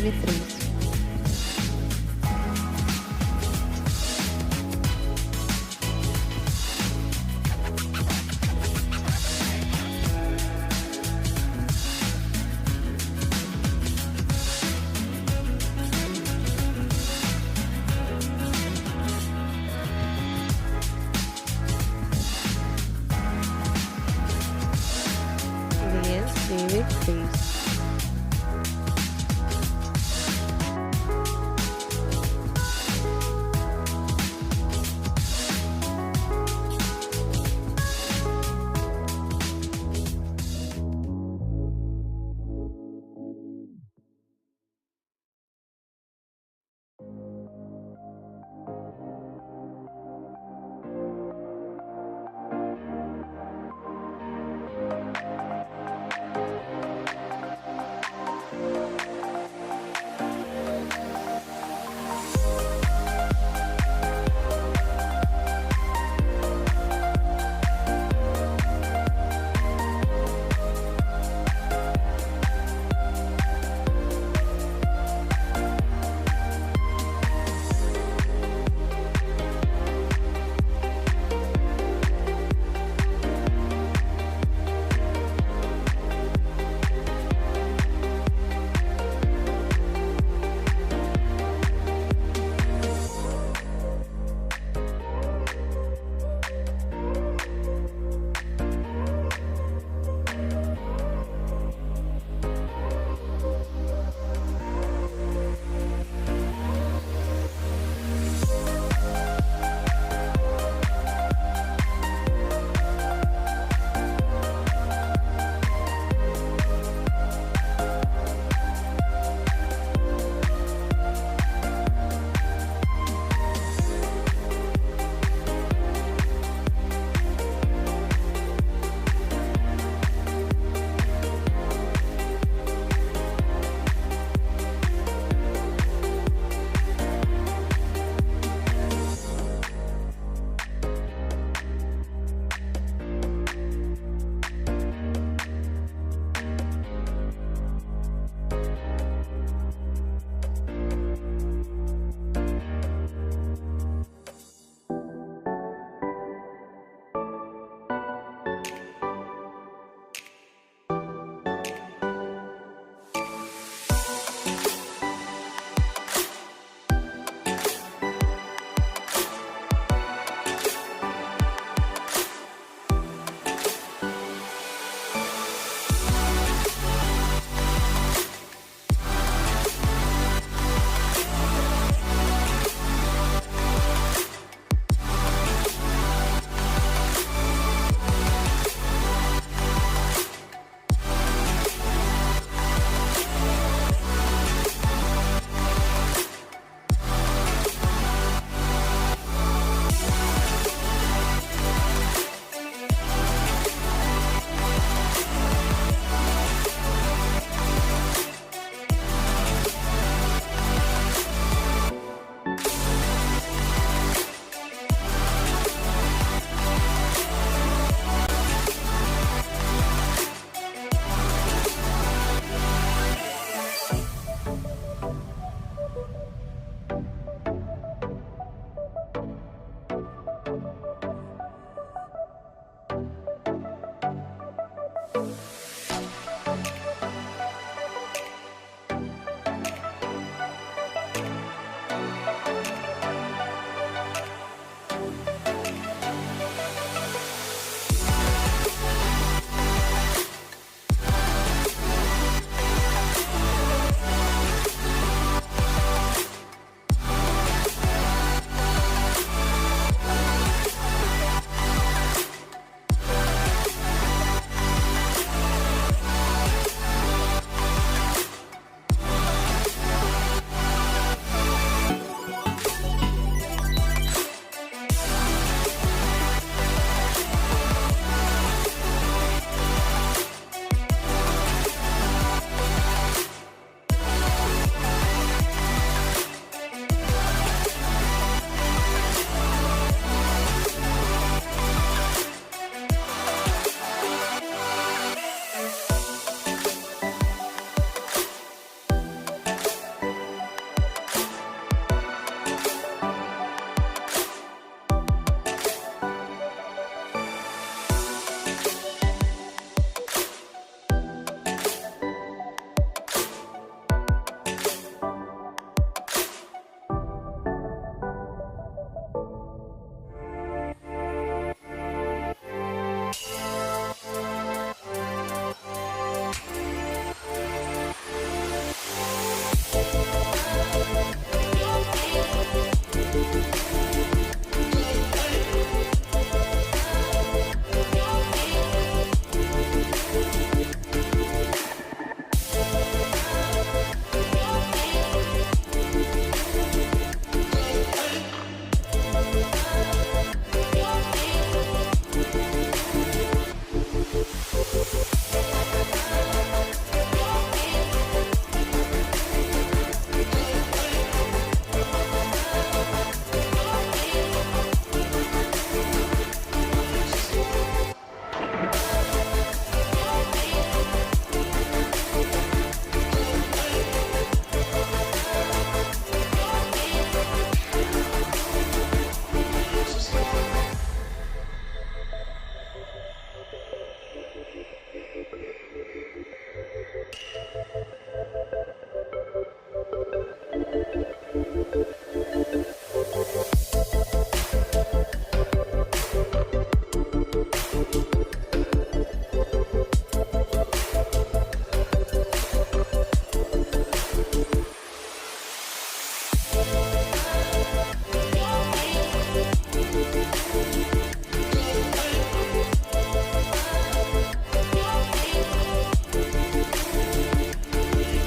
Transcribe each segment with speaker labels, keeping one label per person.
Speaker 1: 2023. Lien's Vivid Face.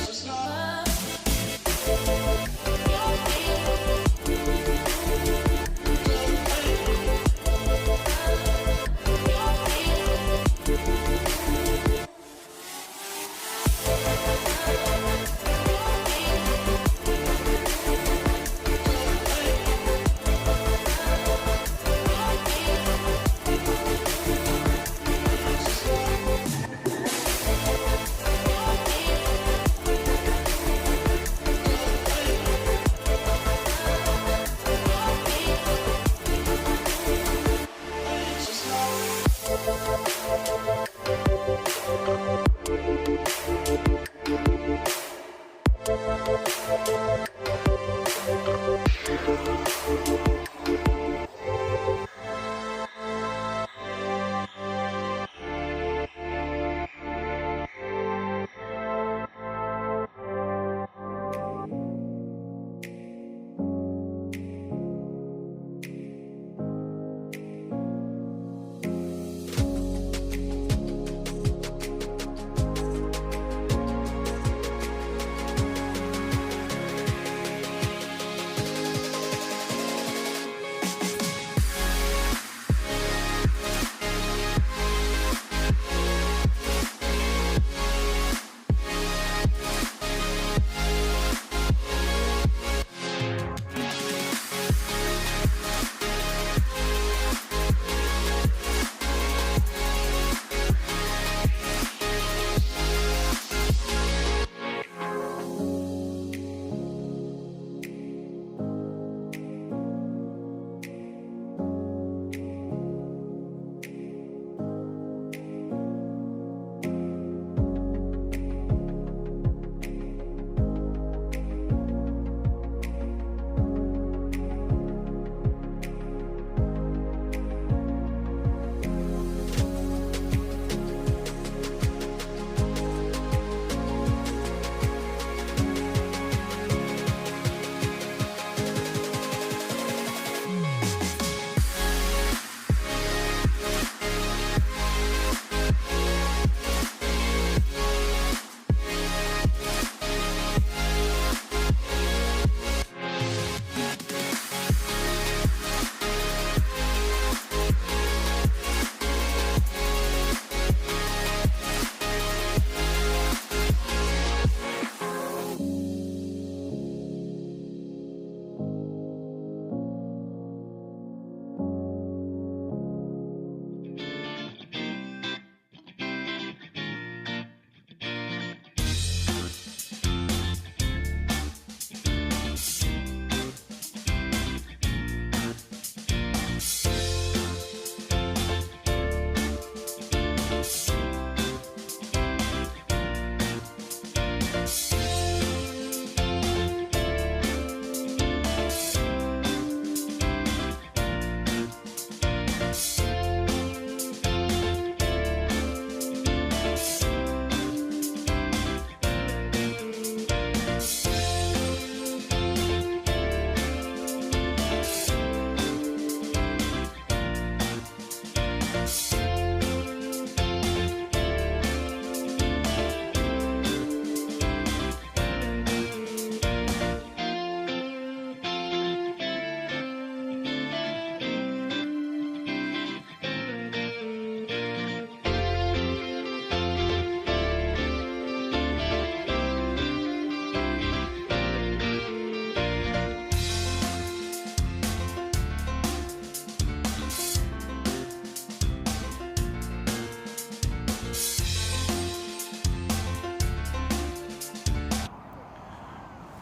Speaker 2: Just know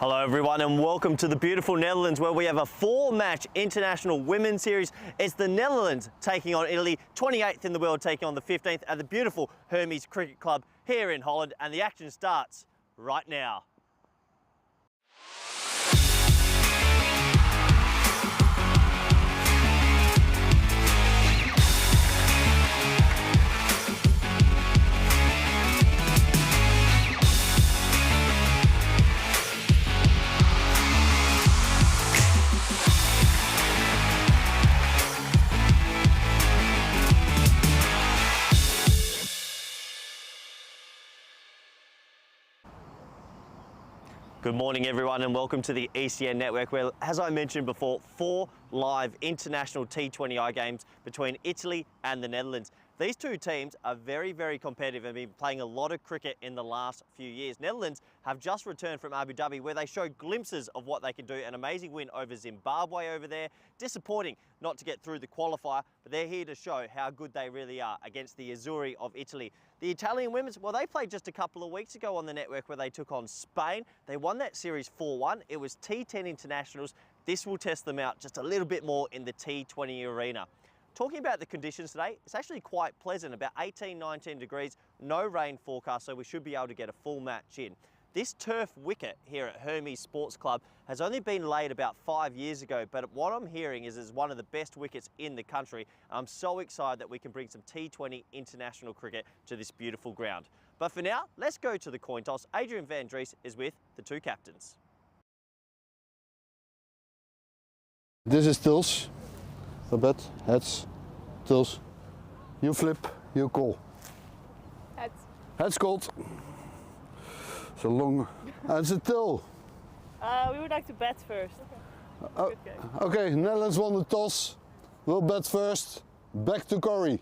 Speaker 2: Hello everyone and welcome to the beautiful Netherlands where we have a 4-match international women's series. It's the Netherlands taking on Italy, 28th in the world taking on the 15th at the beautiful Hermes Cricket Club here in Holland, and the action starts right now. Good morning everyone and welcome to the ECN network where, as I mentioned before, 4 live international T20I games between Italy and the Netherlands. These two teams are very, very competitive and have been playing a lot of cricket in the last few years. Netherlands have just returned from Abu Dhabi where they showed glimpses of what they can do. An amazing win over Zimbabwe over there. Disappointing not to get through the qualifier, but they're here to show how good they really are against the Azzurri of Italy. The Italian women's, well, they played just a couple of weeks ago on the network where they took on Spain. They won that series 4-1. It was T10 internationals. This will test them out just a little bit more in the T20 arena. Talking about the conditions today, it's actually quite pleasant, about 18, 19 degrees, no rain forecast, so we should be able to get a full match in. This turf wicket here at Hermes Sports Club has only been laid about 5 years ago, but what I'm hearing is it's one of the best wickets in the country. I'm so excited that we can bring some T20 international cricket to this beautiful ground. But for now, let's go to the coin toss. Adrian van Dries is with the two captains.
Speaker 3: This is tails, a bet, heads, tails. You flip, you call.
Speaker 4: Heads.
Speaker 3: Heads called. It's a long, and it's a tail.
Speaker 4: We would like to bet first. Good game.
Speaker 3: Okay, Netherlands won the toss. We'll bet first. Back to Corey.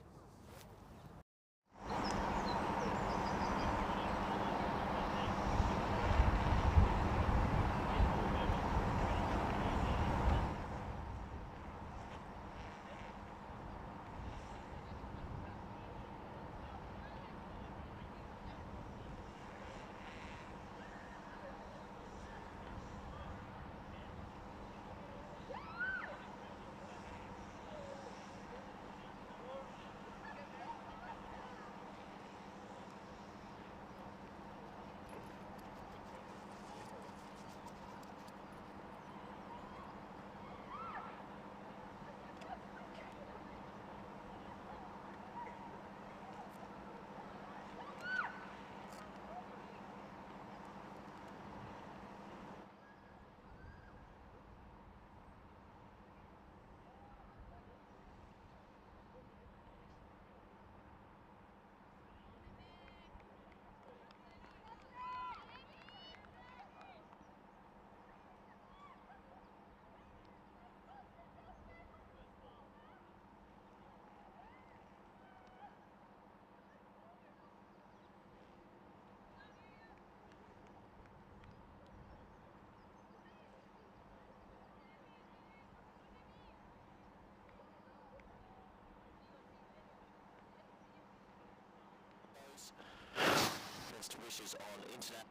Speaker 2: Best wishes on internet.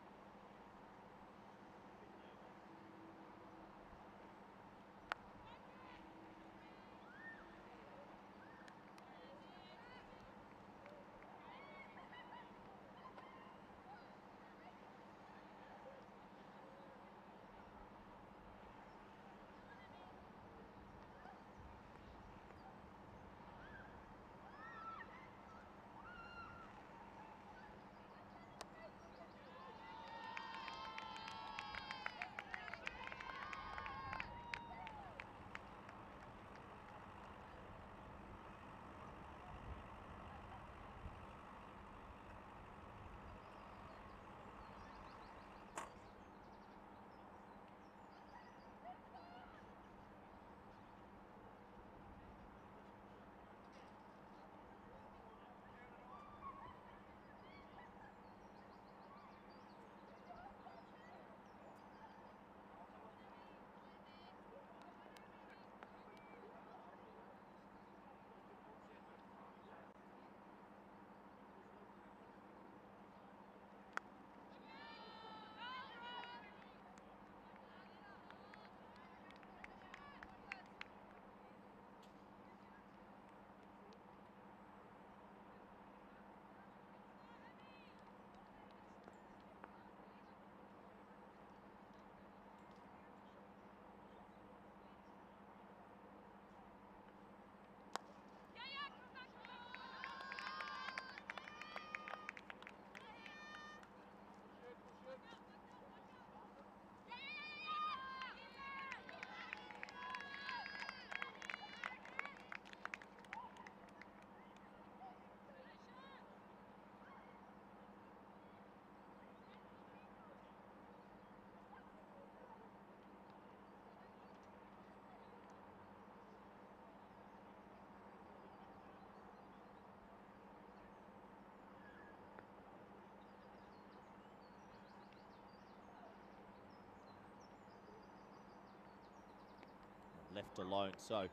Speaker 2: left alone. So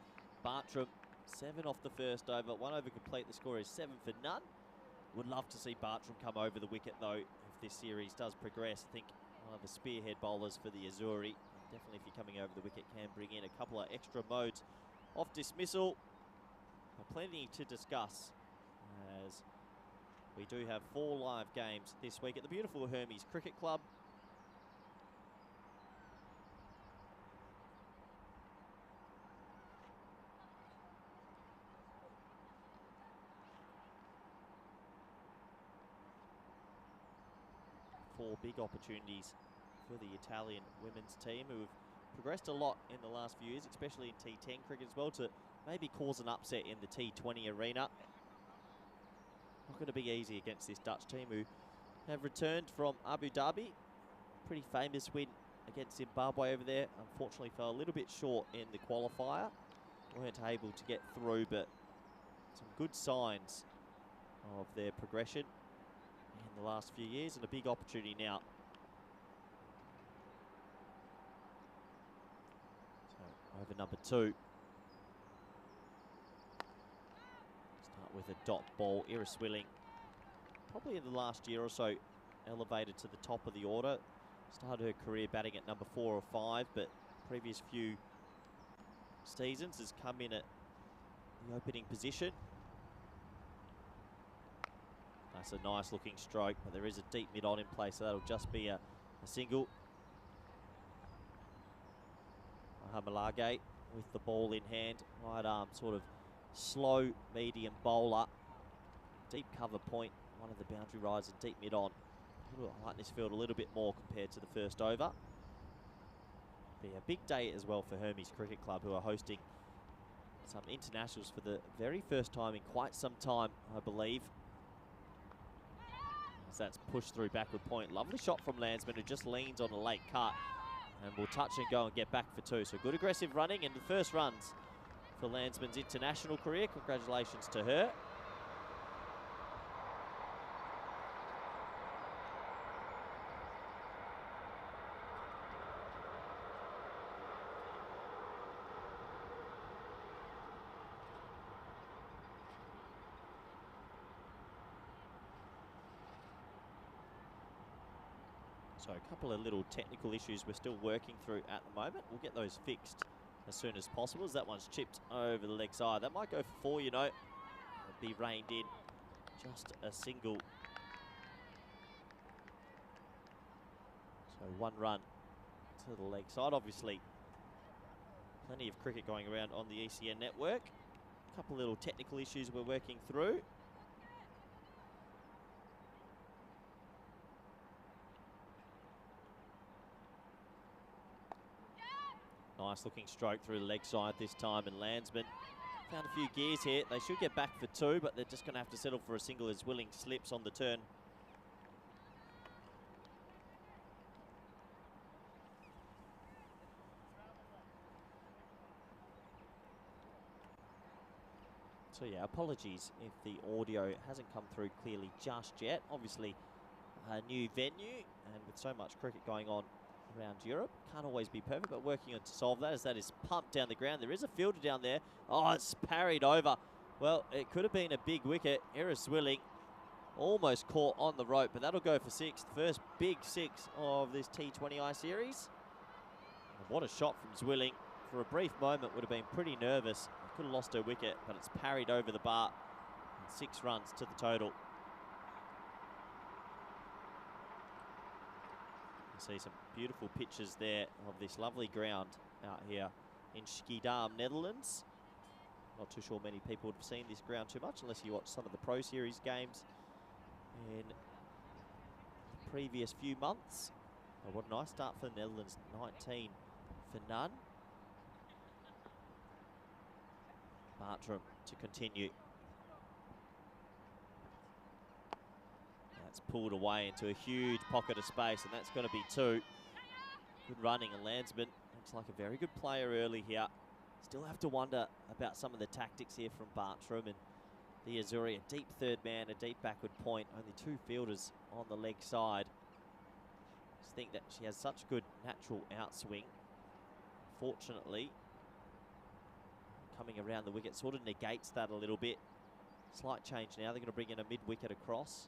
Speaker 2: Bartram, 7 off the first over, 1 over complete. The score is 7 for none. Would love to see Bartram come over the wicket though if this series does progress. I think one of the spearhead bowlers for the Azuri, definitely if you're coming over the wicket, can bring in a couple of extra modes off dismissal. Plenty to discuss as we do have 4 live games this week at the beautiful Hermes Cricket Club. Four big opportunities for the Italian women's team, who have progressed a lot in the last few years, especially in T10 cricket as well, to maybe cause an upset in the T20 arena. Not going to be easy against this Dutch team, who have returned from Abu Dhabi. Pretty famous win against Zimbabwe over there. Unfortunately fell a little bit short in the qualifier. Weren't able to get through, but some good signs of their progression in the last few years, and a big opportunity now. So over number 2. Start with a dot ball. Ira Swilling, probably in the last year or so, elevated to the top of the order. Started her career batting at number 4 or 5, but previous few seasons has come in at the opening position. That's a nice looking stroke, but there is a deep mid-on in place, so that'll just be a single. Mahamalage with the ball in hand. Right arm, sort of slow medium bowler. Deep cover point, one of the boundary rides, and deep mid-on. I like this field a little bit more compared to the first over. Be a big day as well for Hermes Cricket Club, who are hosting some internationals for the very first time in quite some time, I believe. As that's pushed through backward point. Lovely shot from Landsman, who just leans on a late cut and will touch and go and get back for 2. So good aggressive running, and the first runs for Landsman's international career. Congratulations to her. So a couple of little technical issues we're still working through at the moment. We'll get those fixed as soon as possible, as that one's chipped over the leg side. That might go for 4, you know. It'll be reined in. Just a single. So 1 run to the leg side. Obviously, plenty of cricket going around on the ECN network. A couple of little technical issues we're working through. Nice looking stroke through the leg side this time, and Landsman found a few gears here. They should get back for 2, but they're just going to have to settle for a single as Willing slips on the turn. So yeah, apologies if the audio hasn't come through clearly just yet. Obviously, a new venue, and with so much cricket going on around Europe, can't always be perfect, but working on to solve that, as that is pumped down the ground. There is a fielder down there. Oh, it's parried over. Well, it could have been a big wicket. Ira Swilling almost caught on the rope, but that'll go for 6. First big 6 of this T20I series. And what a shot from Swilling. For a brief moment, would have been pretty nervous. Could have lost her wicket, but it's parried over the bar. And 6 runs to the total. See some beautiful pictures there of this lovely ground out here in Schiedam, Netherlands. Not too sure many people would have seen this ground too much, unless you watch some of the Pro Series games in the previous few months. Oh, what a nice start for the Netherlands, 19 for none. Bartram to continue. That's pulled away into a huge pocket of space, and that's going to be 2. Good running, and Landsman looks like a very good player early here. Still have to wonder about some of the tactics here from Bartram and the Azuri. A deep third man, a deep backward point, only 2 fielders on the leg side. Just think that she has such good natural outswing. Fortunately, coming around the wicket sort of negates that a little bit. Slight change now. They're going to bring in a mid-wicket across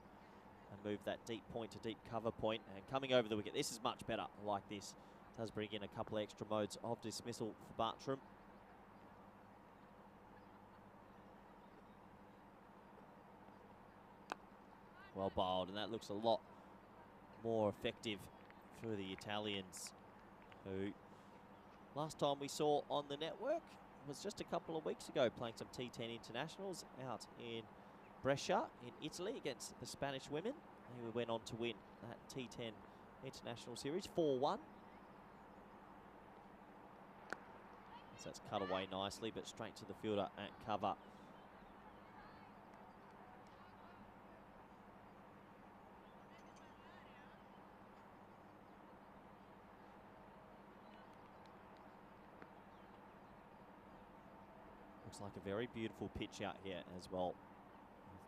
Speaker 2: and move that deep point to deep cover point. And coming over the wicket, this is much better. I like this. Does bring in a couple of extra modes of dismissal for Bartram. Well bowled, and that looks a lot more effective for the Italians, who last time we saw on the network was just a couple of weeks ago, playing some T10 internationals out in Brescia in Italy against the Spanish women. And we went on to win that T10 international series 4-1. So that's cut away nicely, but straight to the fielder at cover. Looks like a very beautiful pitch out here as well.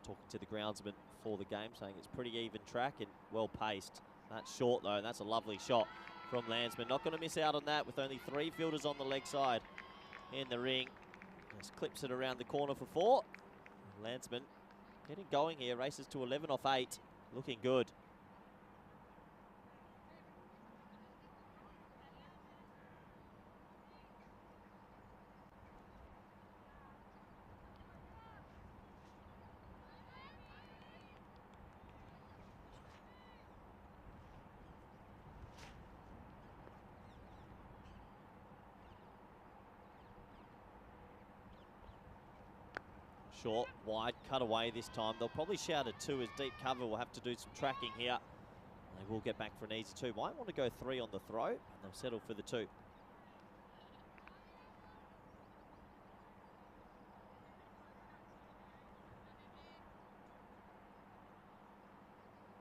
Speaker 2: Talking to the groundsman for the game, saying it's pretty even track and well paced. That's short though, and that's a lovely shot from Landsman. Not going to miss out on that with only 3 fielders on the leg side in the ring. Just clips it around the corner for 4. Landsman getting going here, races to 11 off 8. Looking good. Short, wide, cut away this time. They'll probably shout a 2 as deep cover. We'll have to do some tracking here. They will get back for an easy 2. Might want to go 3 on the throw, and they'll settle for the 2.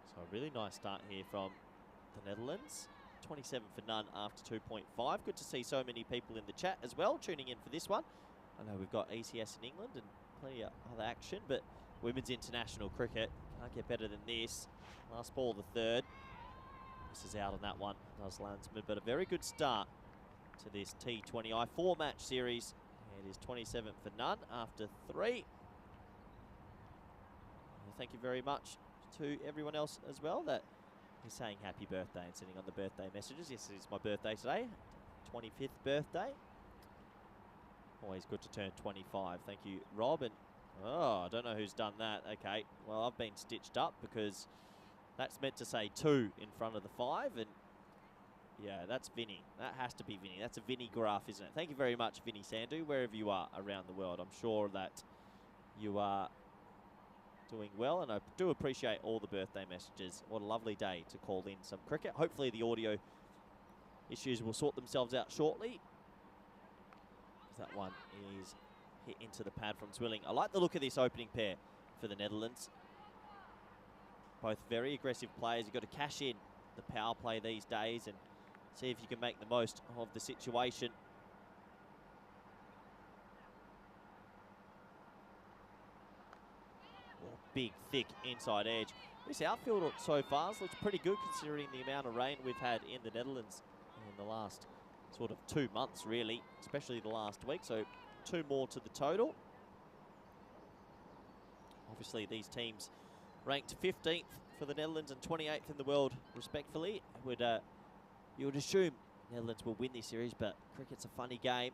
Speaker 2: So a really nice start here from the Netherlands. 27 for none after 2.5. Good to see so many people in the chat as well, tuning in for this one. I know we've got ECS in England and plenty of other action, but women's international cricket, can't get better than this. Last ball, the 3rd. This is out on that one, does Landsman, but a very good start to this T20I 4-match series. It is 27 for none after 3. And thank you very much to everyone else as well that is saying happy birthday and sending on the birthday messages. Yes, it is my birthday today, 25th birthday. Always good to turn 25. Thank you, Rob. And oh, I don't know who's done that. Okay, well, I've been stitched up because that's meant to say 2 in front of the 5. And yeah, that's Vinny. That has to be Vinny. That's a Vinny graph, isn't it? Thank you very much, Vinny Sandu, wherever you are around the world. I'm sure that you are doing well, and I do appreciate all the birthday messages. What a lovely day to call in some cricket. Hopefully the audio issues will sort themselves out shortly. That one is hit into the pad from Zwilling. I like the look of this opening pair for the Netherlands. Both very aggressive players. You've got to cash in the power play these days and see if you can make the most of the situation. Oh, big, thick inside edge. This outfield so far looks pretty good considering the amount of rain we've had in the Netherlands in the last sort of 2 months, really, especially the last week. So 2 more to the total. Obviously, these teams ranked 15th for the Netherlands and 28th in the world, respectfully. You would assume Netherlands will win this series, but cricket's a funny game.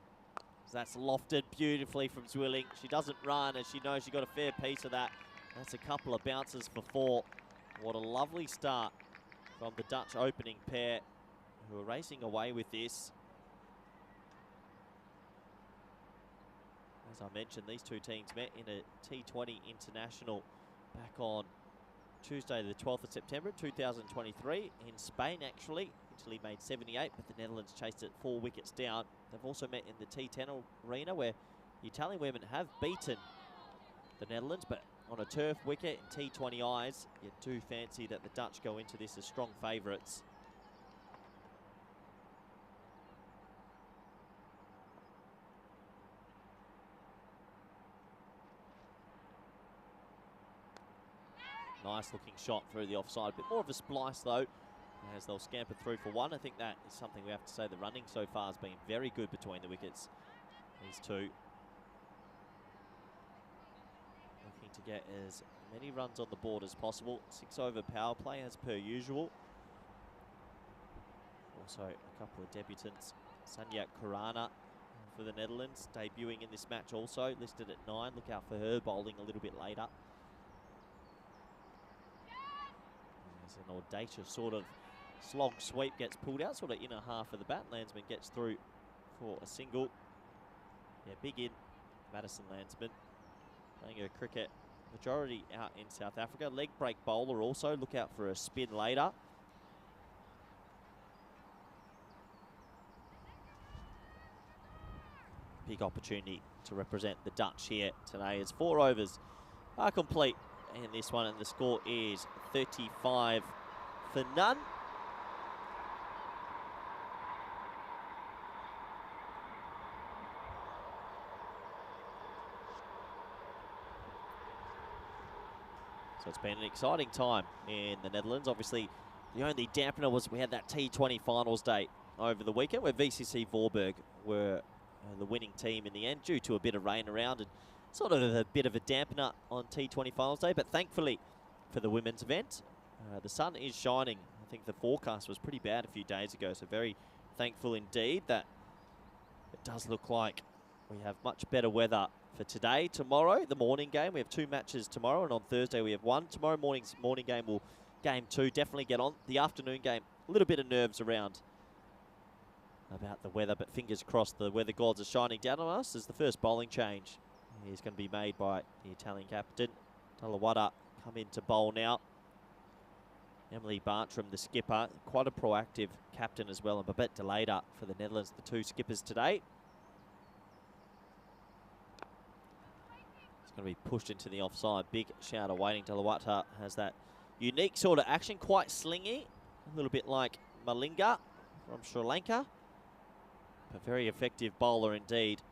Speaker 2: That's lofted beautifully from Zwilling. She doesn't run, as she knows she got a fair piece of that. That's a couple of bounces for 4. What a lovely start from the Dutch opening pair, who are racing away with this. As I mentioned, these 2 teams met in a T20 international back on Tuesday the 12th of September 2023 in Spain, actually. Italy made 78, but the Netherlands chased it 4 wickets down. They've also met in the T10 arena, where the Italian women have beaten the Netherlands, but on a turf wicket in T20Is, you do fancy that the Dutch go into this as strong favourites. Nice looking shot through the offside. A bit more of a splice though, as they'll scamper through for 1. I think that is something we have to say. The running so far has been very good between the wickets. These 2 get as many runs on the board as possible. 6 over power play as per usual. Also a couple of debutants. Sanja Karana for the Netherlands, debuting in this match also, listed at 9. Look out for her, bowling a little bit later. There's an audacious sort of slog sweep, gets pulled out, sort of inner half of the bat. Landsman gets through for a single. Yeah, big in, Madison Landsman. Playing her cricket majority out in South Africa. Leg break bowler also, look out for a spin later. Big opportunity to represent the Dutch here today as 4 overs are complete in this one, and the score is 35 for none. So it's been an exciting time in the Netherlands. Obviously, the only dampener was we had that T20 finals day over the weekend where VCC Voorburg were the winning team in the end due to a bit of rain around, and sort of a bit of a dampener on T20 finals day. But thankfully for the women's event, the sun is shining. I think the forecast was pretty bad a few days ago, so very thankful indeed that it does look like we have much better weather for today. Tomorrow, the morning game, we have 2 matches tomorrow, and on Thursday we have 1. Tomorrow morning's morning game will game 2 definitely get on. The afternoon game, a little bit of nerves around about the weather, but fingers crossed the weather gods are shining down on us as the first bowling change is going to be made by the Italian captain. Talawada come in to bowl now. Emily Bartram, the skipper, quite a proactive captain as well, and Babette de Leyder for the Netherlands, the 2 skippers today. It's going to be pushed into the offside. Big shout awaiting. Talawada has that unique sort of action, quite slingy, a little bit like Malinga from Sri Lanka. A very effective bowler indeed.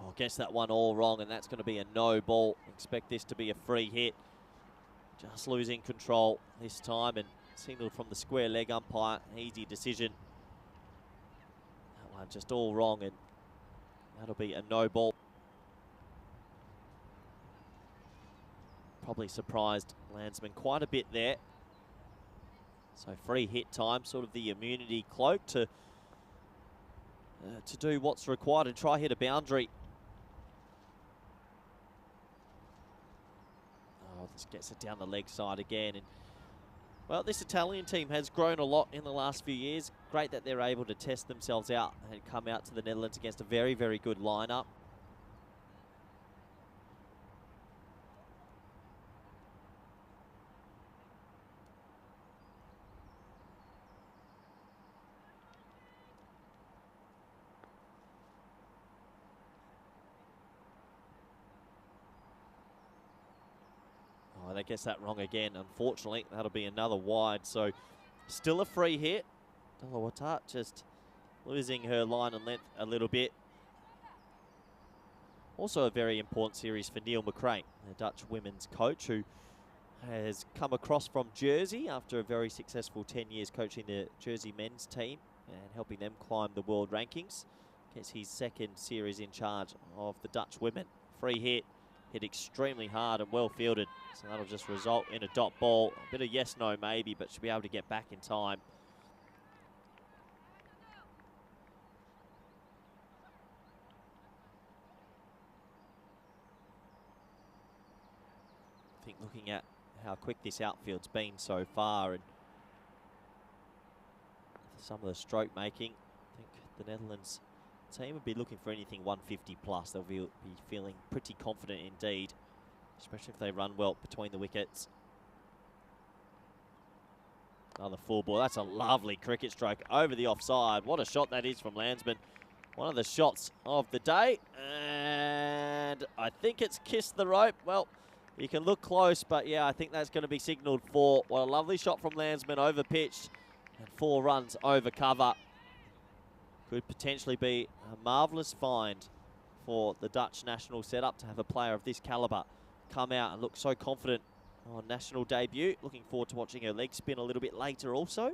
Speaker 2: Oh, gets that one all wrong, and that's going to be a no ball. Expect this to be a free hit. Just losing control this time, and signalled from the square leg umpire. Easy decision. That one just all wrong, and that'll be a no ball. Probably surprised Landsman quite a bit there. So free hit time, sort of the immunity cloak to do what's required and try hit a boundary. Oh, this gets it down the leg side again. And well, this Italian team has grown a lot in the last few years. Great that they're able to test themselves out and come out to the Netherlands against a very, very good lineup. Oh, they gets that wrong again. Unfortunately, that'll be another wide. So still a free hit. Talawada just losing her line and length a little bit. Also a very important series for Neil McRae, the Dutch women's coach, who has come across from Jersey after a very successful 10 years coaching the Jersey men's team and helping them climb the world rankings. Gets his 2nd series in charge of the Dutch women. Free hit. Hit extremely hard and well fielded, so that'll just result in a dot ball. A bit of yes, no, maybe, but should be able to get back in time. I think looking at how quick this outfield's been so far and some of the stroke making, I think the Netherlands team would be looking for anything 150 plus. They'll be feeling pretty confident indeed, especially if they run well between the wickets. Another full ball. That's a lovely cricket stroke over the offside. What a shot that is from Landsman. One of the shots of the day. And I think it's kissed the rope. Well, you can look close, but yeah, I think that's going to be signalled for. What a lovely shot from Landsman, over pitched, and 4 runs over cover. Could potentially be a marvellous find for the Dutch national setup to have a player of this calibre come out and look so confident on national debut. Looking forward to watching her leg spin a little bit later also.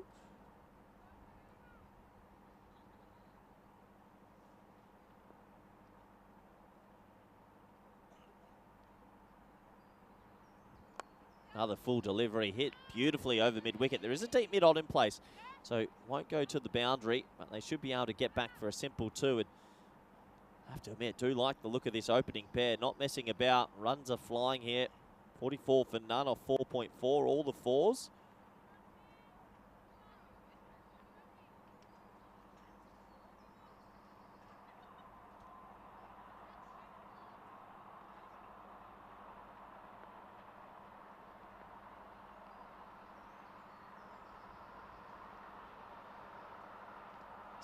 Speaker 2: Another full delivery hit beautifully over mid-wicket. There is a deep mid-on in place, so won't go to the boundary, but they should be able to get back for a simple 2. And I have to admit, do like the look of this opening pair. Not messing about. Runs are flying here. 44 for none off 4.4, all the 4s.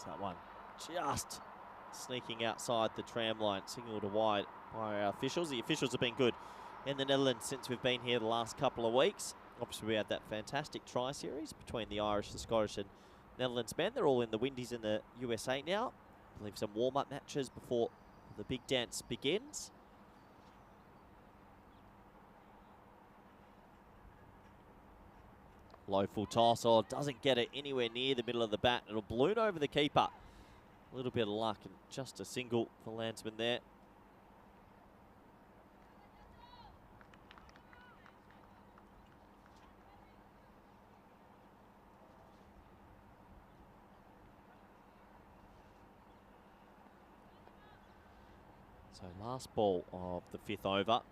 Speaker 2: That one just sneaking outside the tram line, single to wide by our officials. The officials have been good in the Netherlands since we've been here the last couple of weeks. Obviously, we had that fantastic try series between the Irish, the Scottish and Netherlands men. They're all in the Windies in the USA now. I believe some warm-up matches before the big dance begins. Low full toss, doesn't get it anywhere near the middle of the bat. It'll balloon over the keeper. A little bit of luck and just a single for Landsman there. So last ball of the 5th over.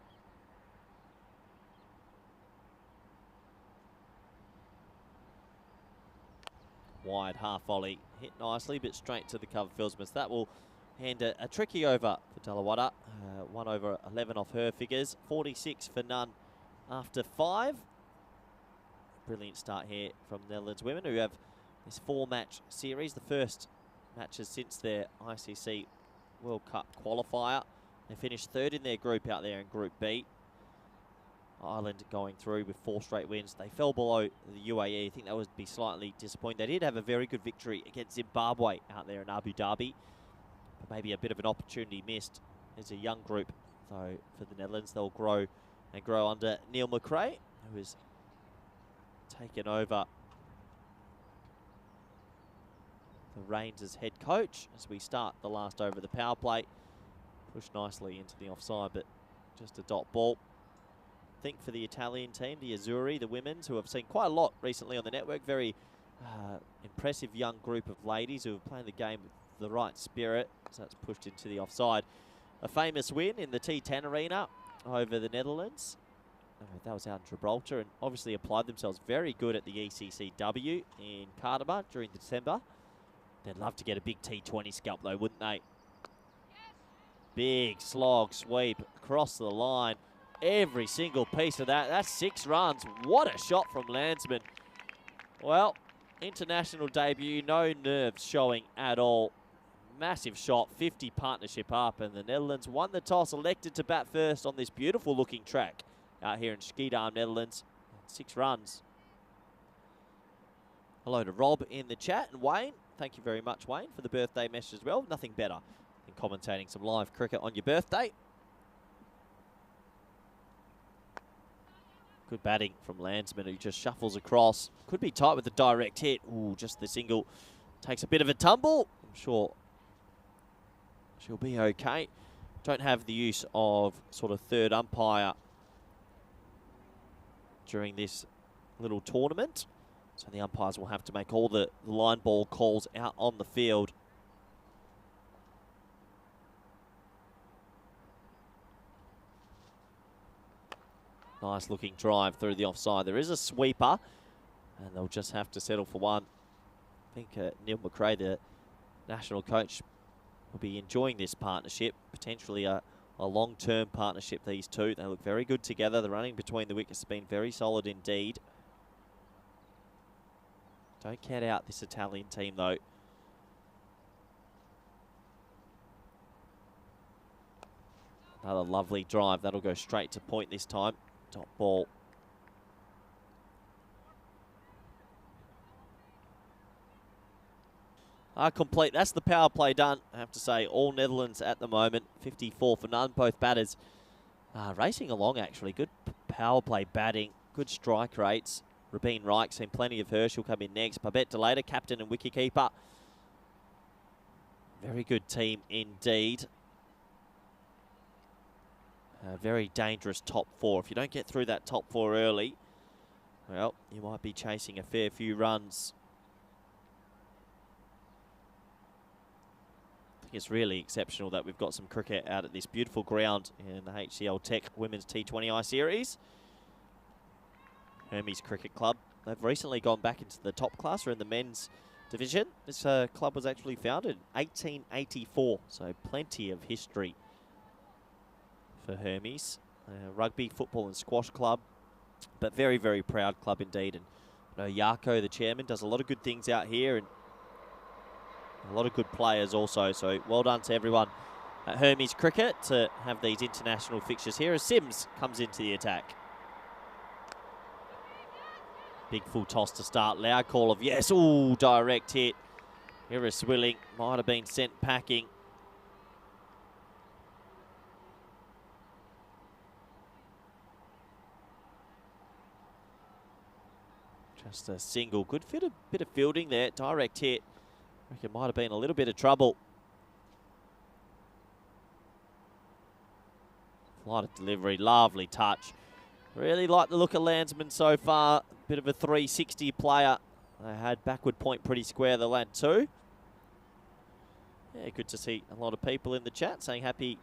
Speaker 2: Wide half volley, hit nicely, but straight to the cover fieldsman. So that will hand a tricky over for Talawada. 1 over 11 off her figures. 46 for none after 5. Brilliant start here from Netherlands women, who have this 4-match series. The first matches since their ICC World Cup qualifier. They finished 3rd in their group out there in Group B. Ireland going through with 4 straight wins. They fell below the UAE. I think that would be slightly disappointing. They did have a very good victory against Zimbabwe out there in Abu Dhabi. But maybe a bit of an opportunity missed. It's a young group, though, for the Netherlands. They'll grow and grow under Neil McRae, who has taken over the reins as head coach as we start the last over of the power play. Pushed nicely into the offside, but just a dot ball. I think for the Italian team, the Azzurri, the women's, who have seen quite a lot recently on the network. Very impressive young group of ladies who are playing the game with the right spirit. So that's pushed into the offside. A famous win in the T10 arena over the Netherlands. That was out in Gibraltar, and obviously applied themselves very good at the HCL in Cardamom during December. They'd love to get a big T20 scalp though, wouldn't they? Big slog sweep across the line. Every single piece of that. That's 6 runs. What a shot from Landsman. Well, international debut, no nerves showing at all. Massive shot, 50 partnership up, and the Netherlands won the toss, elected to bat first on this beautiful looking track out here in Schiedam, Netherlands. 6 runs. Hello to Rob in the chat, and Wayne. Thank you very much, Wayne, for the birthday message as well. Nothing better than commentating some live cricket on your birthday. Good batting from Landsman, who just shuffles across. Could be tight with a direct hit. Ooh, just the single. Takes a bit of a tumble. I'm sure she'll be okay. Don't have the use of sort of third umpire during this little tournament. So the umpires will have to make all the line ball calls out on the field. Nice looking drive through the offside. There is a sweeper, and they'll just have to settle for one. I think Neil McRae, the national coach, will be enjoying this partnership. Potentially a long-term partnership, these two. They look very good together. The running between the wickets has been very solid indeed. Don't count out this Italian team, though. Another lovely drive. That'll go straight to point this time. Top ball. Complete. That's the power play done. I have to say, all Netherlands at the moment. 54 for none. Both batters racing along, actually. Good power play batting. good strike rates. Rabine Reich, seen plenty of her. She'll come in next. Babette Delater, captain and wicketkeeper. Very good team indeed. A very dangerous top four. If you don't get through that top four early, well, you might be chasing a fair few runs. I think it's really exceptional that we've got some cricket out at this beautiful ground in the HCL Tech Women's T20I Series. Hermes Cricket Club. They've recently gone back into the top class, or in the men's division. This club was actually founded in 1884, so plenty of history for Hermes. Rugby, football and squash club, but very, very proud club indeed. And you know, Yarko, the chairman, does a lot of good things out here and a lot of good players also. So well done to everyone at Hermes Cricket to have these international fixtures here as Sims comes into the attack. Big full toss to start. Loud call of yes. Ooh, direct hit. Iris Willing might have been sent packing. Just a single. Good bit of fielding there. Direct hit. I reckon might have been a little bit of trouble. Flight of delivery. Lovely touch. Really like the look of Landsman so far. Bit of a 360 player. They had backward point pretty square, the lad too. Yeah, good to see a lot of people in the chat saying happy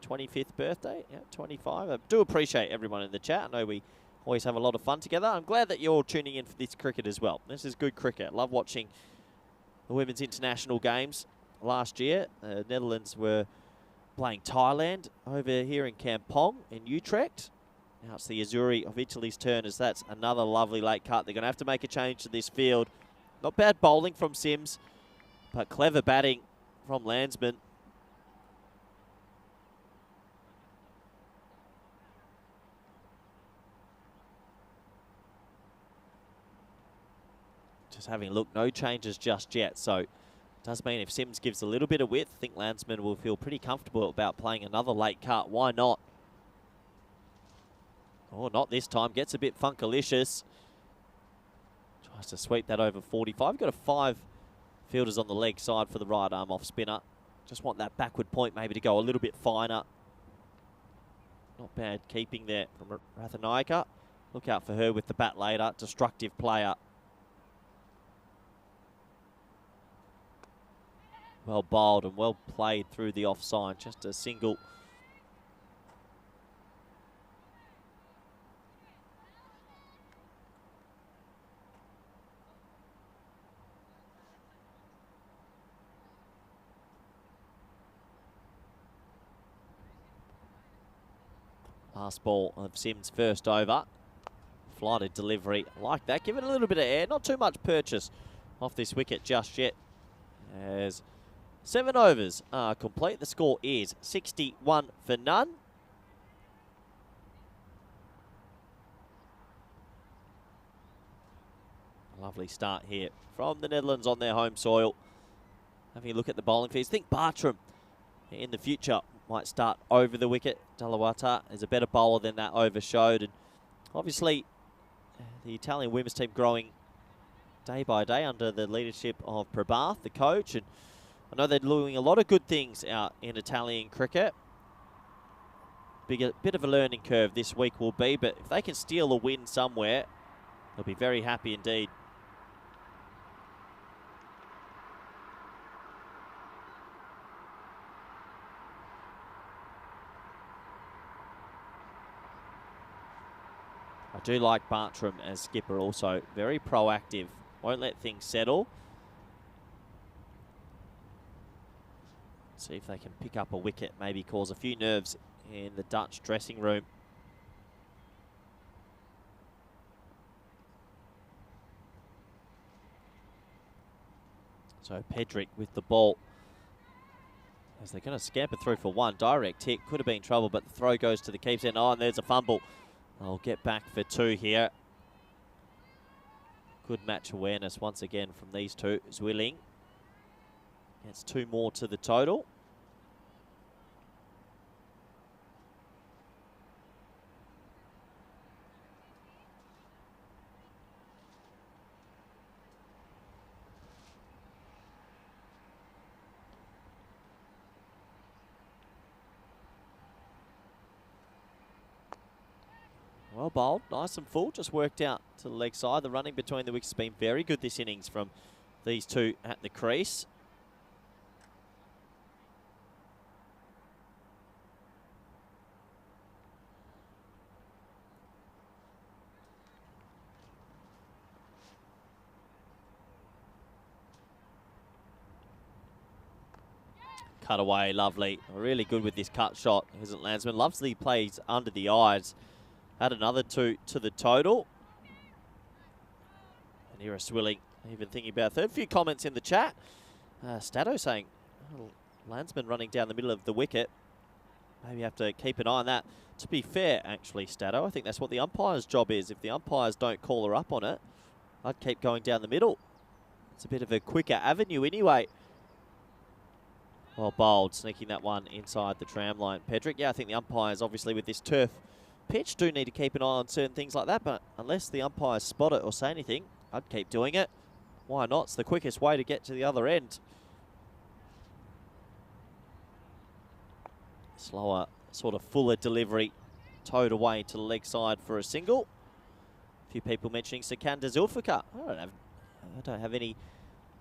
Speaker 2: 25th birthday. Yeah, 25. I do appreciate everyone in the chat. I know we always have a lot of fun together. I'm glad that you're tuning in for this cricket as well. This is good cricket. Love watching the women's international games. Last year, Netherlands were playing Thailand over here in Kampong in Utrecht. Now it's the Azzurri of Italy's turn, as that's another lovely late cut. They're going to have to make a change to this field. Not bad bowling from Sims, but clever batting from Landsman. Just having a look, no changes just yet. So it does mean if Sims gives a little bit of width, I think Landsman will feel pretty comfortable about playing another late cut. Why not? Oh, not this time. Gets a bit funkalicious. Tries to sweep that over 45. Got a 5 fielders on the leg side for the right arm off spinner. Just want that backward point maybe to go a little bit finer. Not bad keeping there from Rathanayake. Look out for her with the bat later. Destructive player. Well bowled and well played through the offside. Just a single. Last ball of Sims' first over. Flighted delivery. Like that. Give it a little bit of air. Not too much purchase off this wicket just yet. As 7 overs are complete. The score is 61 for none. Lovely start here from the Netherlands on their home soil. Having a look at the bowling fields. Think Bartram in the future might start over the wicket. Dalawata is a better bowler than that over showed. And obviously, the Italian women's team growing day by day under the leadership of Prabhath, the coach. And I know they're doing a lot of good things out in Italian cricket. Bit of a learning curve this week will be, but if they can steal a win somewhere, they'll be very happy indeed. I do like Bartram as skipper also. Very proactive. Won't let things settle. See if they can pick up a wicket. Maybe cause a few nerves in the Dutch dressing room. So Pedrick with the ball. As they're going to scamper through for one. Direct hit. Could have been trouble, but the throw goes to the keeps end. Oh, and there's a fumble. I'll get back for 2 here. Good match awareness once again from these two. Zwilling gets 2 more to the total. Well bowled, nice and full, just worked out to the leg side. The running between the wickets has been very good this innings from these two at the crease. Cut away, lovely. Really good with this cut shot, isn't Landsman? Loves the plays under the eyes. Add another 2 to the total. And here are Swilling even thinking about a third. Few comments in the chat. Stato saying, oh, Landsman running down the middle of the wicket. Maybe have to keep an eye on that. To be fair, actually, Stato, I think that's what the umpire's job is. If the umpires don't call her up on it, I'd keep going down the middle. It's a bit of a quicker avenue anyway. Well bowled, sneaking that one inside the tram line. Pedrick, yeah, I think the umpires, obviously with this turf pitch, do need to keep an eye on certain things like that, but unless the umpires spot it or say anything, I'd keep doing it. Why not? It's the quickest way to get to the other end. Slower, sort of fuller delivery, towed away to the leg side for a single. A few people mentioning Sikandar Zulfikar. I don't have any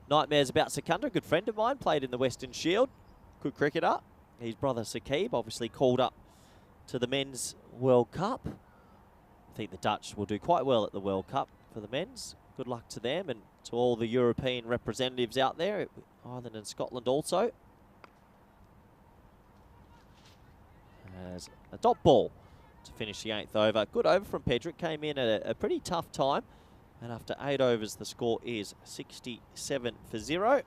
Speaker 2: nightmares about Sikandar. A good friend of mine, played in the Western Shield. Good cricketer. His brother Saqib obviously called up to the Men's World Cup. I think the Dutch will do quite well at the World Cup for the men's. Good luck to them and to all the European representatives out there, Ireland and Scotland also. As a dot ball to finish the 8th over. Good over from Pedrick. Came in at a pretty tough time. And after 8 overs, the score is 67 for 0.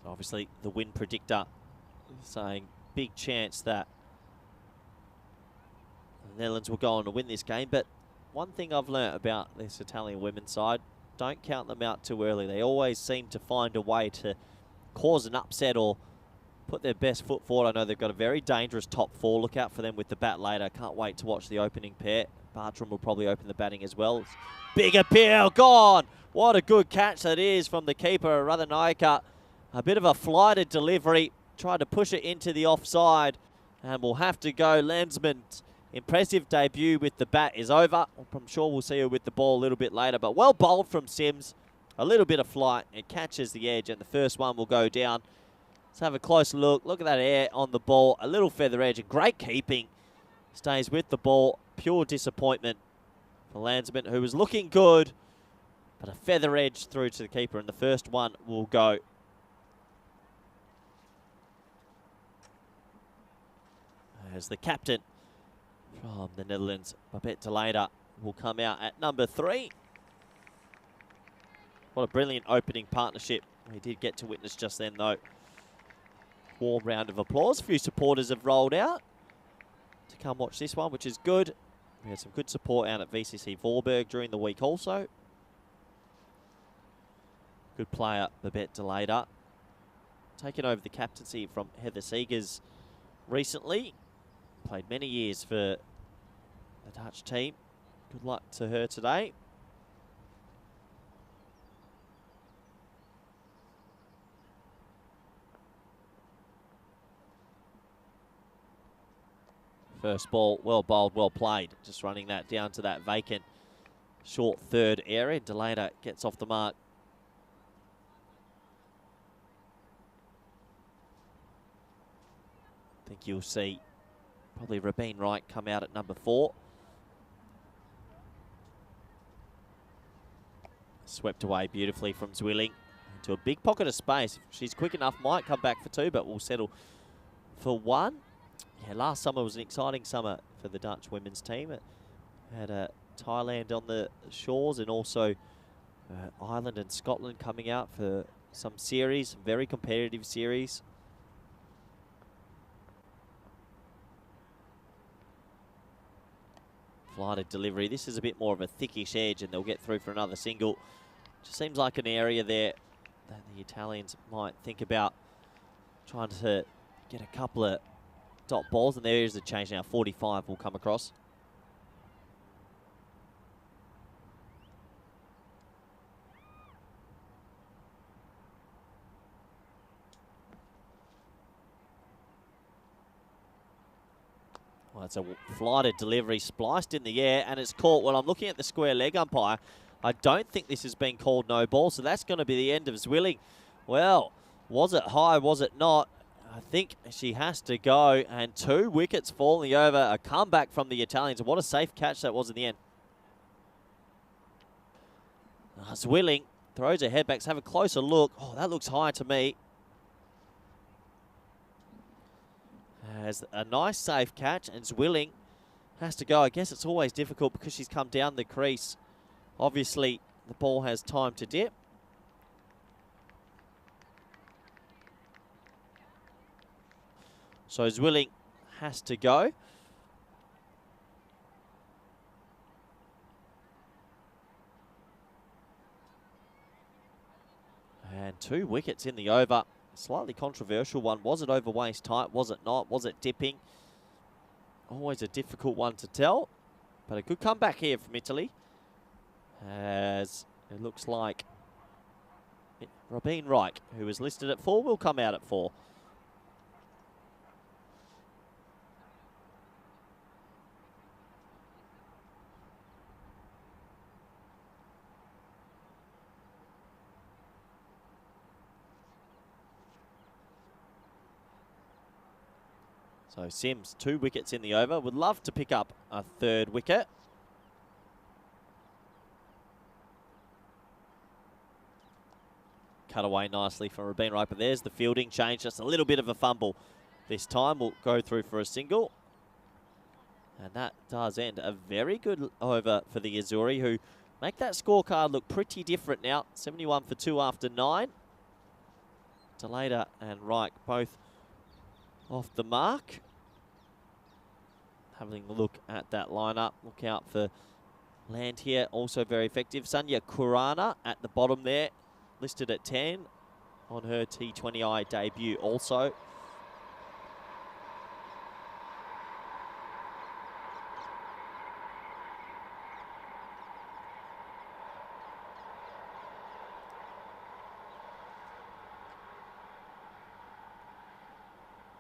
Speaker 2: Obviously, the win predictor saying big chance that the Netherlands will go on to win this game. But one thing I've learnt about this Italian women's side, don't count them out too early. They always seem to find a way to cause an upset or put their best foot forward. I know they've got a very dangerous top 4. Look out for them with the bat later. Can't wait to watch the opening pair. Bartram will probably open the batting as well. Big appeal, gone! What a good catch that is from the keeper, Radhanaika. A bit of a flighted delivery. Tried to push it into the offside. And we'll have to go. Landsman's impressive debut with the bat is over. I'm sure we'll see her with the ball a little bit later. But well bowled from Sims. A little bit of flight. It catches the edge and the first one will go down. Let's have a close look. Look at that air on the ball. A little feather edge and great keeping. Stays with the ball. Pure disappointment for Landsman, who was looking good. But a feather edge through to the keeper and the first one will go. As the captain from the Netherlands, Babette de Leijder, will come out at number 3. What a brilliant opening partnership. We did get to witness just then, though. Warm round of applause. A few supporters have rolled out to come watch this one, which is good. We had some good support out at VCC Voorburg during the week also. Good player, Babette de Leijder. Taken over the captaincy from Heather Seegers recently. Played many years for the Dutch team. Good luck to her today. First ball, well bowled, well played. Just running that down to that vacant short third area. De Leijder gets off the mark. I think you'll see probably Rabeen Wright come out at number 4. Swept away beautifully from Zwilling into a big pocket of space. If she's quick enough, might come back for 2, but we'll settle for 1. Yeah, last summer was an exciting summer for the Dutch women's team. It had Thailand on the shores and also Ireland and Scotland coming out for some series, very competitive series. Flighted delivery. This is a bit more of a thickish edge and they'll get through for another single. Just seems like an area there that the Italians might think about trying to get a couple of dot balls, and there is a change now. 45 will come across. It's a flighted delivery spliced in the air, and it's caught. Well, I'm looking at the square leg umpire. I don't think this has been called no ball, so that's going to be the end of Zwilling. Well, was it high, was it not? I think she has to go, and 2 wickets falling over. A comeback from the Italians. What a safe catch that was in the end. Zwilling throws her head back. Let's have a closer look. Oh, that looks high to me. Has a nice safe catch, and Zwilling has to go. I guess it's always difficult because she's come down the crease. Obviously, the ball has time to dip. So Zwilling has to go. And 2 wickets in the over. Slightly controversial one. Was it over waist tight? Was it not? Was it dipping? Always a difficult one to tell. But a good comeback here from Italy. As it looks like Robin Reich, who was listed at 4, will come out at 4. So Sims, 2 wickets in the over. Would love to pick up a 3rd wicket. Cut away nicely from Rabin Reich, but there's the fielding change. Just a little bit of a fumble this time. Will go through for a single. And that does end a very good over for the Azzurri, who make that scorecard look pretty different now. 71 for 2 after 9. Delata and Reich both off the mark. Having a look at that lineup. Look out for Land here, also very effective. Sanya Kurana at the bottom there, listed at 10 on her T20I debut also.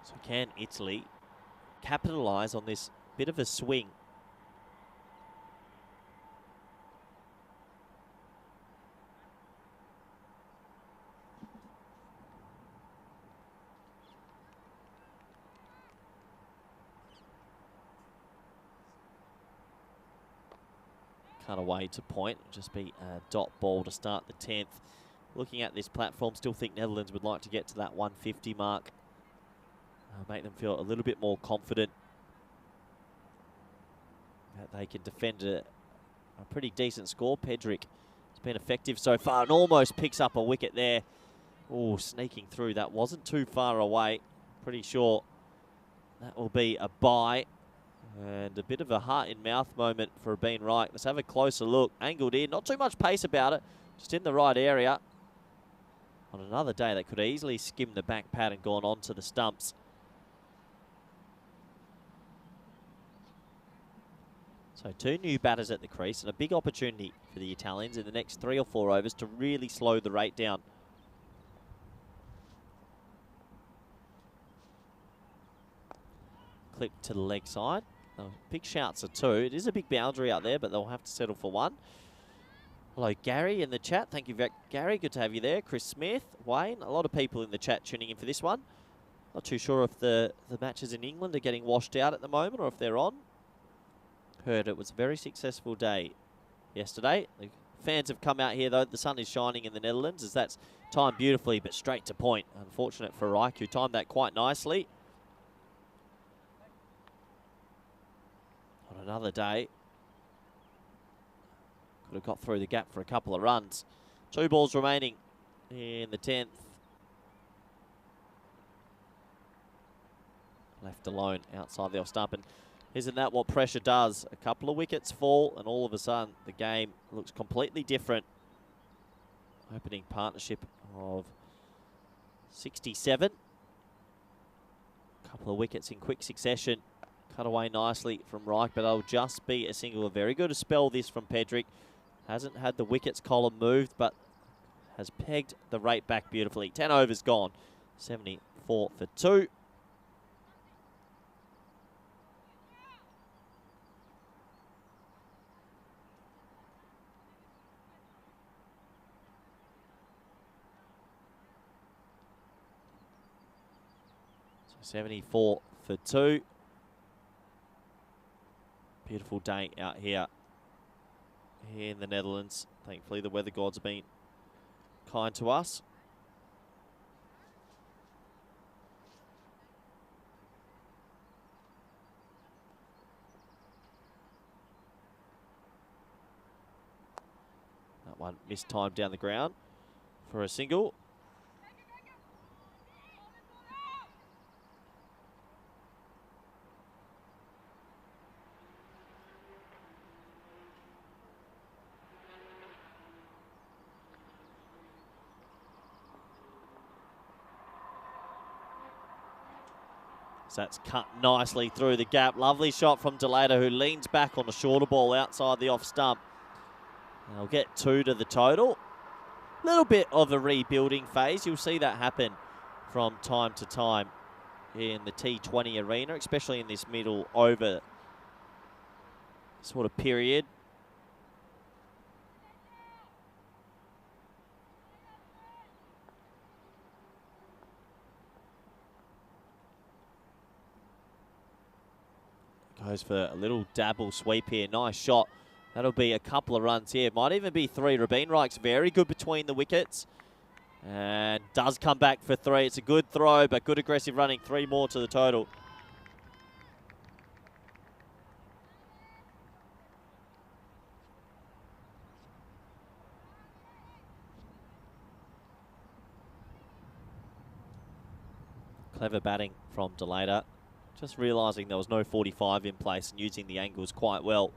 Speaker 2: So can Italy capitalise on this bit of a swing? Cut away to point, just be a dot ball to start the 10th. Looking at this platform, still think Netherlands would like to get to that 150 mark. Make them feel a little bit more confident that they can defend a pretty decent score. Pedrick has been effective so far and almost picks up a wicket there. Oh, sneaking through. That wasn't too far away. Pretty sure that will be a bye. And a bit of a heart-in-mouth moment for Rabin Reich. Let's have a closer look. Angled in. Not too much pace about it. Just in the right area. On another day, they could easily skim the back pad and gone on to the stumps. So 2 new batters at the crease and a big opportunity for the Italians in the next 3 or 4 overs to really slow the rate down. Clip to the leg side. Big shouts are 2. It is a big boundary out there, but they'll have to settle for 1. Hello, Gary in the chat. Thank you, Gary. Good to have you there. Chris Smith, Wayne. A lot of people in the chat tuning in for this one. Not too sure if the matches in England are getting washed out at the moment or if they're on. Heard it was a very successful day yesterday. The fans have come out here, though. The sun is shining in the Netherlands as that's timed beautifully, but straight to point. Unfortunate for Reich, who timed that quite nicely. On another day, could have got through the gap for a couple of runs. 2 balls remaining in the 10th. Left alone outside the off stump. And isn't that what pressure does? A couple of wickets fall and all of a sudden the game looks completely different. Opening partnership of 67. A couple of wickets in quick succession. Cut away nicely from Reich, but it'll just be a single. A very good spell this from Pedrick. Hasn't had the wickets column moved, but has pegged the rate back beautifully. 10 overs gone. 74 for 2. 74 for 2. Beautiful day out here in the Netherlands. Thankfully, the weather gods have been kind to us. That one mistimed down the ground for a single. So that's cut nicely through the gap. Lovely shot from Delata, who leans back on the shorter ball outside the off stump. They'll get 2 to the total. A little bit of a rebuilding phase. You'll see that happen from time to time in the T20 arena, especially in this middle over sort of period. Goes for a little dabble sweep here. Nice shot. That'll be a couple of runs here. Might even be 3. Rabinreich's very good between the wickets. And does come back for 3. It's a good throw, but good aggressive running. 3 more to the total. Clever batting from Delata. Just realising there was no 45 in place and using the angles quite well.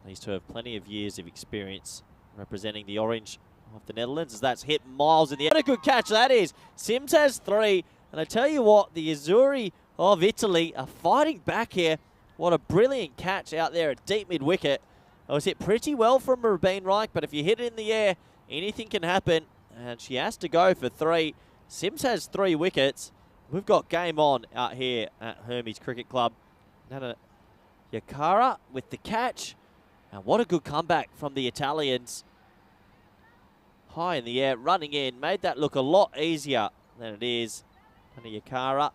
Speaker 2: These two have plenty of years of experience representing the orange of the Netherlands, as that's hit miles in the air. What a good catch that is. Sims has 3. And I tell you what, the Azzurri of Italy are fighting back here. What a brilliant catch out there at deep mid-wicket. It was hit pretty well from Rabinreich, but if you hit it in the air, anything can happen. And she has to go for 3. Sims has 3 wickets. We've got game on out here at Hermes Cricket Club. Nana Yakara with the catch. And what a good comeback from the Italians. High in the air, running in. Made that look a lot easier than it is. Nana Yakara.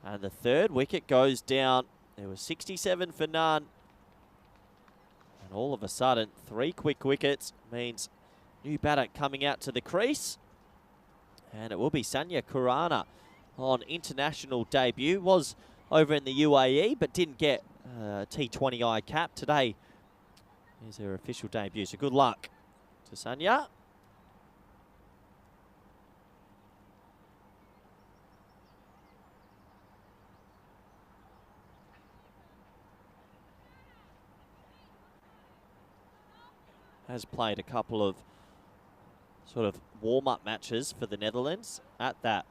Speaker 2: And the 3rd wicket goes down. There was 67 for none. And all of a sudden, 3 quick wickets means new batter coming out to the crease. And it will be Sanya Khurana on international debut. Was over in the UAE, but didn't get T20I cap. Today is her official debut. So good luck to Sanya. Has played a couple of sort of warm-up matches for the Netherlands at that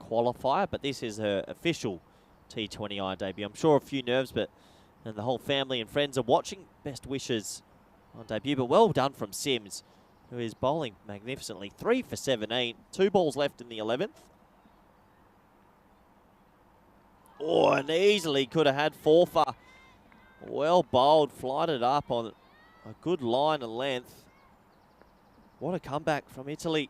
Speaker 2: qualifier, but this is her official T20I debut. I'm sure a few nerves, and the whole family and friends are watching. Best wishes on debut, but well done from Sims, who is bowling magnificently. 3 for 17, 2 balls left in the 11th. Oh, and easily could have had 4 for. Well bowled, flighted up on a good line and length. What a comeback from Italy.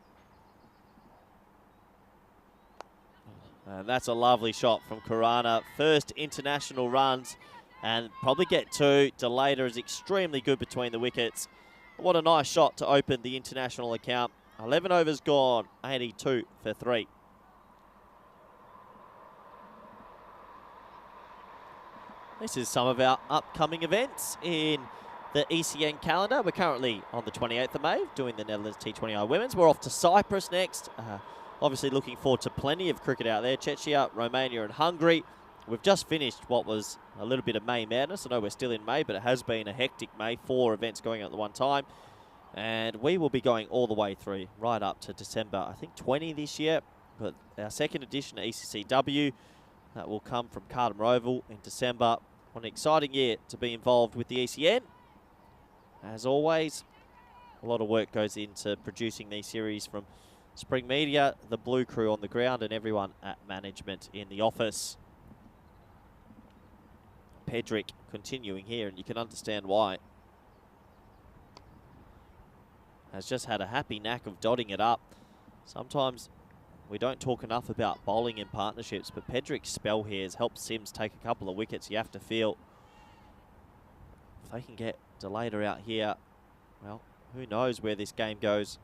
Speaker 2: And that's a lovely shot from Khurana. First international runs and probably get 2. Delata is extremely good between the wickets. What a nice shot to open the international account. 11 overs gone, 82 for 3. This is some of our upcoming events in the ECN calendar. We're currently on the 28th of May doing the Netherlands T20I Women's. We're off to Cyprus next. Obviously looking forward to plenty of cricket out there. Czechia, Romania and Hungary. We've just finished what was a little bit of May madness. I know we're still in May, but it has been a hectic May. 4 events going at the one time. And we will be going all the way through, right up to December, I think 20 this year. But our second edition of ECCW, that will come from Cardham Oval in December. What an exciting year to be involved with the ECN. As always, a lot of work goes into producing these series from Spring Media, the Blue Crew on the ground, and everyone at management in the office. Pedrick continuing here, and you can understand why. Has just had a happy knack of dotting it up. Sometimes We don't talk enough about bowling in partnerships, but Pedrick's spell here has helped Sims take a couple of wickets. You have to feel if they can get Delator out here, well, who knows where this game goes.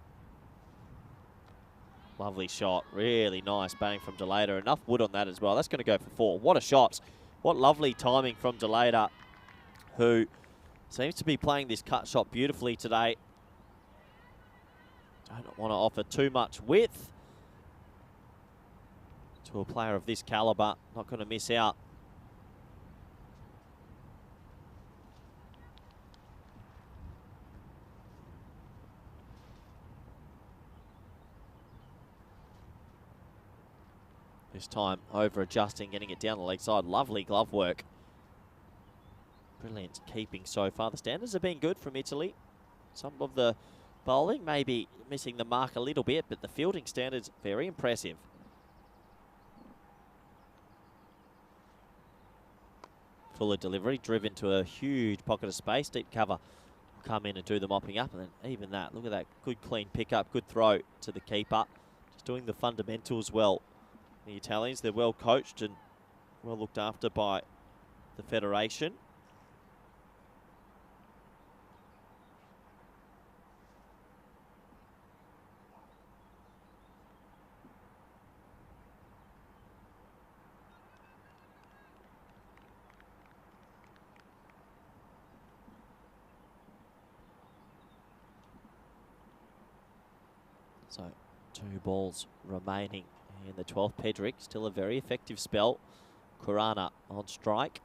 Speaker 2: Lovely shot, really nice bang from Delator. Enough wood on that as well. That's going to go for 4. What a shot. What lovely timing from Delator, who seems to be playing this cut shot beautifully today. Don't want to offer too much width to a player of this calibre. Not going to miss out. This time over adjusting, getting it down the leg side. Lovely glove work. Brilliant keeping so far. The standards have been good from Italy. Some of the bowling maybe missing the mark a little bit, but the fielding standards very impressive. Fuller delivery, driven to a huge pocket of space. Deep cover, come in and do the mopping up, and then even that, look at that, good clean pickup, good throw to the keeper. Just doing the fundamentals well. The Italians, they're well coached and well looked after by the Federation. So 2 balls remaining in the 12th. Pedrick, still a very effective spell. Kurana on strike.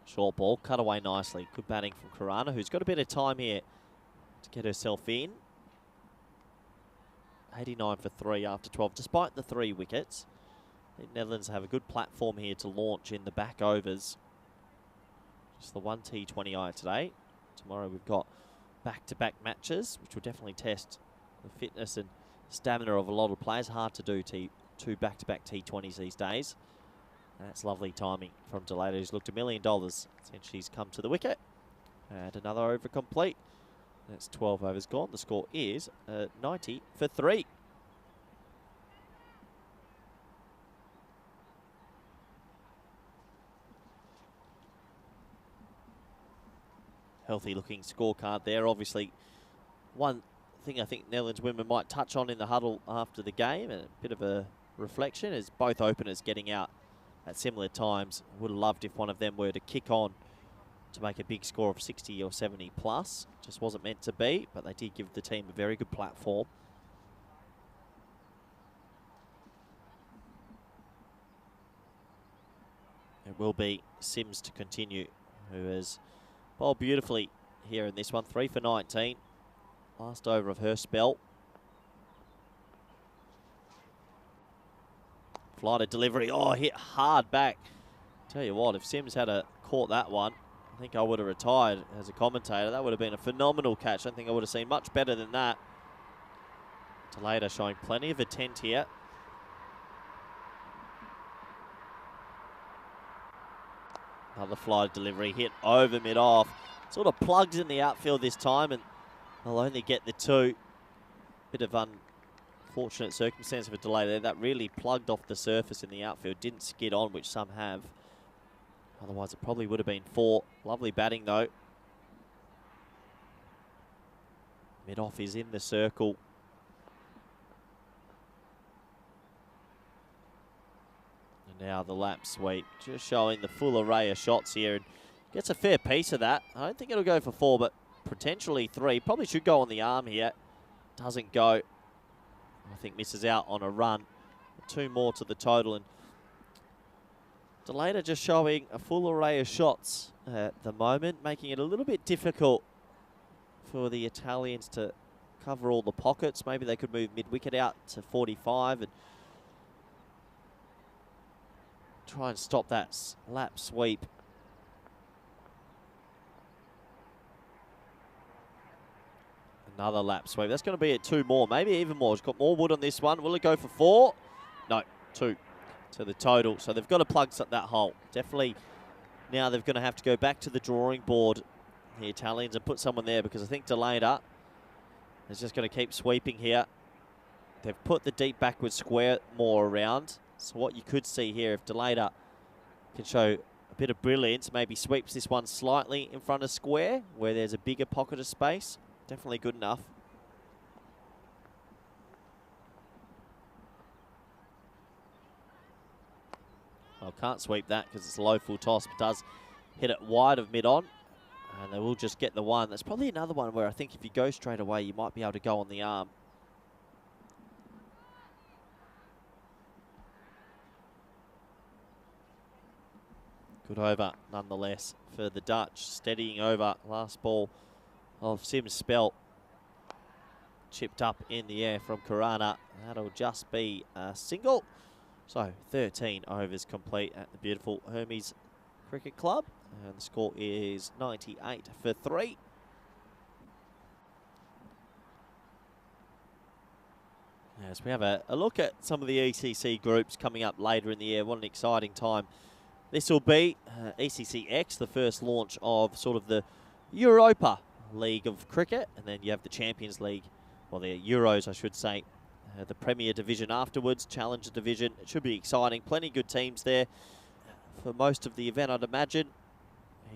Speaker 2: Short ball, cut away nicely. Good batting from Kurana, who's got a bit of time here to get herself in. 89 for 3 after 12, despite the 3 wickets. The Netherlands have a good platform here to launch in the back overs. Just the one T20I today. Tomorrow we've got back-to-back matches, which will definitely test the fitness and stamina of a lot of players. Hard to do 2 back-to-back T20s these days. That's lovely timing from Delator, who's looked $1 million since she's come to the wicket. And another over complete. That's 12 overs gone. The score is 90 for 3. Healthy looking scorecard there. Obviously, one thing I think Netherlands women might touch on in the huddle after the game, and a bit of a reflection, is both openers getting out at similar times. Would have loved if one of them were to kick on to make a big score of 60 or 70 plus. Just wasn't meant to be, but they did give the team a very good platform. It will be Sims to continue, who has bowled beautifully here in this one. 3 for 19. Last over of her spell. Flighted delivery. Oh, hit hard back. Tell you what, if Sims had caught that one, I think I would have retired as a commentator. That would have been a phenomenal catch. I don't think I would have seen much better than that. Delator showing plenty of intent here. Another fly delivery, hit over mid-off. Sort of plugs in the outfield this time, and they'll only get the 2. Bit of unfortunate circumstance of a delay there. That really plugged off the surface in the outfield. Didn't skid on, which some have. Otherwise, it probably would have been 4. Lovely batting, though. Mid-off is in the circle. And now the lap sweep, just showing the full array of shots here. And gets a fair piece of that. I don't think it'll go for 4, but potentially 3. Probably should go on the arm here. Doesn't go. I think misses out on a run. 2 more to the total. And Delator just showing a full array of shots at the moment, making it a little bit difficult for the Italians to cover all the pockets. Maybe they could move mid-wicket out to 45 and try and stop that lap sweep. Another lap sweep. That's going to be at 2 more, maybe even more. It's got more wood on this one. Will it go for 4? No, 2 to the total. So they've got to plug that hole. Definitely now they're going to have to go back to the drawing board, the Italians, and put someone there, because I think Delator is just going to keep sweeping here. They've put the deep backward square more around. So what you could see here, if Delata can show a bit of brilliance, maybe sweeps this one slightly in front of square, where there's a bigger pocket of space, definitely good enough. Well, can't sweep that because it's a low full toss, but does hit it wide of mid-on. And they will just get the one. That's probably another one where I think if you go straight away, you might be able to go on the arm. Good over, nonetheless, for the Dutch. Steadying over. Last ball of Sim's spell. Chipped up in the air from Karana. That'll just be a single. So 13 overs complete at the beautiful Hermes Cricket Club. And the score is 98 for 3. As we have a look at some of the ECC groups coming up later in the year, what an exciting time this will be. ECCX, the first launch of sort of the Europa League of cricket, and then you have the Champions League, well, the Euros, I should say, the Premier Division afterwards, Challenger Division. It should be exciting. Plenty good teams there for most of the event, I'd imagine,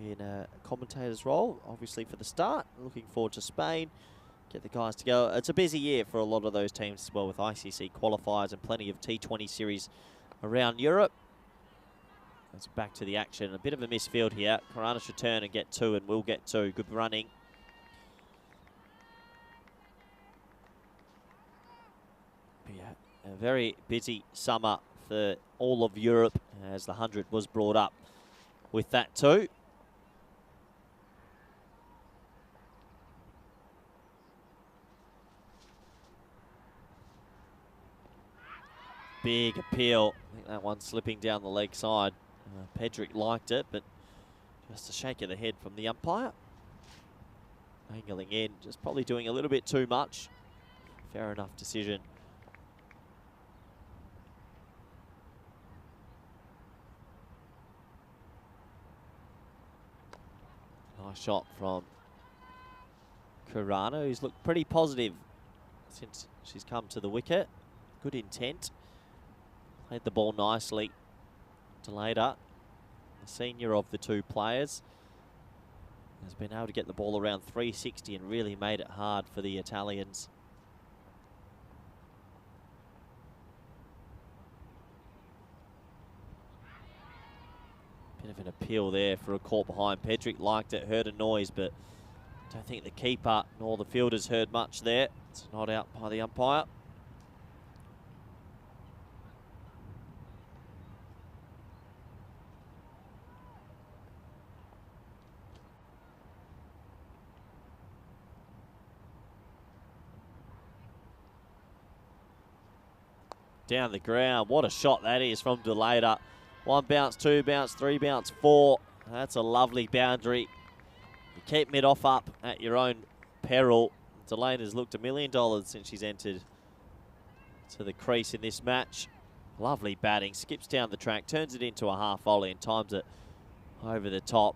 Speaker 2: in a commentator's role, obviously for the start. Looking forward to Spain. Get the guys together. It's a busy year for a lot of those teams as well, with ICC qualifiers and plenty of T20 series around Europe. Let's back to the action. A bit of a misfield here. Karana should turn and get 2, and will get 2. Good running. But yeah, a very busy summer for all of Europe, as the 100 was brought up with that too. Big appeal. I think that one's slipping down the leg side. Pedrick liked it, but just a shake of the head from the umpire. Angling in, just probably doing a little bit too much. Fair enough decision. Nice shot from Karana, who's looked pretty positive since she's come to the wicket. Good intent. Played the ball nicely. Delata, the senior of the two players, has been able to get the ball around 360 and really made it hard for the Italians. Bit of an appeal there for a caught behind. Pedrick liked it, heard a noise, but don't think the keeper nor the fielders heard much there. It's not out by the umpire. Down the ground. What a shot that is from Delata. 1 bounce, 2 bounce, 3 bounce, 4. That's a lovely boundary. You keep mid off up at your own peril. Delata's looked $1 million since she's entered to the crease in this match. Lovely batting. Skips down the track, turns it into a half volley and times it over the top.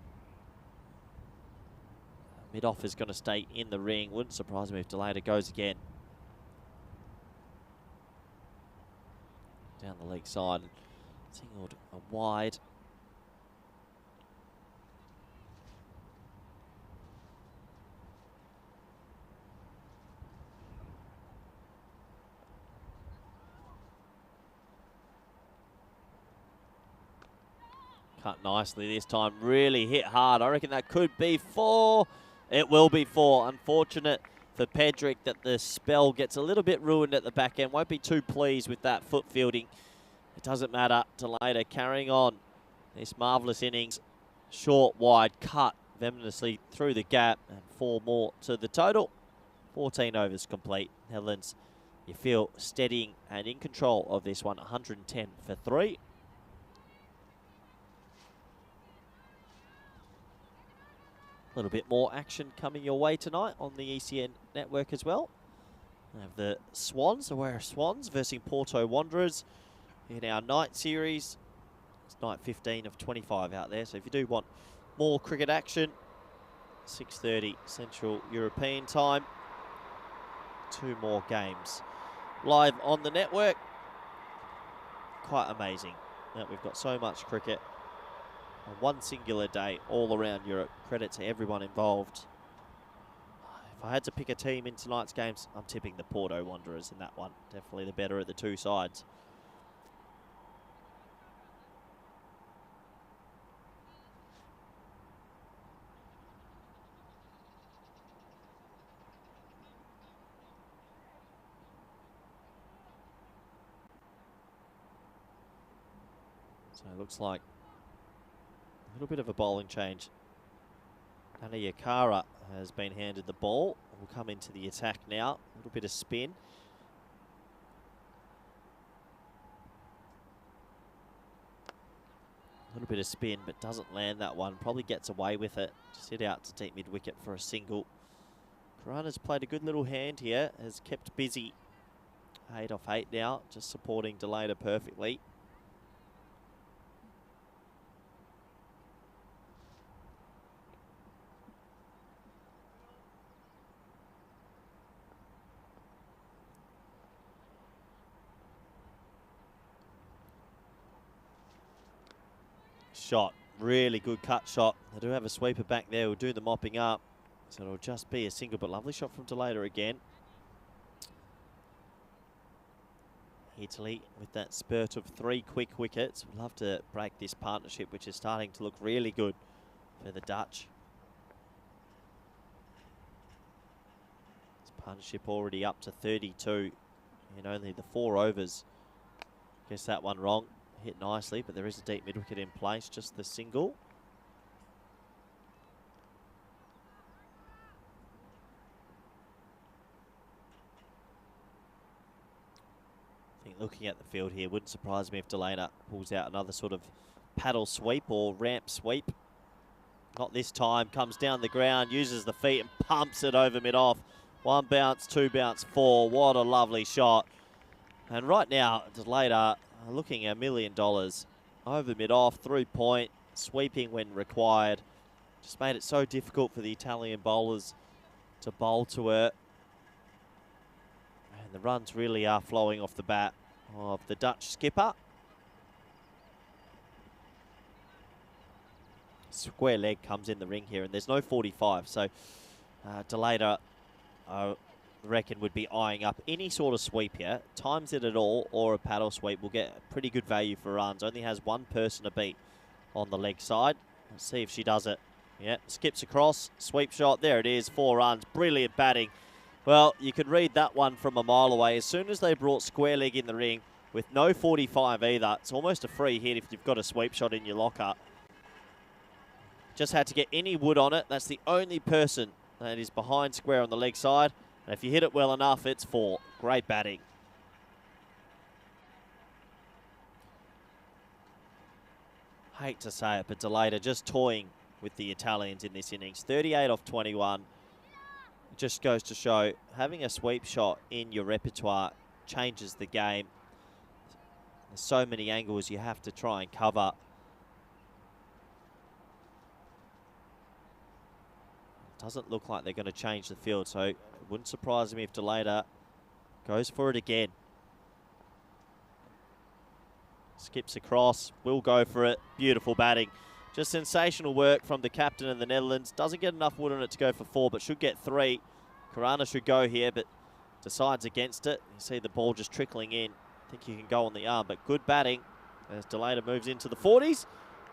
Speaker 2: Mid off is going to stay in the ring. Wouldn't surprise me if Delata goes again. Down the leg side, singled wide. Cut nicely this time, really hit hard. I reckon that could be 4. It will be 4. Unfortunate for Pedrick that the spell gets a little bit ruined at the back end. Won't be too pleased with that foot fielding. It doesn't matter. Delata carrying on this marvellous innings. Short, wide, cut venomously through the gap, and 4 more to the total. 14 overs complete. Netherlands, you feel steadying and in control of this one. 110 for 3. A little bit more action coming your way tonight on the ECN network as well. We have the Swans, the Aware Swans versus Porto Wanderers in our night series. It's night 15 of 25 out there. So if you do want more cricket action, 6:30 Central European time. 2 more games live on the network. Quite amazing that we've got so much cricket on one singular day all around Europe. Credit to everyone involved. If I had to pick a team in tonight's games, I'm tipping the Porto Wanderers in that one. Definitely the better of the two sides. So it looks like a little bit of a bowling change. Yakara has been handed the ball. Will come into the attack now. A little bit of spin. A little bit of spin, but doesn't land that one. Probably gets away with it. Just hit out to deep mid wicket for a single. Karana's played a good little hand here. Has kept busy. 8 off 8 now. Just supporting Delata perfectly. Shot, really good cut shot. They do have a sweeper back there who'll do the mopping up. So it'll just be a single, but lovely shot from Delata again. Italy with that spurt of 3 quick wickets. We'd love to break this partnership, which is starting to look really good for the Dutch. This partnership already up to 32 in only the 4 overs. Guess that one wrong. Hit nicely, but there is a deep mid wicket in place, just the single. I think looking at the field here, wouldn't surprise me if Delana pulls out another sort of paddle sweep or ramp sweep. Not this time, comes down the ground, uses the feet and pumps it over mid-off. 1 bounce, 2 bounce, 4. What a lovely shot. And right now, Delata looking $1 million. Over mid-off, through point, sweeping when required. Just made it so difficult for the Italian bowlers to bowl to her. And the runs really are flowing off the bat of the Dutch skipper. Square leg comes in the ring here, and there's no 45. So Delata, I reckon, would be eyeing up any sort of sweep here. Times it at all or a paddle sweep will get a pretty good value for runs. Only has one person to beat on the leg side. Let's see if she does it. Yeah, skips across, sweep shot. There it is, 4 runs. Brilliant batting. Well, you could read that one from a mile away. As soon as they brought square leg in the ring with no 45 either, it's almost a free hit if you've got a sweep shot in your locker. Just had to get any wood on it. That's the only person that is behind square on the leg side. And if you hit it well enough, it's 4. Great batting. Hate to say it, but Delata just toying with the Italians in this innings. 38 off 21. It just goes to show having a sweep shot in your repertoire changes the game. There's so many angles you have to try and cover. Doesn't look like they're going to change the field, so it wouldn't surprise me if Delata goes for it again. Skips across, will go for it. Beautiful batting. Just sensational work from the captain of the Netherlands. Doesn't get enough wood on it to go for 4, but should get 3. Karana should go here, but decides against it. You see the ball just trickling in. I think you can go on the arm, but good batting as Delata moves into the 40s.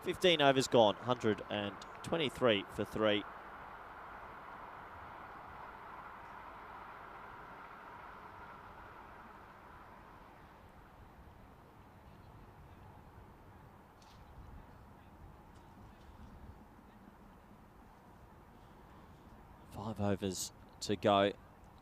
Speaker 2: 15 overs gone, 123 for 3. Overs to go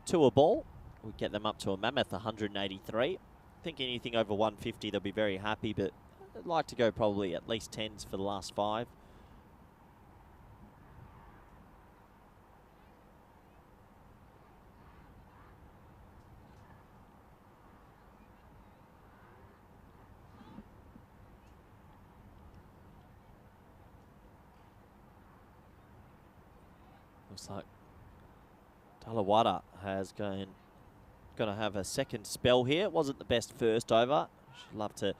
Speaker 2: to a ball. We get them up to a mammoth 183. I think anything over 150 they'll be very happy, but I'd like to go probably at least 10s for the last 5. Looks like Talawada has gone going to have a second spell here. It wasn't the best first over. She'd love to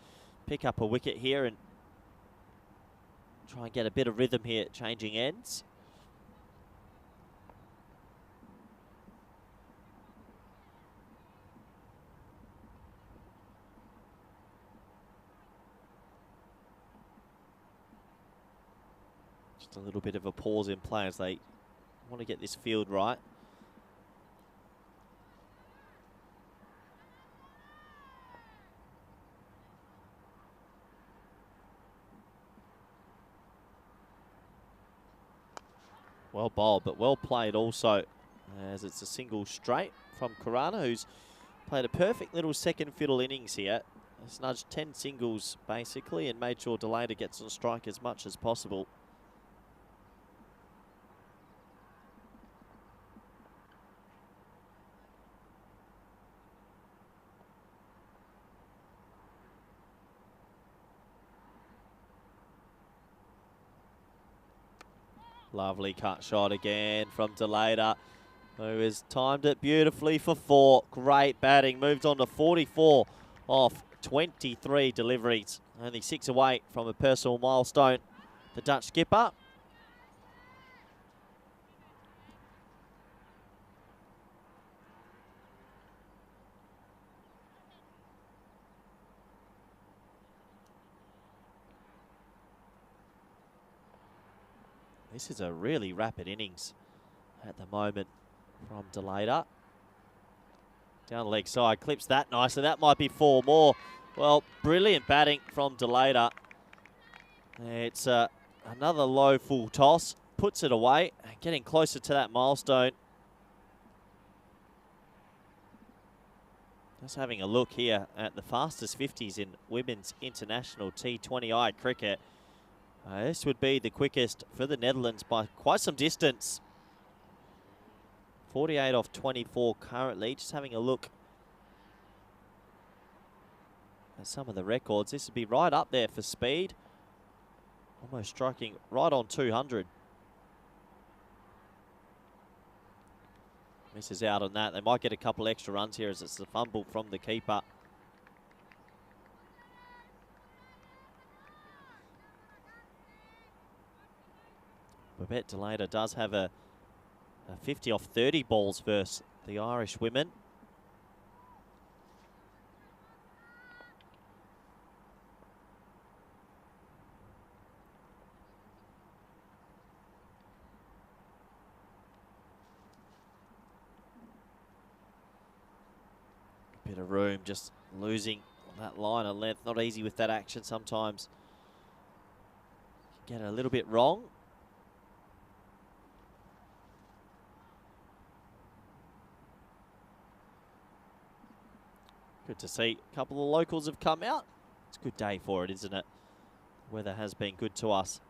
Speaker 2: pick up a wicket here and try and get a bit of rhythm here, changing ends. Just a little bit of a pause in play as they want to get this field right. Well bowled, but well played also, as it's a single straight from Karana, who's played a perfect little second fiddle innings here. Has nudged 10 singles, basically, and made sure Delata gets on strike as much as possible. Lovely cut shot again from Delata, who has timed it beautifully for 4. Great batting. Moved on to 44 off 23 deliveries. Only 6 away from a personal milestone. The Dutch skipper. This is a really rapid innings at the moment from Delata. Down leg side, clips that nicely. That might be 4 more. Well, brilliant batting from Delata. It's another low full toss. Puts it away, getting closer to that milestone. Just having a look here at the fastest 50s in women's international T20I cricket. This would be the quickest for the Netherlands by quite some distance. 48 off 24 currently. Just having a look at some of the records. This would be right up there for speed. Almost striking right on 200. Misses out on that. They might get a couple extra runs here as it's a fumble from the keeper. Babette Delata does have a 50 off 30 balls versus the Irish women. A bit of room, just losing that line of length. Not easy with that action sometimes. Get it a little bit wrong. Good to see a couple of locals have come out. It's a good day for it, isn't it? Weather has been good to us.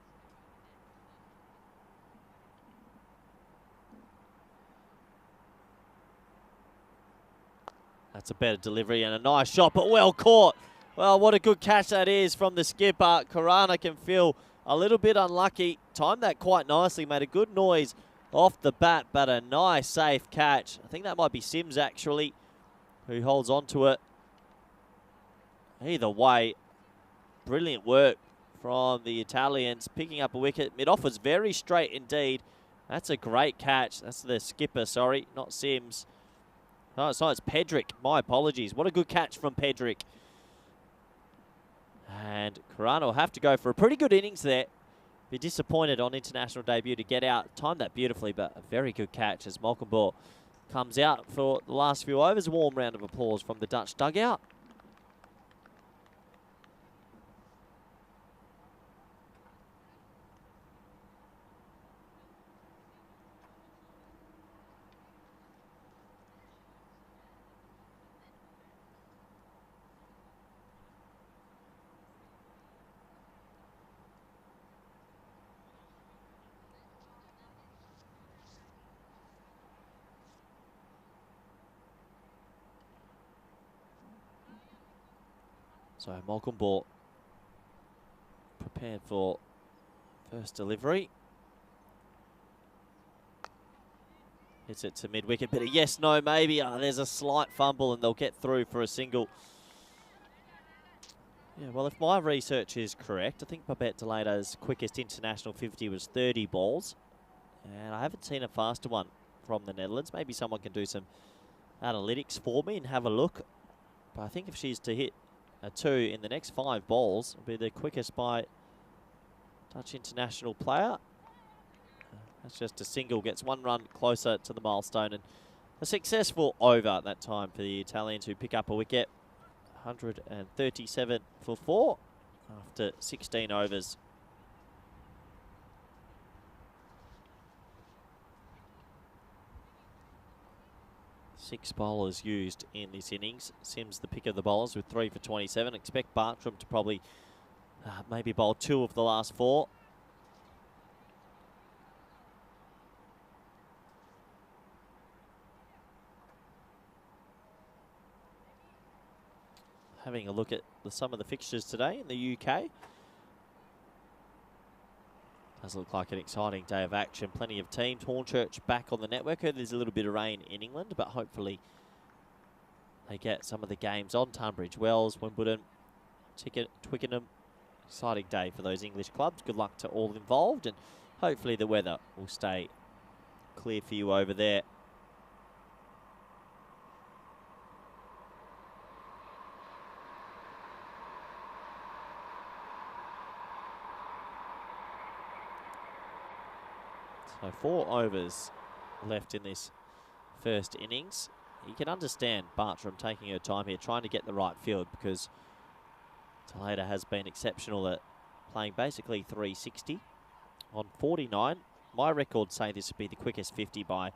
Speaker 2: That's a better delivery and a nice shot, but well caught. Well, what a good catch that is from the skipper. Karana can feel a little bit unlucky. Timed that quite nicely, made a good noise off the bat, but a nice safe catch. I think that might be Sims actually, who holds on to it. Either way, brilliant work from the Italians, picking up a wicket. Mid-off was very straight indeed. That's a great catch. That's the skipper, sorry, not Sims. Oh, it's not, it's Pedrick. My apologies. What a good catch from Pedrick. And Karana will have to go for a pretty good innings there. Be disappointed on international debut to get out. Timed that beautifully, but a very good catch as Malcolm comes out for the last few overs. A warm round of applause from the Dutch dugout. So Malcolm prepared for first delivery.
Speaker 5: Hits it to mid-wicket, but a yes, no, maybe. There's a slight fumble and they'll get through for a single. Yeah, well, if my research is correct, I think Babette Delato's quickest international 50 was 30 balls. And I haven't seen a faster one from the Netherlands. Maybe someone can do some analytics for me and have a look. But I think if she's to hit a 2 in the next 5 balls, it'll be the quickest by Dutch international player. That's just a single, gets 1 run closer to the milestone, and a successful over that time for the Italians, who pick up a wicket. 137 for 4 after 16 overs. Six bowlers used in this innings. Sims the pick of the bowlers with 3 for 27. Expect Bartram to probably maybe bowl 2 of the last 4. Having a look at some of the fixtures today in the UK. Does look like an exciting day of action. Plenty of teams. Hornchurch back on the network. There's a little bit of rain in England, but hopefully they get some of the games on. Tunbridge Wells, Wimbledon, Twickenham. Exciting day for those English clubs. Good luck to all involved, and hopefully the weather will stay clear for you over there. So 4 overs left in this first innings. You can understand Bartram taking her time here, trying to get the right field, because Delato has been exceptional at playing basically 360 on 49. My records say this would be the quickest 50 by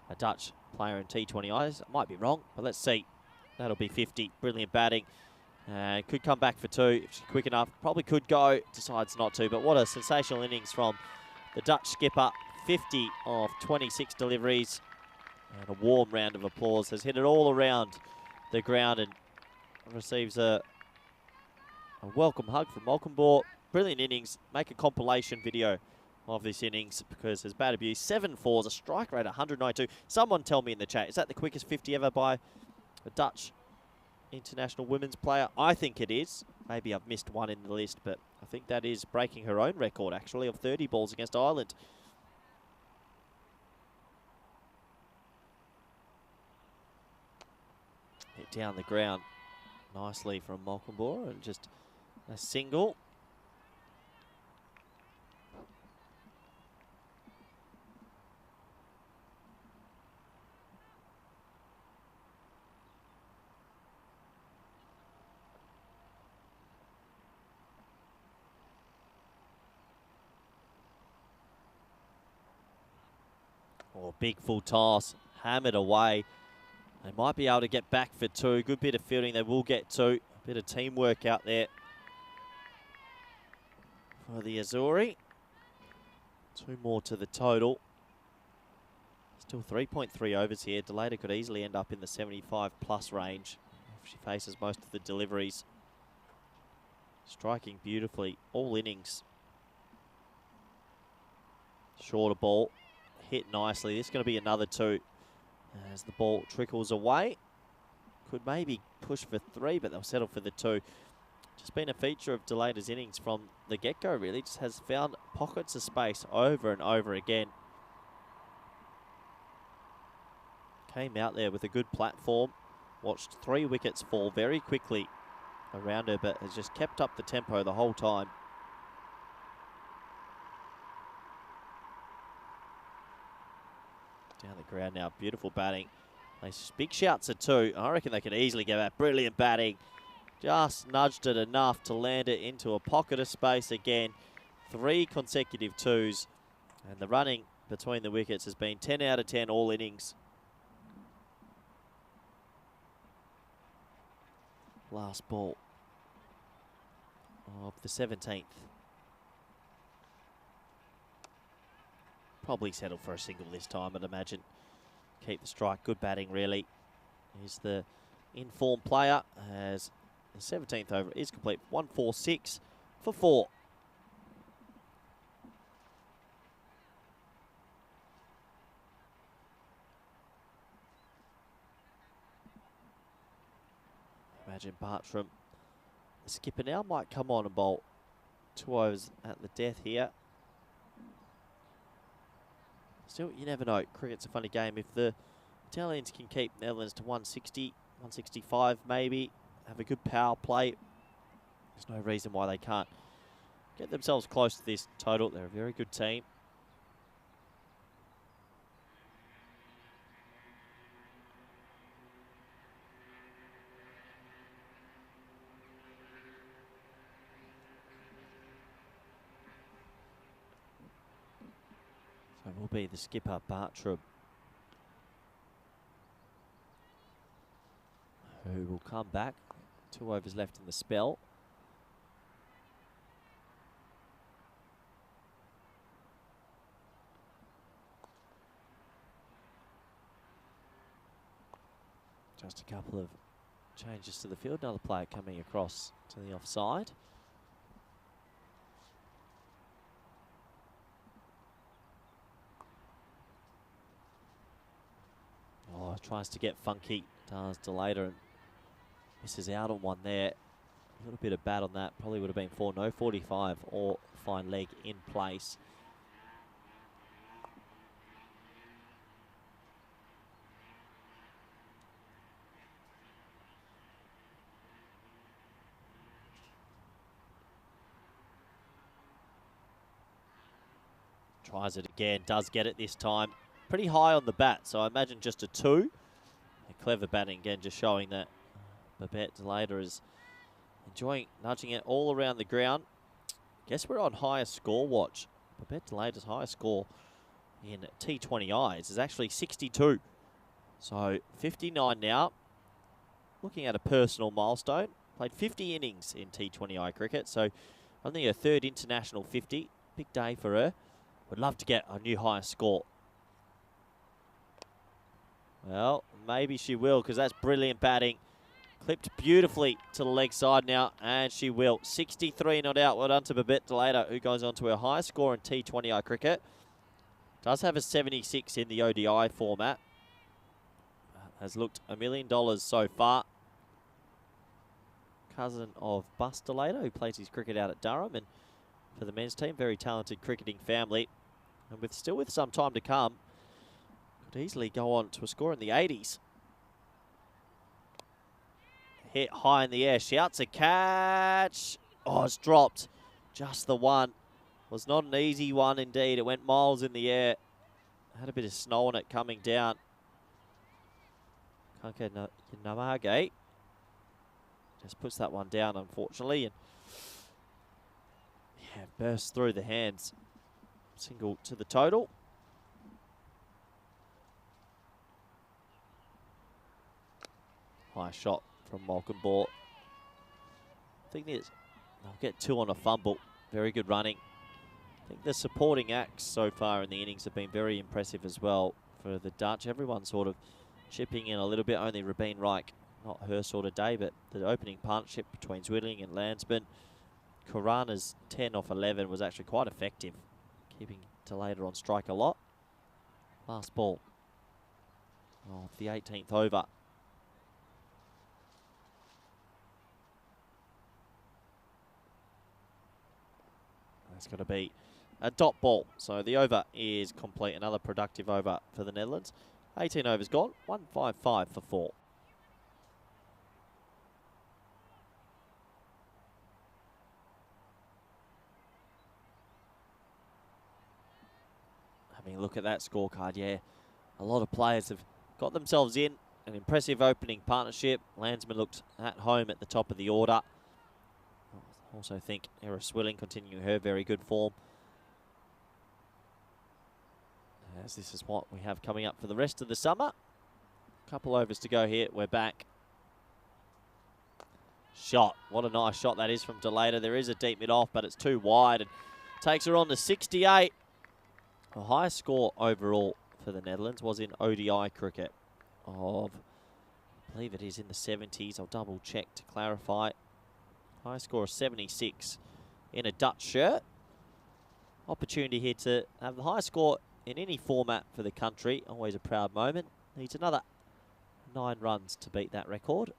Speaker 5: a Dutch player in T20I. I might be wrong, but let's see. That'll be 50. Brilliant batting. Could come back for 2 if she's quick enough. Probably could go, decides not to. But what a sensational innings from the Dutch skipper. 50 of 26 deliveries, and a warm round of applause. Has hit it all around the ground and receives a welcome hug from Malcolmbourne. Brilliant innings. Make a compilation video of this innings because there's bad abuse. 7 fours, a strike rate 192. Someone tell me in the chat, is that the quickest 50 ever by a Dutch international women's player? I think it is. Maybe I've missed one in the list, but I think that is breaking her own record, actually, of 30 balls against Ireland. Hit down the ground nicely from Malcolmbourne, and just a single. Oh, big full toss, hammered away. They might be able to get back for 2. Good bit of fielding. They will get 2. A bit of teamwork out there for the Azuri. 2 more to the total. Still 3.3 overs here. Delato could easily end up in the 75+ range if she faces most of the deliveries. Striking beautifully all innings. Shorter ball. Hit nicely. This is going to be another 2. As the ball trickles away. Could maybe push for 3, but they'll settle for the 2. Just been a feature of Delato's innings from the get-go, really. Just has found pockets of space over and over again. Came out there with a good platform. Watched 3 wickets fall very quickly around her, but has just kept up the tempo the whole time. Down the ground now, beautiful batting. Big shouts at 2. I reckon they could easily get that. Brilliant batting. Just nudged it enough to land it into a pocket of space again. 3 consecutive 2s. And the running between the wickets has been 10 out of 10 all innings. Last ball of the 17th. Probably settle for a single this time, I'd imagine. Keep the strike. Good batting, really. He's the in-form player as the 17th over is complete. 146 for 4. Imagine Bartram, the skipper now, might come on and bowl 2 overs at the death here. Still, you never know. Cricket's a funny game. If the Italians can keep Netherlands to 160, 165 maybe, have a good power play, there's no reason why they can't get themselves close to this total. They're a very good team. So it will be the skipper, Bartram, who will come back. 2 overs left in the spell. Just a couple of changes to the field. Another player coming across to the offside. Oh, tries to get funky, does Delator, and misses out on one there. A little bit of bat on that. Probably would have been 4, no 45 or fine leg in place. Tries it again, does get it this time. Pretty high on the bat, so I imagine just a 2. A clever batting again, just showing that Babette Delator is enjoying nudging it all around the ground. Guess we're on highest score watch. Babette Delator's highest score in T20Is is actually 62. So 59 now. Looking at a personal milestone. Played 50 innings in T20I cricket, so only her 3rd international 50. Big day for her. Would love to get a new highest score. Well, maybe she will, because that's brilliant batting. Clipped beautifully to the leg side now, and she will. 63 not out. Well done to Babette Delator, who goes on to her highest score in T20I cricket. Does have a 76 in the ODI format. Has looked $1 million so far. Cousin of Bus Delator, who plays his cricket out at Durham, and for the men's team, very talented cricketing family. And still with some time to come, could easily go on to a score in the 80s. Hit high in the air, shouts a catch. Oh, it's dropped. Just the one. Was not an easy one indeed. It went miles in the air. Had a bit of snow on it coming down. Kanka Namage just puts that one down, unfortunately. And yeah, bursts through the hands. Single to the total. High shot from Malcolm-Ball. I think they'll get 2 on a fumble. Very good running. I think the supporting acts so far in the innings have been very impressive as well for the Dutch. Everyone sort of chipping in a little bit. Only Rabeen Reich, not her sort of day, but the opening partnership between Zwilling and Landsman. Korana's 10 off 11 was actually quite effective, keeping Delator on strike a lot. Last ball of the 18th over. That's going to be a dot ball. So the over is complete. Another productive over for the Netherlands. 18 overs gone. 155 for 4. Having a look at that scorecard, yeah, a lot of players have got themselves in. An impressive opening partnership. Landsman looked at home at the top of the order. I also think Era Swilling continuing her very good form. As this is what we have coming up for the rest of the summer. Couple overs to go here. We're back. Shot. What a nice shot that is from Delator. There is a deep mid off, but it's too wide and takes her on to 68. The highest score overall for the Netherlands was in ODI cricket of, I believe it is in the 70s. I'll double check to clarify. High score of 76 in a Dutch shirt. Opportunity here to have the highest score in any format for the country. Always a proud moment. Needs another 9 runs to beat that record.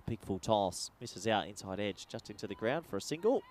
Speaker 5: big full toss. Misses out inside edge, just into the ground for a single.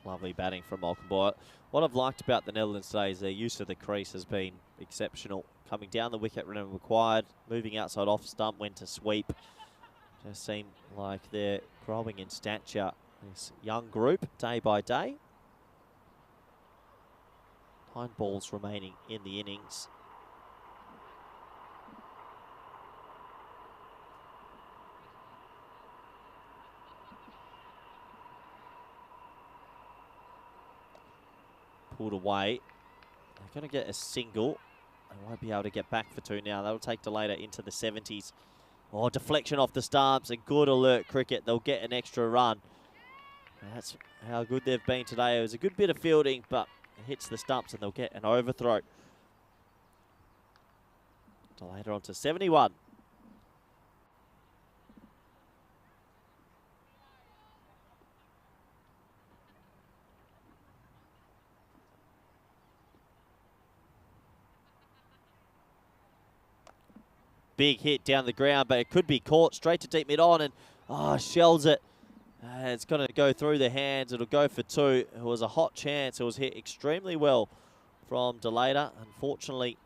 Speaker 5: Lovely batting from Malcolm. What I've liked about the Netherlands today is their use of the crease has been exceptional. Coming down the wicket when required, moving outside off stump when to sweep. Just seem like they're growing in stature, this young group, day by day. 9 balls remaining in the innings. Pulled away. They're going to get a single. They won't be able to get back for 2 now. That'll take Delata into the 70s. Oh, deflection off the stumps. A good alert cricket. They'll get an extra run. That's how good they've been today. It was a good bit of fielding, but it hits the stumps and they'll get an overthrow. Delata on to 71. Big hit down the ground, but it could be caught straight to deep mid on, and shells it. It's going to go through the hands. It'll go for 2. It was a hot chance. It was hit extremely well from Delata. Unfortunately,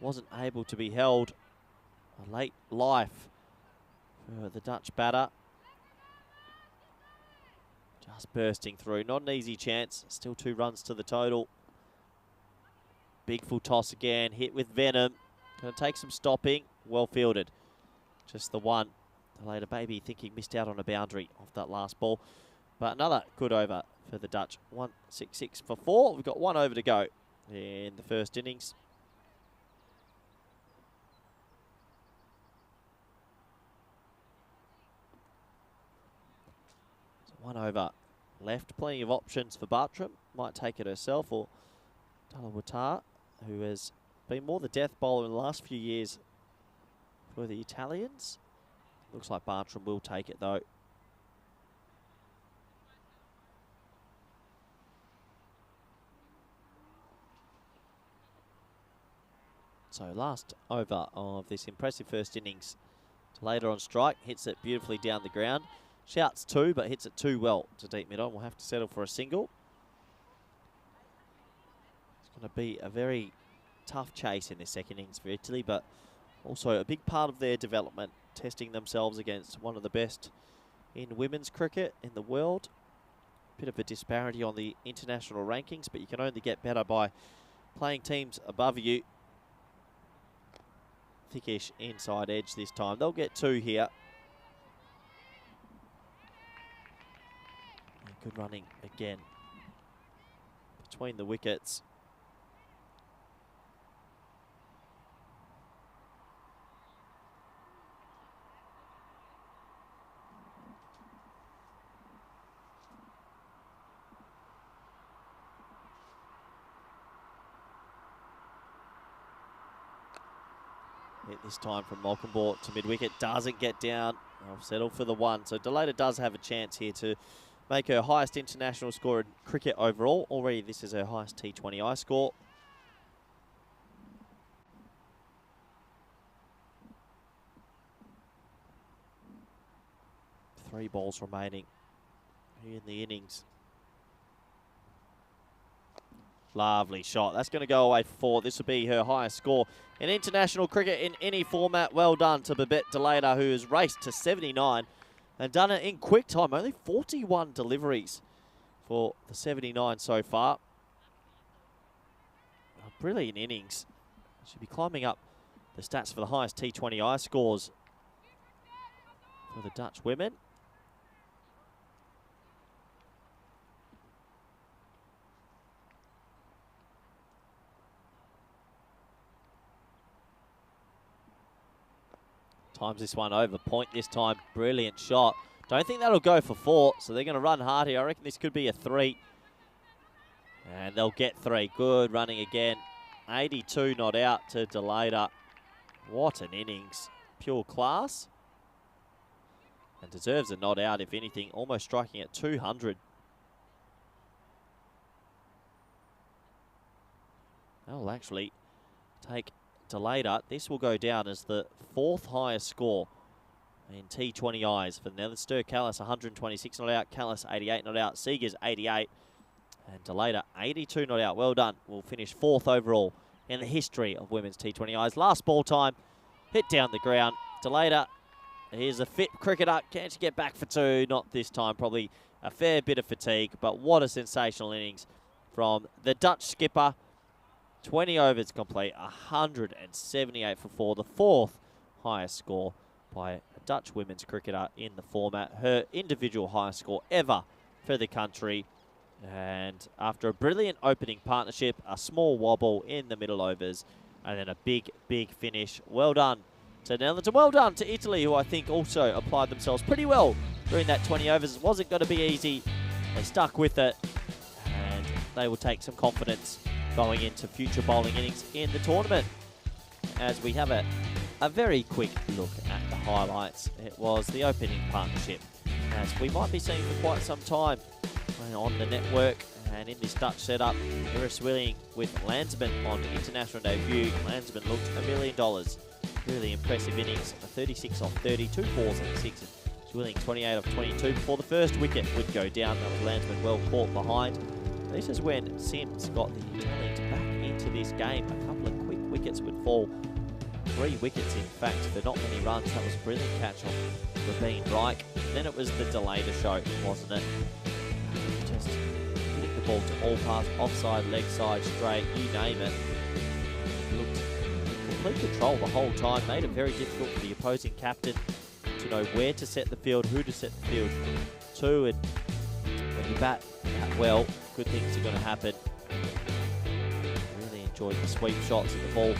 Speaker 5: wasn't able to be held. A late life for the Dutch batter. Just bursting through. Not an easy chance. Still 2 runs to the total. Big full toss again. Hit with venom. Going to take some stopping. Well fielded. Just the one. Delata maybe thinking missed out on a boundary off that last ball. But another good over for the Dutch. 166 for 4. We've got 1 over to go in the first innings. So 1 over left. Plenty of options for Bartram. Might take it herself, or Dalawata, who has been more the death bowler in the last few years for the Italians. Looks like Bartram will take it though. So last over of this impressive first innings. Delata on strike, hits it beautifully down the ground. Shouts 2, but hits it too well to deep mid on. We'll have to settle for a single. It's going to be a very tough chase in this second innings for Italy, but also a big part of their development, testing themselves against one of the best in women's cricket in the world. Bit of a disparity on the international rankings, but you can only get better by playing teams above you. Thickish inside edge this time. They'll get 2 here. And good running again between the wickets. Hit this time from Malcolm to mid-wicket. Doesn't get down. I'll settle for the 1. So Delata does have a chance here to make her highest international score in cricket overall. Already this is her highest T20I score. Three balls remaining in the innings. Lovely shot. That's going to go away for 4. This will be her highest score in international cricket in any format. Well done to Babette Delata, who has raced to 79 and done it in quick time. Only 41 deliveries for the 79 so far. A brilliant innings. She'll be climbing up the stats for the highest T20I scores for the Dutch women. Times this one over. Point this time. Brilliant shot. Don't think that'll go for 4, so they're going to run hard here. I reckon this could be a 3. And they'll get 3. Good running again. 82 not out to Delata. What an innings. Pure class. And deserves a nod out, if anything, almost striking at 200. That will actually take Delata. This will go down as the 4th highest score in T20Is for the Netherlands. Callis 126 not out, Callis 88 not out, Seegers 88, and Delata 82 not out. Well done. Will finish 4th overall in the history of women's T20Is. Last ball time, hit down the ground. Delata, here's a fit cricketer. Can she get back for 2? Not this time. Probably a fair bit of fatigue, but what a sensational innings from the Dutch skipper. 20 overs complete, 178 for 4, the 4th highest score by a Dutch women's cricketer in the format. Her individual highest score ever for the country. And after a brilliant opening partnership, a small wobble in the middle overs, and then a big, big finish. Well done to Netherlands, and well done to Italy, who I think also applied themselves pretty well during that 20 overs. It wasn't going to be easy. They stuck with it, and they will take some confidence going into future bowling innings in the tournament. As we have a very quick look at the highlights, it was the opening partnership, as we might be seeing for quite some time on the network and in this Dutch setup. Iris Willing with Landsman on international debut. Landsman looked $1 million. Really impressive innings, a 36 off 30, 2 fours and 6. Willing 28 off 22 before the first wicket would go down. That was Landsman well caught behind. This is when Sims got the Italians back into this game. A couple of quick wickets would fall. 3 wickets, in fact, for not many runs. That was a brilliant catch on Rabin Reich. Then it was the Delata show, wasn't it? Just hitting the ball to all paths, offside, leg side, straight, you name it. Looked in complete control the whole time. Made it very difficult for the opposing captain to know where to set the field, who to set the field to. And when you bat that well, good things are going to happen. Really enjoyed the sweep shots of the ball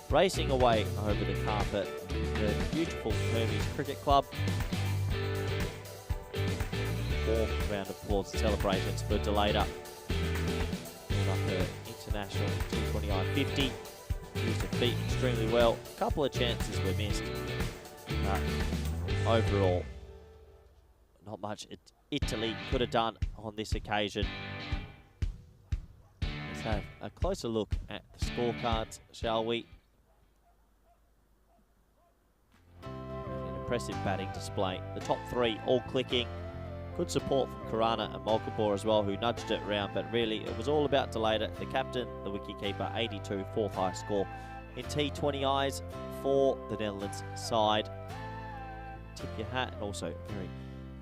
Speaker 5: racing away over the carpet. The beautiful Hermes Cricket Club. 4th round of applause and celebrations for Delata. Built up her international T20I 50. Used her feet extremely well. A couple of chances were missed. But overall, not much Italy could have done on this occasion. Let's have a closer look at the scorecards, shall we? An impressive batting display. The top 3 all clicking. Good support from Karana and Molkabor as well, who nudged it around, but really it was all about Delata, the captain, the wicketkeeper. 82, 4th highest score in T20Is for the Netherlands side. Tip your hat, and also very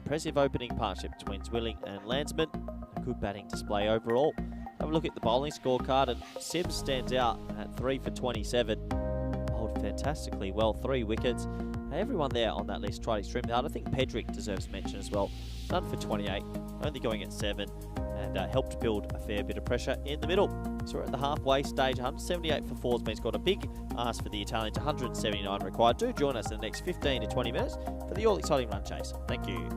Speaker 5: impressive opening partnership between Zwilling and Landsman. A good batting display overall. Have a look at the bowling scorecard, and Sims stands out at 3 for 27. Bowled fantastically well, 3 wickets. Everyone there on that list tried extremely hard. I think Pedrick deserves mention as well. None for 28, only going at 7, and helped build a fair bit of pressure in the middle. So we're at the halfway stage. 178 for 4 has been scored. A big ask for the Italians, 179 required. Do join us in the next 15 to 20 minutes for the all-exciting run chase. Thank you.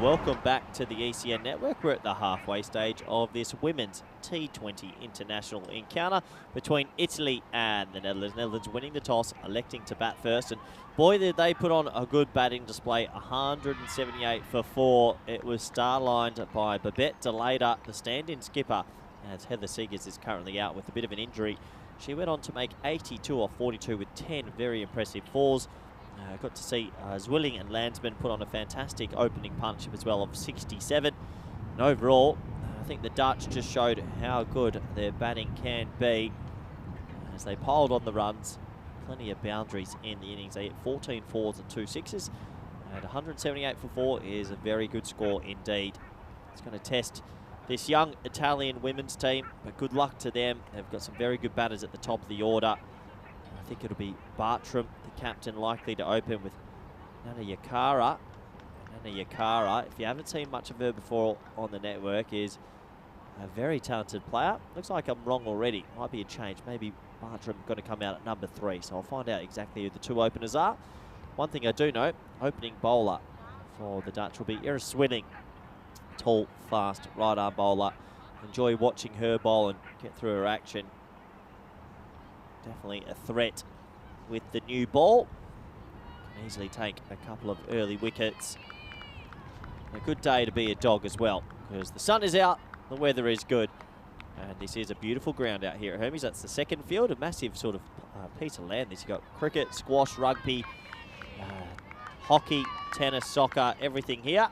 Speaker 5: welcome back to the ECN Network. We're at the halfway stage of this women's T20 international encounter between Italy and the Netherlands. Netherlands winning the toss, electing to bat first, and boy did they put on a good batting display. 178 for 4. It was star-lined by Babette Delata, the stand-in skipper, as Heather Seegers is currently out with a bit of an injury. She went on to make 82 off 42 with 10 very impressive fours. Got to see Zwilling and Landsman put on a fantastic opening partnership as well of 67. And overall, I think the Dutch just showed how good their batting can be as they piled on the runs. Plenty of boundaries in the innings. They hit 14 fours and 2 sixes. And 178 for 4 is a very good score indeed. It's going to test this young Italian women's team, but good luck to them. They've got some very good batters at the top of the order. I think it'll be Bartram, the captain, likely to open with Nana Yakara. Nana Yakara, if you haven't seen much of her before on the network, is a very talented player. Looks like I'm wrong already. Might be a change. Maybe Bartram going to come out at number 3. So I'll find out exactly who the 2 openers are. One thing I do know, opening bowler for the Dutch will be Iris Swinning. Tall, fast, right-arm bowler. Enjoy watching her bowl and get through her action. Definitely a threat with the new ball. Can easily take a couple of early wickets. A good day to be a dog as well, because the sun is out, the weather is good. And this is a beautiful ground out here at Hermes. That's the second field, a massive sort of piece of land. You've got cricket, squash, rugby, hockey, tennis, soccer, everything here.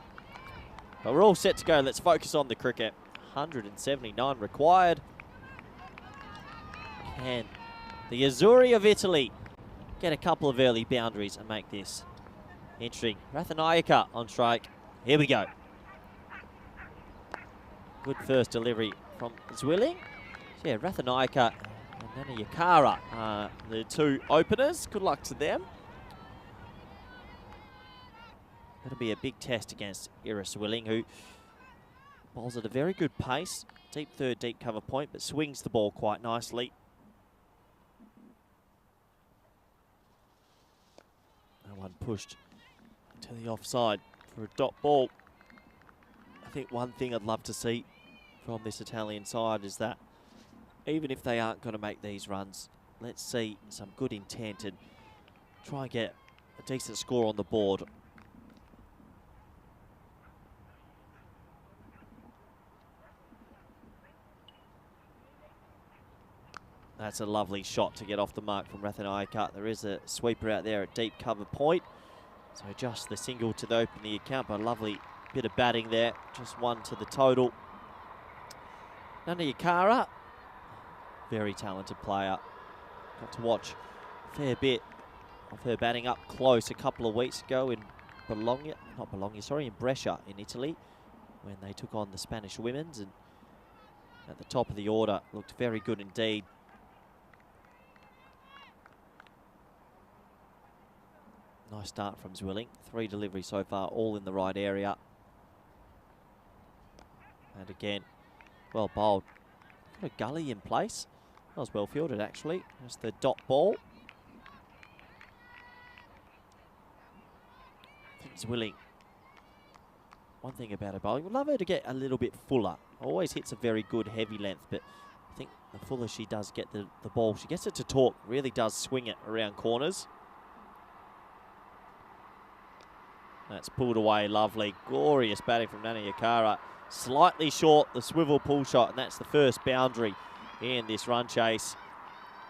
Speaker 5: But we're all set to go. Let's focus on the cricket. 179 required. Can the Azzurri of Italy get a couple of early boundaries and make this interesting? Rathanayake on strike. Here we go. Good first delivery from Zwilling. So yeah, Rathanayake and Nana Yakara, the 2 openers. Good luck to them. That'll be a big test against Iris Zwilling, who bowls at a very good pace. Deep third, deep cover point, but swings the ball quite nicely. That one pushed to the offside for a dot ball. I think one thing I'd love to see from this Italian side is that even if they aren't going to make these runs, let's see some good intent and try and get a decent score on the board. That's a lovely shot to get off the mark from Rathanayake. There is a sweeper out there at deep cover point. So just the single to open the account, but a lovely bit of batting there. Just 1 to the total. Nana Yakara, very talented player. Got to watch a fair bit of her batting up close a couple of weeks ago in in Brescia in Italy, when they took on the Spanish women's, and at the top of the order looked very good indeed. Nice start from Zwilling. 3 deliveries so far, all in the right area. And again, well bowled. Got a gully in place. That was well fielded actually. Just the dot ball. I think Zwilling, one thing about her bowling, would love her to get a little bit fuller. Always hits a very good heavy length, but I think the fuller she does get the ball, she gets it to talk, really does swing it around corners. That's pulled away, lovely. Glorious batting from Nana Yakara. Slightly short, the swivel pull shot, and that's the first boundary in this run chase.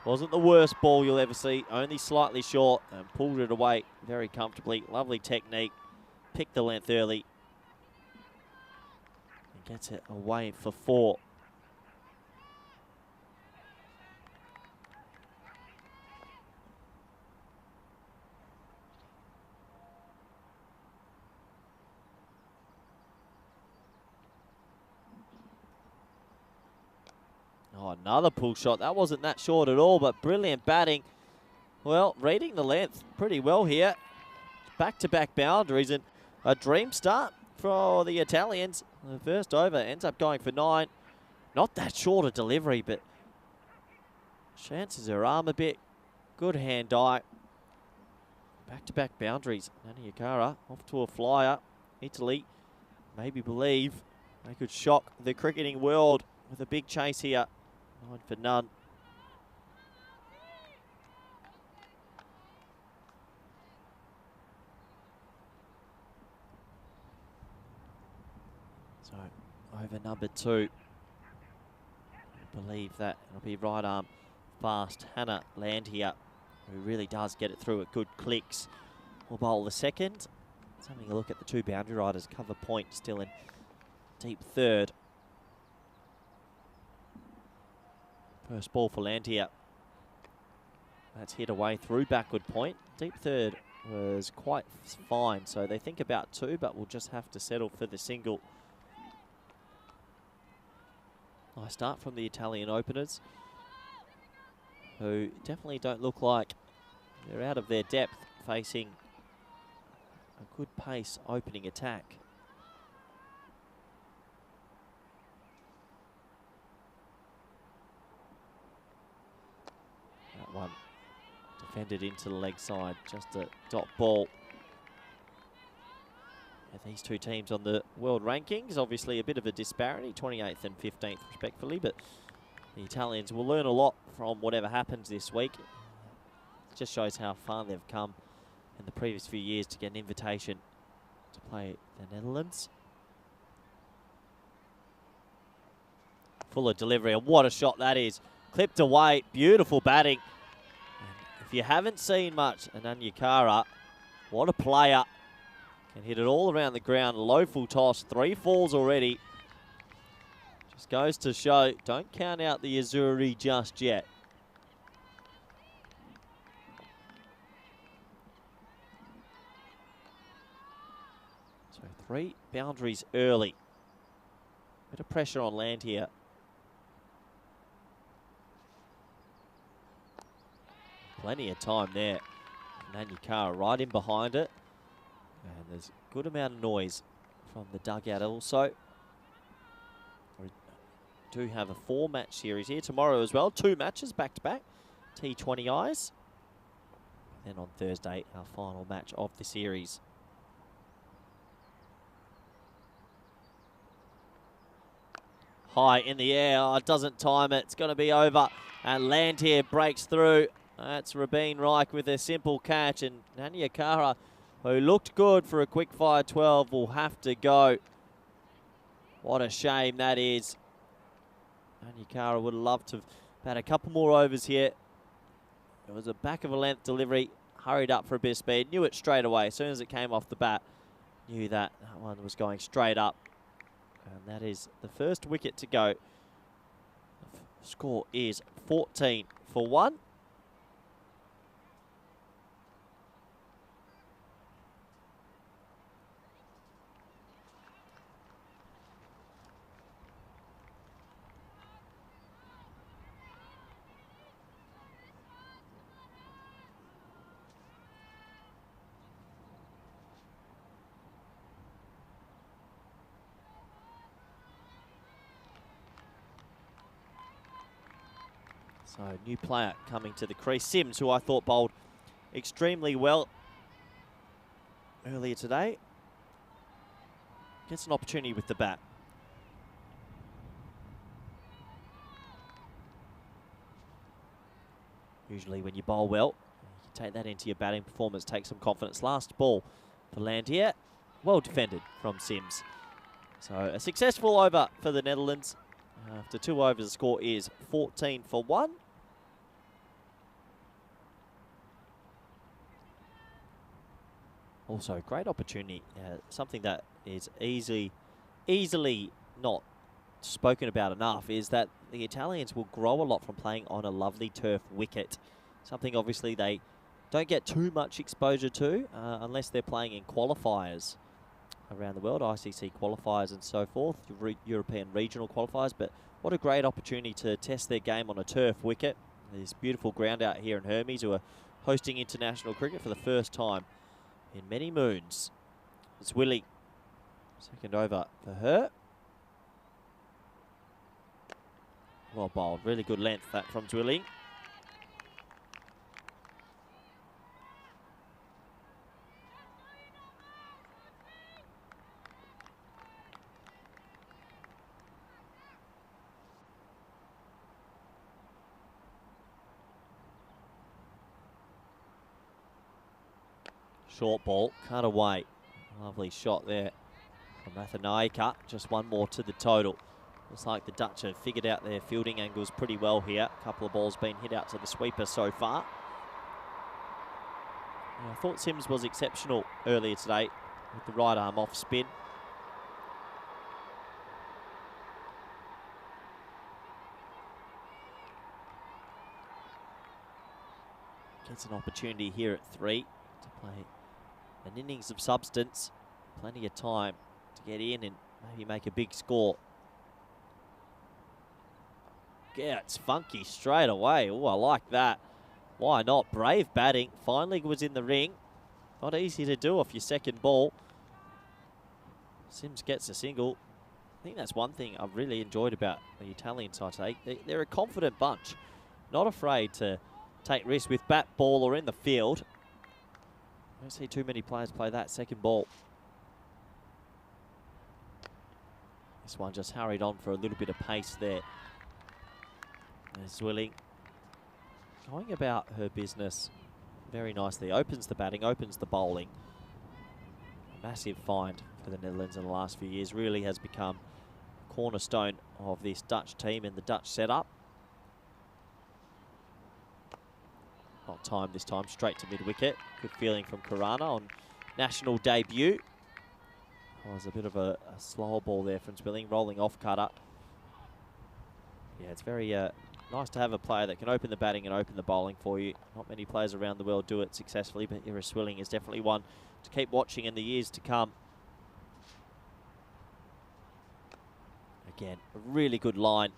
Speaker 5: Wasn't the worst ball you'll ever see, only slightly short, and pulled it away very comfortably. Lovely technique. Picked the length early. And gets it away for 4. Oh, another pull shot. That wasn't that short at all, but brilliant batting. Well, reading the length pretty well here. Back-to-back boundaries and a dream start for the Italians. The first over ends up going for 9. Not that short a delivery, but chances her arm a bit. Good hand-eye. Back-to-back boundaries. Nana Yakara off to a flyer. Italy maybe believe they could shock the cricketing world with a big chase here. 9 for none. So over number 2. I believe that it'll be right arm fast Hannah Land here, who really does get it through at good clicks. Will bowl the second. Let's having a look at the 2 boundary riders. Cover point still in deep third. First ball for Land here. That's hit away through backward point. Deep third was quite fine, so they think about 2, but we'll just have to settle for the single. Nice start from the Italian openers, who definitely don't look like they're out of their depth, facing a good pace opening attack. That one defended into the leg side, just a dot ball. And these 2 teams on the world rankings, obviously a bit of a disparity, 28th and 15th respectfully, but the Italians will learn a lot from whatever happens this week. It just shows how far they've come in the previous few years to get an invitation to play the Netherlands. Fuller delivery, and what a shot that is. Clipped away, beautiful batting. And if you haven't seen much, Ananya Kara, what a player. Can hit it all around the ground, low full toss, 3 falls already. Just goes to show, don't count out the Azuri just yet. So 3 boundaries early. Bit of pressure on Land here. Plenty of time there. Nanyakara right in behind it. And there's a good amount of noise from the dugout also. We do have a 4-match series here tomorrow as well. 2 matches back-to-back. T20Is. Then on Thursday, our final match of the series. High in the air. Oh, it doesn't time it. It's going to be over. And Land here breaks through. That's Rabin Reich with a simple catch. And Nanyakara, who looked good for a quick fire 12, will have to go. What a shame that is. Nanyakara would have loved to have had a couple more overs here. It was a back of a length delivery. Hurried up for a bit of speed. Knew it straight away. As soon as it came off the bat, knew that one was going straight up. And that is the first wicket to go. The score is 14 for 1. So, new player coming to the crease. Sims, who I thought bowled extremely well earlier today, gets an opportunity with the bat. Usually when you bowl well, you can take that into your batting performance, take some confidence. Last ball for Land here. Well defended from Sims. So, a successful over for the Netherlands. After 2 overs, the score is 14 for 1. Also, a great opportunity, something that is easily not spoken about enough, is that the Italians will grow a lot from playing on a lovely turf wicket. Something obviously they don't get too much exposure to unless they're playing in qualifiers around the world, ICC qualifiers and so forth, European regional qualifiers. But what a great opportunity to test their game on a turf wicket. This beautiful ground out here in Hermes, who are hosting international cricket for the first time in many moons. It's Willie. Second over for her. Well bowled. Really good length that from Zwilling. Short ball, cut away. Lovely shot there from Athanaika. Just one more to the total. Looks like the Dutch have figured out their fielding angles pretty well here. A couple of balls being hit out to the sweeper so far. I thought Sims was exceptional earlier today with the right arm off spin. Gets an opportunity here at 3 to play an innings of substance. Plenty of time to get in and maybe make a big score. Yeah, it's funky straight away. Oh, I like that. Why not? Brave batting. Finally was in the ring. Not easy to do off your second ball. Sims gets a single. I think that's one thing I've really enjoyed about the Italian side today. They're a confident bunch. Not afraid to take risks with bat, ball, or in the field. I don't see too many players play that second ball. This one just hurried on for a little bit of pace there. There's Zwilling going about her business very nicely. Opens the batting, opens the bowling. Massive find for the Netherlands in the last few years. Really has become a cornerstone of this Dutch team and the Dutch setup. Not timed this time, straight to mid-wicket. Good feeling from Karana on national debut. Oh, there's a bit of a slower ball there from Zwilling, rolling off cutter. Yeah, it's very nice to have a player that can open the batting and open the bowling for you. Not many players around the world do it successfully, but Ira Zwilling is definitely one to keep watching in the years to come. Again, a really good line.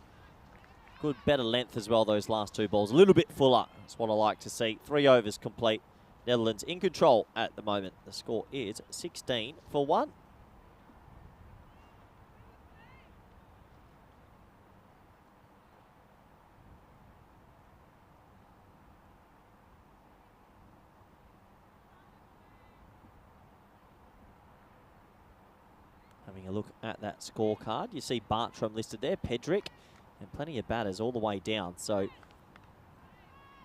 Speaker 5: Good, better length as well, those last two balls. A little bit fuller. That's what I like to see. 3 overs complete. Netherlands in control at the moment. The score is 16 for 1. Having a look at that scorecard, you see Bartram listed there, Pedrick, and plenty of batters all the way down. So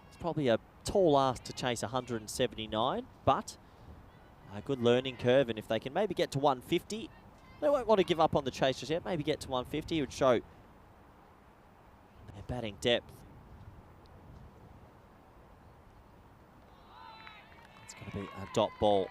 Speaker 5: it's probably a tall ask to chase 179, but a good learning curve. And if they can maybe get to 150, they won't want to give up on the chase just yet. Maybe get to 150 would show their batting depth. It's going to be a dot ball.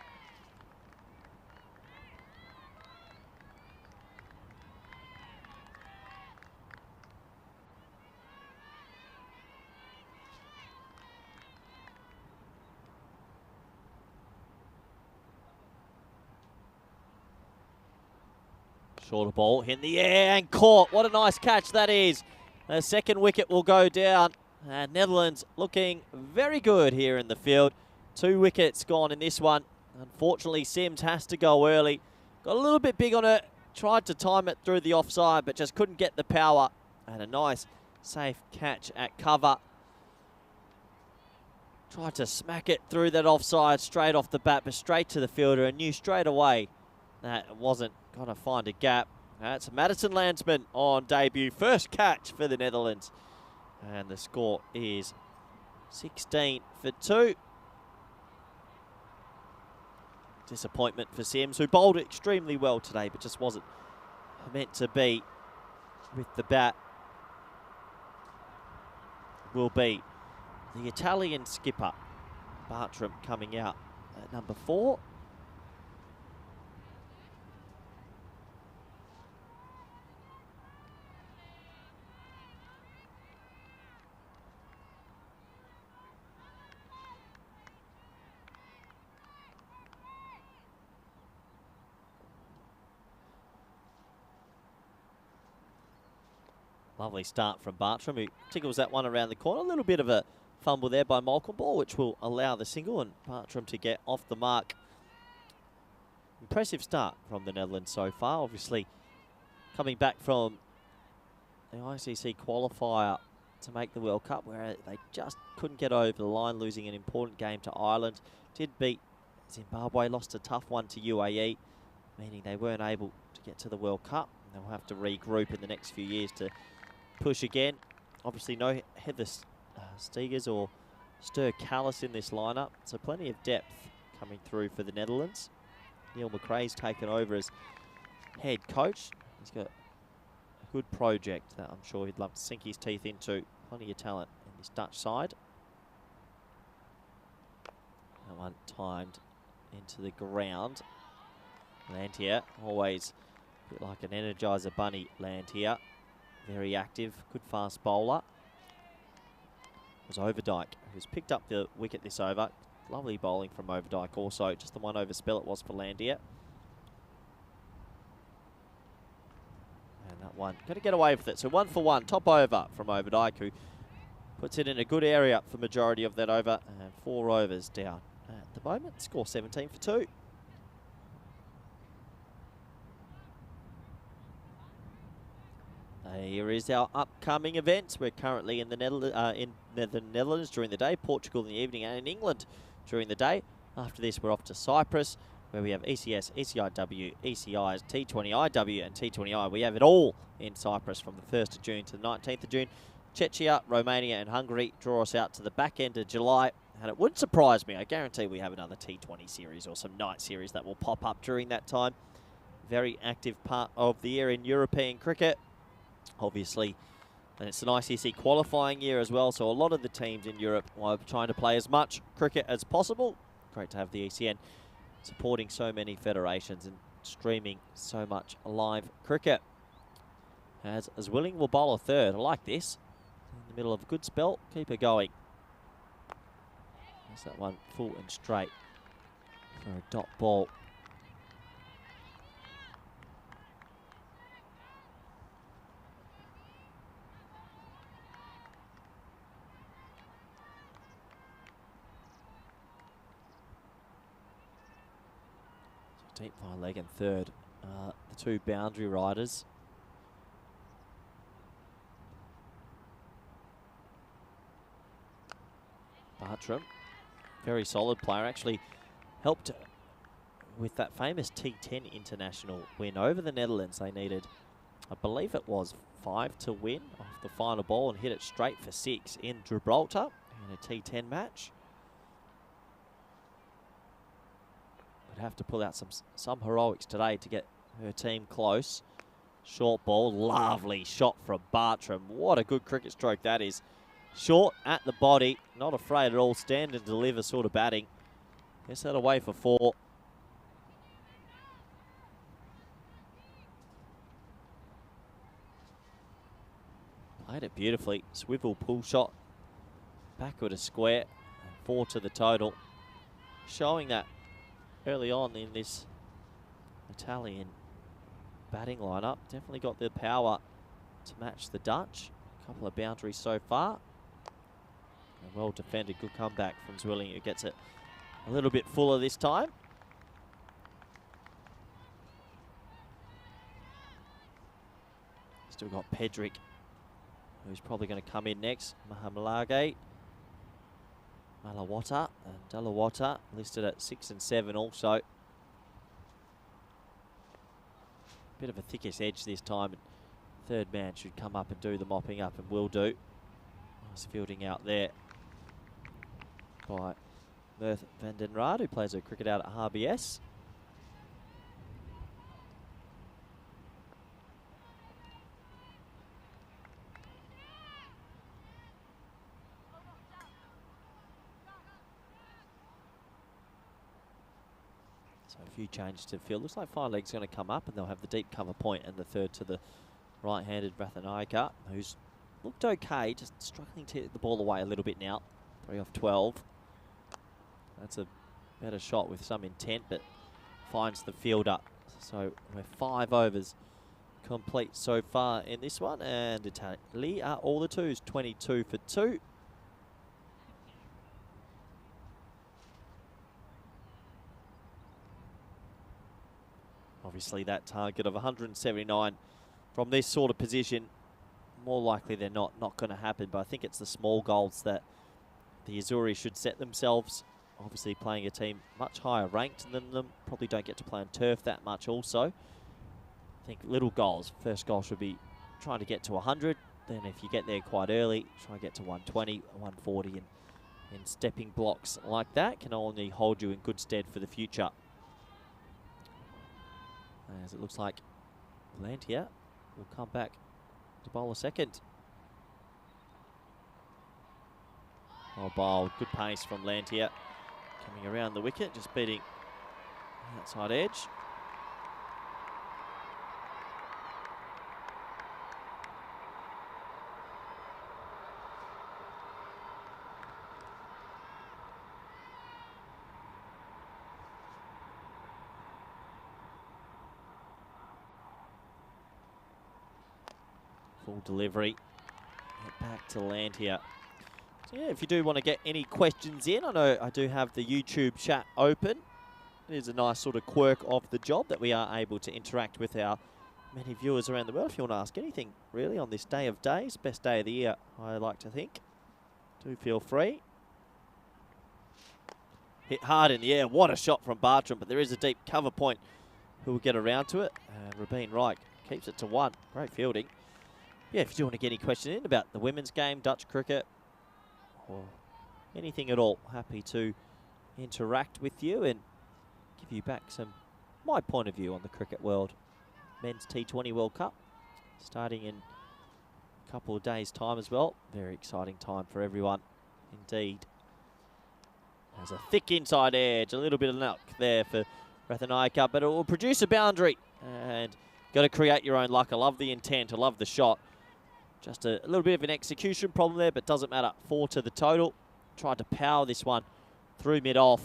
Speaker 5: Shorter ball, hit in the air and caught. What a nice catch that is. The second wicket will go down. And Netherlands looking very good here in the field. 2 wickets gone in this one. Unfortunately, Sims has to go early. Got a little bit big on it. Tried to time it through the offside, but just couldn't get the power. And a nice, safe catch at cover. Tried to smack it through that offside straight off the bat, but straight to the fielder, and knew straight away that wasn't going to find a gap. That's Madison Landsman on debut. First catch for the Netherlands. And the score is 16 for 2. Disappointment for Sims, who bowled extremely well today, but just wasn't meant to be with the bat. Will be the Italian skipper, Bartram, coming out at number 4. Lovely start from Bartram, who tickles that one around the corner. A little bit of a fumble there by Malcolm Ball, which will allow the single and Bartram to get off the mark. Impressive start from the Netherlands so far. Obviously, coming back from the ICC qualifier to make the World Cup, where they just couldn't get over the line, losing an important game to Ireland. Did beat Zimbabwe, lost a tough one to UAE, meaning they weren't able to get to the World Cup. They'll have to regroup in the next few years to push again. Obviously no Heather Stegers or Stur Callis in this lineup, so plenty of depth coming through for the Netherlands. Neil McRae's taken over as head coach. He's got a good project that I'm sure he'd love to sink his teeth into. Plenty of talent in this Dutch side. That one timed into the ground. Lantier, always a bit like an Energizer bunny, Lantier. Very active, good fast bowler. It was Overdyke who's picked up the wicket this over. Lovely bowling from Overdyke also. Just the one over spell it was for Lantier. And that one, going to get away with it. So 1 for 1, top over from Overdyke, who puts it in a good area for majority of that over. And 4 overs down at the moment. Score 17 for 2. Here is our upcoming events. We're currently in the Netherlands during the day, Portugal in the evening, and in England during the day. After this, we're off to Cyprus, where we have ECS, ECIW, ECIs, T20IW, and T20I. We have it all in Cyprus from the 1st of June to the 19th of June. Czechia, Romania, and Hungary draw us out to the back end of July. And it wouldn't surprise me. I guarantee we have another T20 series or some night series that will pop up during that time. Very active part of the year in European cricket. Obviously, and it's an ICC qualifying year as well, so a lot of the teams in Europe are trying to play as much cricket as possible. Great to have the ECN supporting so many federations and streaming so much live cricket. As Willing will bowl a third. I like this. In the middle of a good spell, keep her going. There's that one full and straight for a dot ball. Deep fine leg and third. The 2 boundary riders. Bartram, very solid player. Actually helped with that famous T10 international win over the Netherlands. They needed, I believe it was 5 to win off the final ball and hit it straight for 6 in Gibraltar in a T10 match. Have to pull out some heroics today to get her team close. Short ball, lovely shot from Bartram. What a good cricket stroke that is. Short at the body, not afraid at all, stand and deliver sort of batting. Gets that away for 4. Played it beautifully. Swivel pull shot. Backward a square. 4 to the total. Showing that early on in this Italian batting lineup. Definitely got the power to match the Dutch. A couple of boundaries so far. A well defended, good comeback from Zwilling, who gets it a little bit fuller this time. Still got Pedrick, who's probably going to come in next. Mahamalage, Malawata and Dalawata listed at 6 and 7 also. Bit of a thickish edge this time. Third man should come up and do the mopping up and will do. Nice fielding out there by Mirth van den Raad, who plays her cricket out at RBS. So a few changes to field. Looks like fine leg's going to come up and they'll have the deep cover point and the third to the right-handed Rathanayaka, who's looked okay, just struggling to hit the ball away a little bit now. 3 off 12. That's a better shot with some intent, but finds the fielder. So we're 5 overs complete so far in this one, and Italy are all the twos, 22 for 2. Obviously that target of 179 from this sort of position, more likely than not going to happen, but I think it's the small goals that the Azzurri should set themselves. Obviously playing a team much higher ranked than them, probably don't get to play on turf that much also. I think little goals, first goal should be trying to get to 100, then if you get there quite early, try and get to 120, 140 and And stepping blocks like that can only hold you in good stead for the future. As it looks like Lantia will come back to bowl a second. Oh, bowled. Good pace from Lantia. Coming around the wicket, just beating the outside edge. Full delivery. Get back to Lantia. So yeah, if you do want to get any questions in, I know I do have the YouTube chat open. It is a nice sort of quirk of the job that we are able to interact with our many viewers around the world. If you want to ask anything, really, on this day of days, best day of the year, I like to think, do feel free. Hit hard in the air. What a shot from Bartram, but there is a deep cover point who will get around to it. Rabin Reich keeps it to 1. Great fielding. Yeah, if you do want to get any questions in about the women's game, Dutch cricket, or anything at all, happy to interact with you and give you back my point of view on the cricket world. Men's T20 World Cup starting in a couple of days' time as well. Very exciting time for everyone, indeed. There's a thick inside edge, a little bit of luck there for Rathanayake, but it will produce a boundary. And got to create your own luck. I love the intent, I love the shot. Just a little bit of an execution problem there, but doesn't matter. 4 to the total. Tried to power this one through mid-off.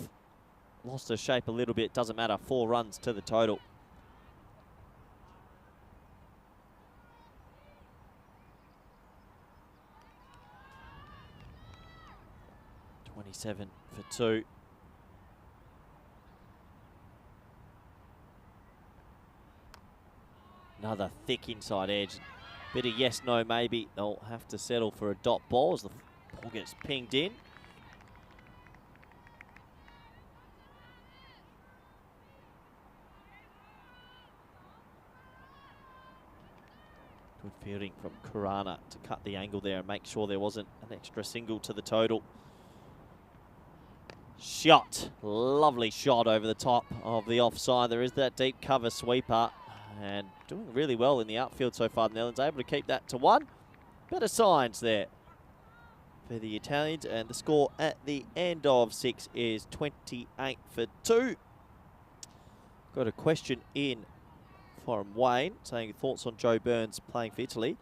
Speaker 5: Lost her shape a little bit. Doesn't matter. 4 runs to the total. .27 for 2. Another thick inside edge. Bit of yes, no, maybe. They'll have to settle for a dot ball as the ball gets pinged in. Good fielding from Kurana to cut the angle there and make sure there wasn't an extra single to the total. Shot. Lovely shot over the top of the offside. There is that deep cover sweeper. And doing really well in the outfield so far. The Netherlands able to keep that to 1. Better signs there for the Italians. And the score at the end of 6 is 28 for 2. Got a question in from Wayne saying thoughts on Joe Burns playing for Italy.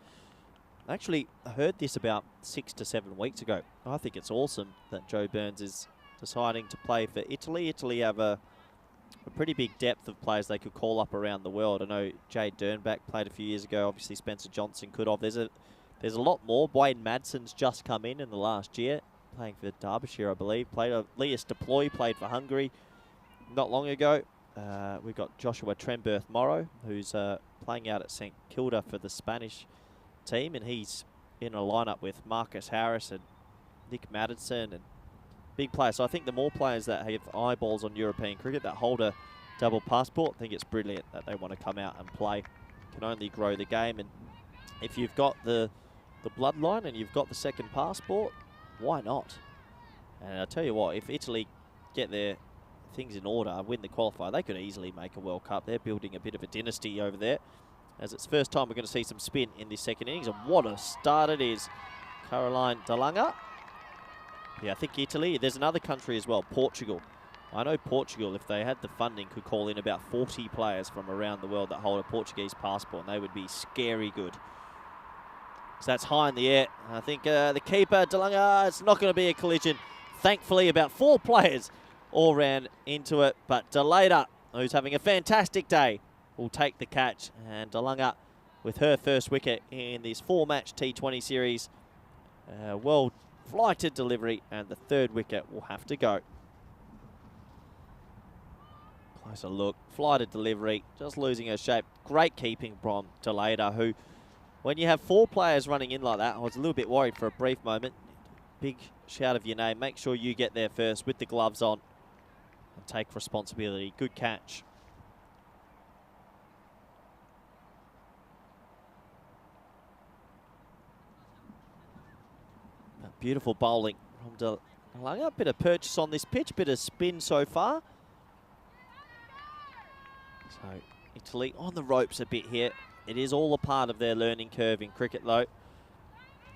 Speaker 5: Actually, I heard this about 6 to 7 weeks ago. I think it's awesome that Joe Burns is deciding to play for Italy. Italy have a pretty big depth of players they could call up around the world. I know Jade Dernbach played a few years ago. Obviously, Spencer Johnson could have. There's a lot more. Wayne Madsen's just come in the last year, playing for Derbyshire, I believe. Lias Deploy played for Hungary not long ago. We've got Joshua Trenberth-Morrow, who's playing out at St Kilda for the Spanish team, and he's in a lineup with Marcus Harris and Nick Maddison and big players. So I think the more players that have eyeballs on European cricket that hold a double passport, I think it's brilliant that they want to come out and play. Can only grow the game. And if you've got the bloodline and you've got the second passport, why not? And I'll tell you what, if Italy get their things in order and win the qualifier, they could easily make a World Cup. They're building a bit of a dynasty over there. As it's first time we're going to see some spin in this second innings. And what a start it is. Caroline Delanga. Yeah, I think Italy. There's another country as well, Portugal. I know Portugal, if they had the funding, could call in about 40 players from around the world that hold a Portuguese passport, and they would be scary good. So that's high in the air. I think the keeper, Delanga, it's not going to be a collision. Thankfully, about 4 players all ran into it, but Delata, who's having a fantastic day, will take the catch. And Delanga, with her first wicket in this 4-match T20 series, well flighted delivery, and the 3rd wicket will have to go. Closer look, flighted delivery, just losing her shape. Great keeping from Delata, who, when you have 4 players running in like that, I was a little bit worried for a brief moment. Big shout of your name. Make sure you get there first with the gloves on and take responsibility. Good catch. Beautiful bowling from A bit of purchase on this pitch, bit of spin so far. So Italy on the ropes a bit here. It is all a part of their learning curve in cricket though.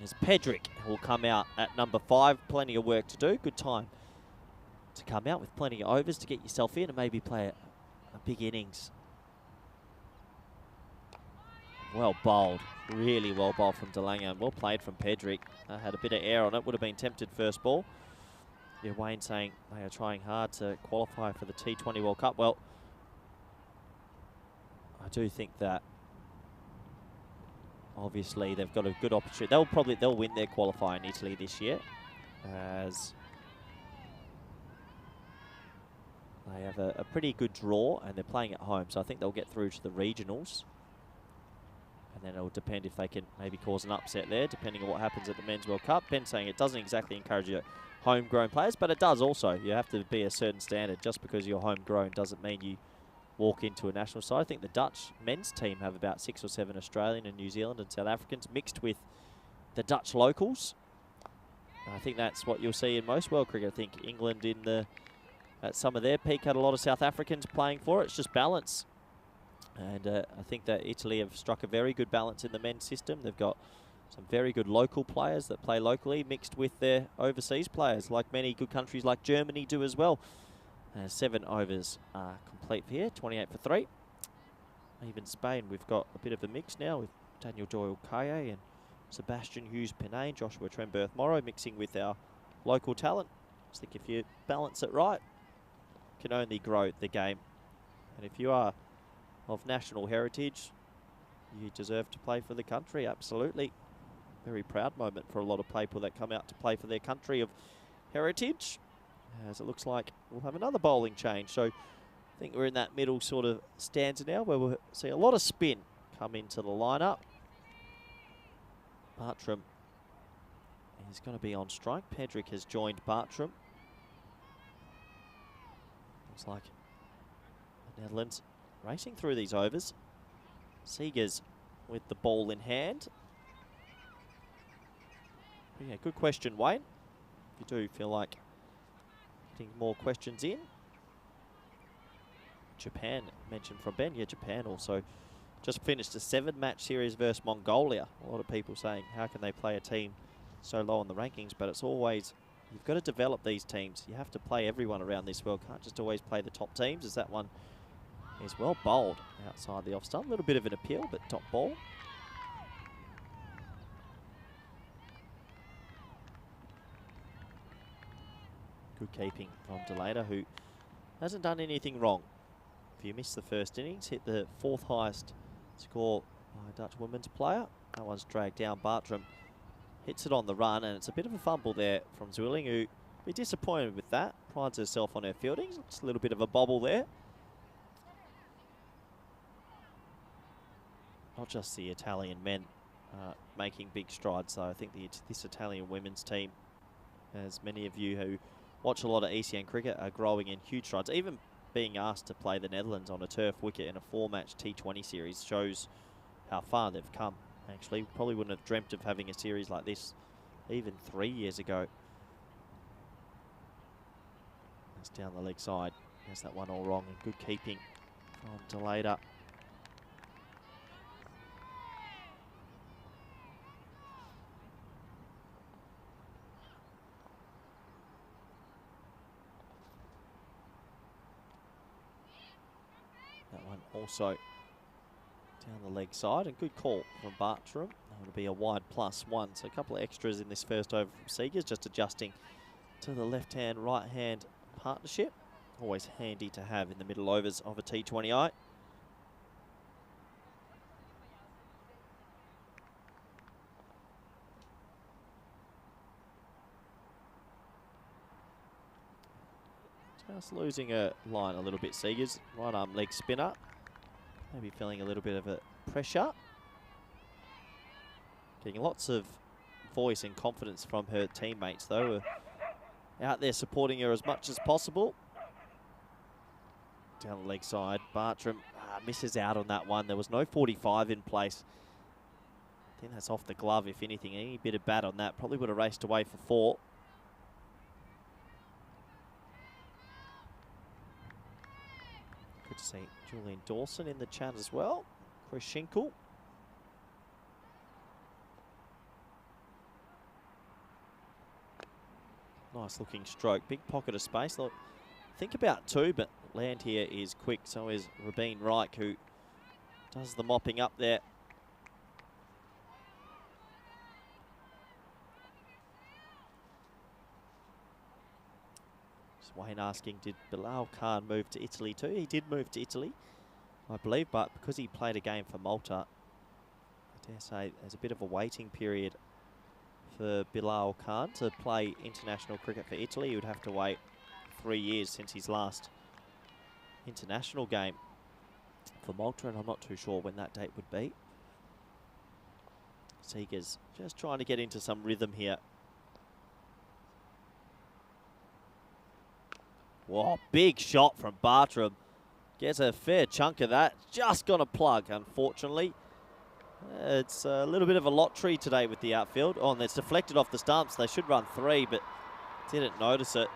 Speaker 5: As Pedrick will come out at number 5. Plenty of work to do. Good time to come out with plenty of overs to get yourself in and maybe play a big innings. Well bowled. Really well bowled from DeLange and well played from Pedrick. Had a bit of air on it. Would have been tempted first ball. Yeah, Wayne saying they are trying hard to qualify for the T20 World Cup. Well, I do think that obviously they've got a good opportunity. They'll win their qualifier in Italy this year, as they have a pretty good draw and they're playing at home. So I think they'll get through to the regionals. And then it'll depend if they can maybe cause an upset there, depending on what happens at the Men's World Cup. Ben's saying it doesn't exactly encourage your homegrown players, but it does also. You have to be a certain standard. Just because you're homegrown doesn't mean you walk into a national side. I think the Dutch men's team have about 6 or 7 Australian and New Zealand and South Africans mixed with the Dutch locals. And I think that's what you'll see in most world cricket. I think England at some of their peak had a lot of South Africans playing for it. It's just balance. And I think that Italy have struck a very good balance in the men's system. They've got some very good local players that play locally mixed with their overseas players, like many good countries like Germany do as well. 7 overs are complete here, 28 for 3. Even Spain, we've got a bit of a mix now with Daniel Doyle-Kaye and Sebastian Hughes-Penane, Joshua Trenberth-Morrow mixing with our local talent. I think if you balance it right, you can only grow the game. And if you are of national heritage, you deserve to play for the country, absolutely. Very proud moment for a lot of people that come out to play for their country of heritage. As it looks like we'll have another bowling change. So I think we're in that middle sort of stanza now where we'll see a lot of spin come into the lineup. Bartram is going to be on strike. Pedrick has joined Bartram. Looks like the Netherlands racing through these overs. Seegers with the ball in hand. But yeah, good question, Wayne. If you do feel like getting more questions in. Japan, mentioned from Ben. Yeah, Japan also just finished a 7-match series versus Mongolia. A lot of people saying, how can they play a team so low on the rankings? But it's always, you've got to develop these teams. You have to play everyone around this world. Can't just always play the top teams, as that one is well bowled outside the off stump. A little bit of an appeal, but top ball. Good keeping from Delata, who hasn't done anything wrong. If you missed the first innings, hit the 4th highest score by a Dutch women's player. That one's dragged down. Bartram hits it on the run, and it's a bit of a fumble there from Zwilling, who will be disappointed with that. Prides herself on her fielding. It's a little bit of a bobble there. Not just the Italian men making big strides, though. I think this Italian women's team, as many of you who watch a lot of ECN cricket, are growing in huge strides. Even being asked to play the Netherlands on a turf wicket in a 4-match T20 series shows how far they've come. Actually, probably wouldn't have dreamt of having a series like this even 3 years ago. That's down the leg side. There's that one all wrong, and good keeping from Delata. That one also down the leg side, and good call from Bartram. That'll be a wide +1, so a couple of extras in this first over from Seegers, just adjusting to the left-hand, right-hand partnership. Always handy to have in the middle overs of a T20I. Just losing a line a little bit, Seegers. Right arm leg spinner. Maybe feeling a little bit of a pressure. Getting lots of voice and confidence from her teammates, though. Out there supporting her as much as possible. Down the leg side, Bartram misses out on that one. There was no 45 in place. I think that's off the glove, if anything. Any bit of bat on that probably would have raced away for 4. Good to see Julian Dawson in the chat as well. Chris Schinkel. Nice looking stroke. Big pocket of space. Look, think about two, but land here is quick. So is Rabin Reich, who does the mopping up there. Just Wayne asking, did Bilal Khan move to Italy too? He did move to Italy, I believe, but because he played a game for Malta, I dare say there's a bit of a waiting period for Bilal Khan to play international cricket for Italy. He would have to wait 3 years since his last international game for Malta, and I'm not too sure when that date would be. Seegers just trying to get into some rhythm here. Whoa, big shot from Bartram. Gets a fair chunk of that. Just gonna plug, unfortunately. It's a little bit of a lottery today with the outfield. Oh, and it's deflected off the stumps. They should run 3, but didn't notice it.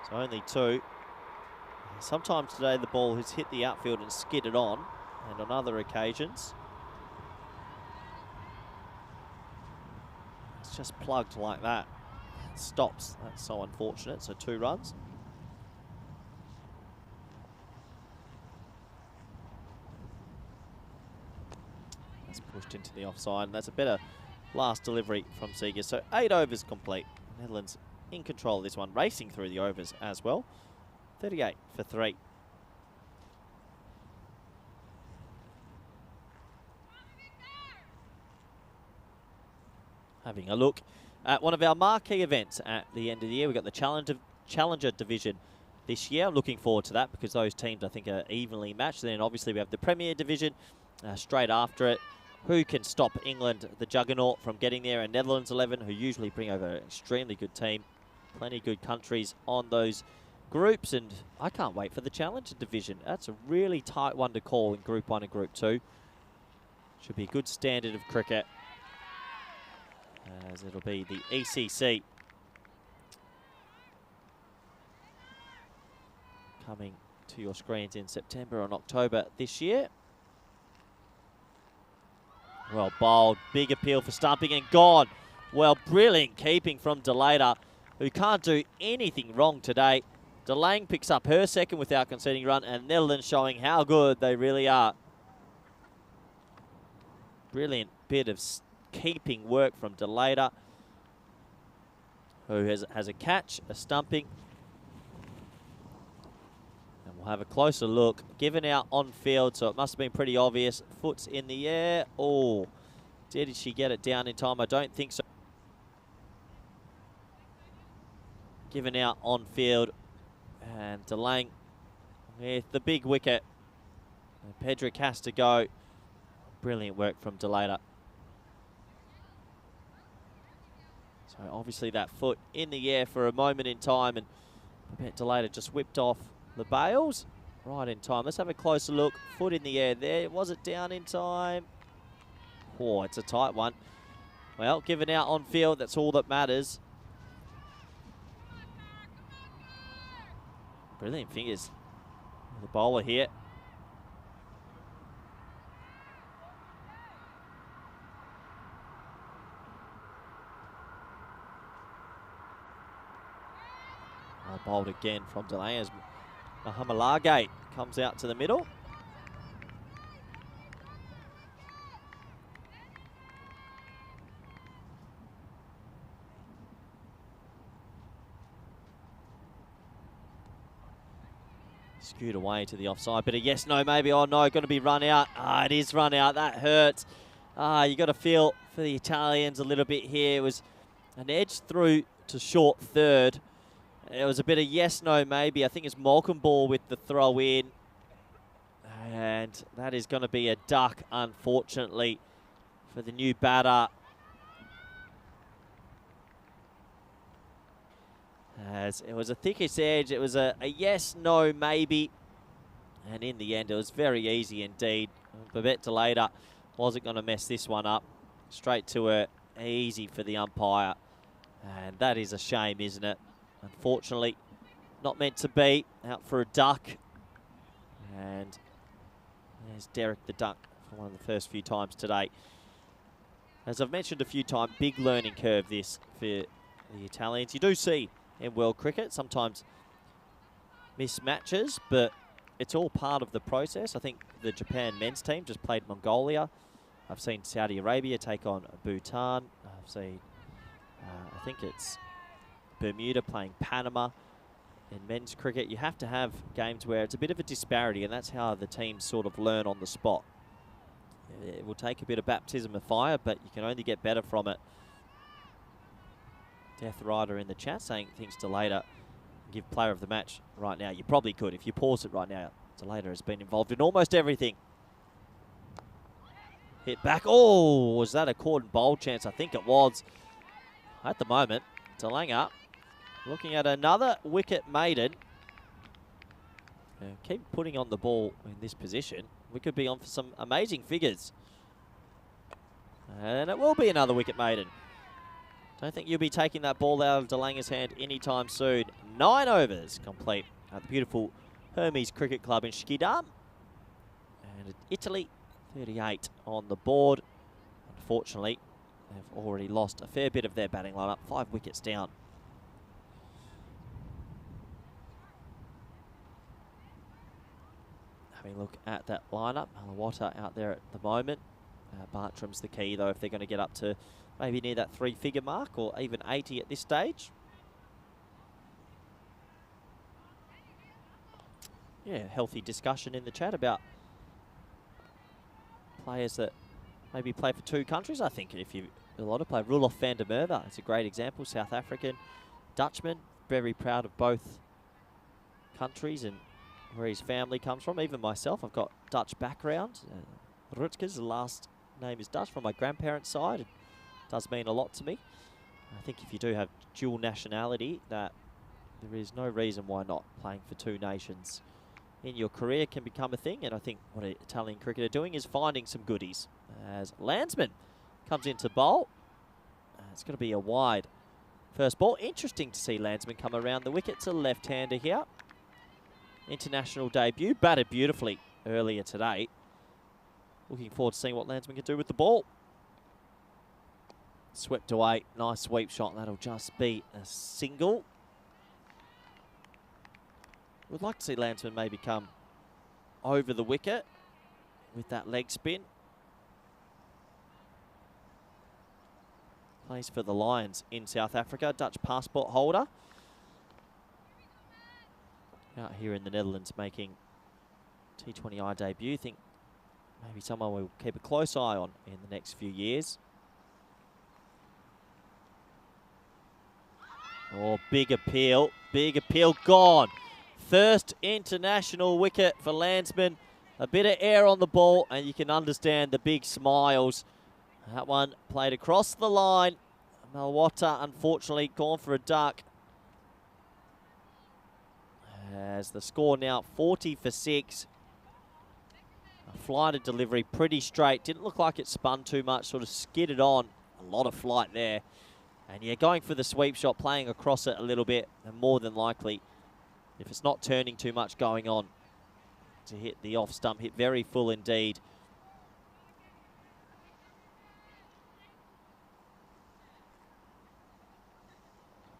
Speaker 5: So only 2. Sometimes today the ball has hit the outfield and skidded on, and on other occasions it's just plugged like that. It stops. That's so unfortunate. So 2 runs. That's pushed into the offside, and that's a better last delivery from Seegers. So 8 overs complete. Netherlands in control of this one, racing through the overs as well. 38 for 3. Having a look at one of our marquee events at the end of the year. We've got the Challenger Division this year. I'm looking forward to that because those teams, I think, are evenly matched. Then obviously we have the Premier Division straight after it. Who can stop England, the juggernaut, from getting there? And Netherlands 11, who usually bring over an extremely good team. Plenty good countries on those groups, and I can't wait for the Challenger Division. That's a really tight one to call in Group 1 and Group 2. Should be a good standard of cricket, as it'll be the ECC coming to your screens in September and October this year. Well bowled, big appeal for stumping and gone. Well, brilliant keeping from Delator, who can't do anything wrong today. Delang picks up her second without conceding run, and Netherlands showing how good they really are. Brilliant bit of keeping work from Delator, who has a catch, a stumping. And we'll have a closer look. Given out on field, so it must have been pretty obvious. Foot's in the air. Oh, did she get it down in time? I don't think so. Given out on field, and Delang with the big wicket. And Pedrick has to go. Brilliant work from Delator. So obviously that foot in the air for a moment in time, and I bet Delator just whipped off the bails right in time. Let's have a closer look. Foot in the air there. Was it down in time? Oh, it's a tight one. Well, given out on field, that's all that matters. Brilliant fingers. The bowler here. Well bowled again from Delang as Mahamalage comes out to the middle. Skewed away to the offside, but a yes, no, maybe. Oh no, going to be run out. Ah, it is run out. That hurts. Ah, you got to feel for the Italians a little bit here. It was an edge through to short third. It was a bit of yes, no, maybe. I think it's Malcolm Ball with the throw in. And that is going to be a duck, unfortunately, for the new batter. As it was a thickish edge, it was a yes, no, maybe. And in the end, it was very easy indeed. Babette Delator wasn't going to mess this one up. Straight to her, easy for the umpire. And that is a shame, isn't it? Unfortunately, not meant to be. Out for a duck. And there's Derek the Duck for one of the first few times today. As I've mentioned a few times, big learning curve this for the Italians. You do see in world cricket sometimes mismatches, but it's all part of the process. I think the Japan men's team just played Mongolia. I've seen Saudi Arabia take on Bhutan. I've seen, I think it's Bermuda playing Panama. In men's cricket, you have to have games where it's a bit of a disparity, and that's how the teams sort of learn on the spot. It will take a bit of baptism of fire, but you can only get better from it. Death Rider in the chat saying things to later. Give player of the match right now. You probably could if you pause it right now. Delata has been involved in almost everything. Hit back. Oh, was that a caught and bowl chance? I think it was. At the moment, Delanga looking at another wicket maiden. Keep putting on the ball in this position. We could be on for some amazing figures. And it will be another wicket maiden. Don't think you'll be taking that ball out of Delanga's hand anytime soon. 9 overs complete at the beautiful Hermes Cricket Club in Schiedam. And Italy, 38 on the board. Unfortunately, they've already lost a fair bit of their batting lineup. 5 wickets down. Having a look at that lineup. Malawata out there at the moment. Bartram's the key, though, if they're going to get up to maybe near that 3-figure mark or even 80 at this stage. Yeah, healthy discussion in the chat about players that maybe play for 2 countries. I think if you a lot of play. Roelof van der Merwe, it's a great example. South African, Dutchman, very proud of both countries and where his family comes from. Even myself, I've got Dutch background. Rutgers, the last name is Dutch from my grandparents' side. It does mean a lot to me. I think if you do have dual nationality, that there is no reason why not playing for 2 nations in your career can become a thing. And I think what Italian cricket are doing is finding some goodies. As Landsman comes into bowl, it's going to be a wide first ball. Interesting to see Landsman come around the wicket. It's a left-hander here. International debut, batted beautifully earlier today. Looking forward to seeing what Landsman can do with the ball. Swept away, nice sweep shot. That'll just be a single. Would like to see Landsman maybe come over the wicket with that leg spin. Plays for the Lions in South Africa, Dutch passport holder. Out here in the Netherlands making T20I debut. Think maybe someone we'll keep a close eye on in the next few years. Oh, big appeal, gone. First international wicket for Landsman. A bit of air on the ball and you can understand the big smiles. That one played across the line. Malawata unfortunately gone for a duck. As the score now 40 for 6. A flighted delivery, pretty straight. Didn't look like it spun too much, sort of skidded on. A lot of flight there. And yeah, going for the sweep shot, playing across it a little bit. And more than likely, if it's not turning too much going on, to hit the off stump, hit very full indeed.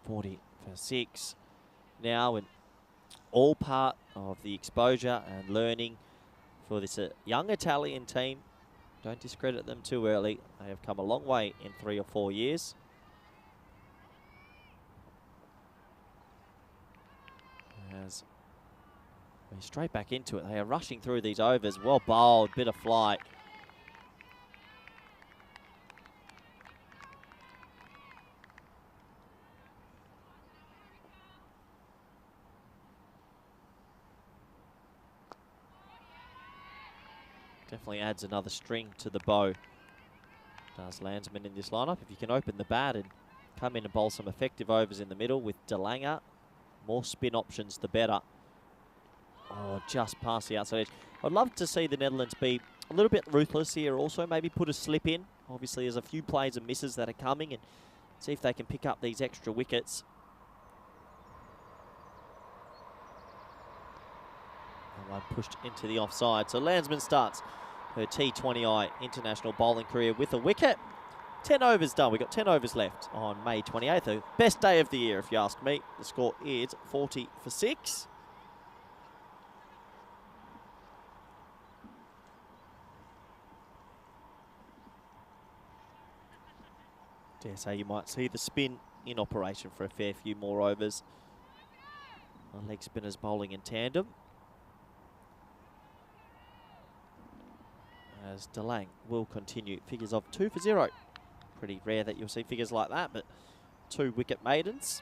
Speaker 5: .40 for 6 now, and all part of the exposure and learning for this young Italian team. Don't discredit them too early. They have come a long way in 3 or 4 years. As we're straight back into it. They are rushing through these overs. Well bowled, bit of flight. Definitely adds another string to the bow. Does Landsman in this lineup. If you can open the bat and come in and bowl some effective overs in the middle with Delanga, more spin options, the better. Oh, just past the outside edge. I'd love to see the Netherlands be a little bit ruthless here also. Maybe put a slip in. Obviously, there's a few plays and misses that are coming, and see if they can pick up these extra wickets. One pushed into the offside. So Landsman starts her T20I international bowling career with a wicket. 10 overs done. We've got 10 overs left on May 28th. The best day of the year, if you ask me. The score is 40 for 6. Dare say you might see the spin in operation for a fair few more overs. The leg spinners bowling in tandem. As DeLange will continue. Figures of 2 for 0. Pretty rare that you'll see figures like that, but 2 wicket maidens.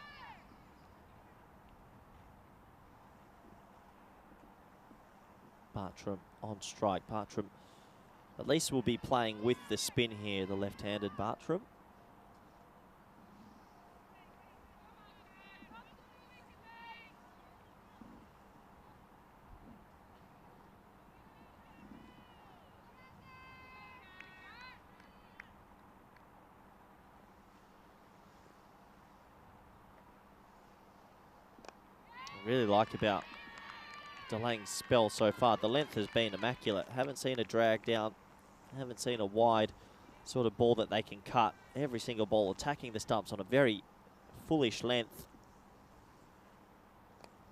Speaker 5: Bartram on strike. Bartram at least will be playing with the spin here, the left-handed Bartram. Really like about DeLange's spell so far. The length has been immaculate. Haven't seen a drag down. Haven't seen a wide sort of ball that they can cut. Every single ball attacking the stumps on a very foolish length.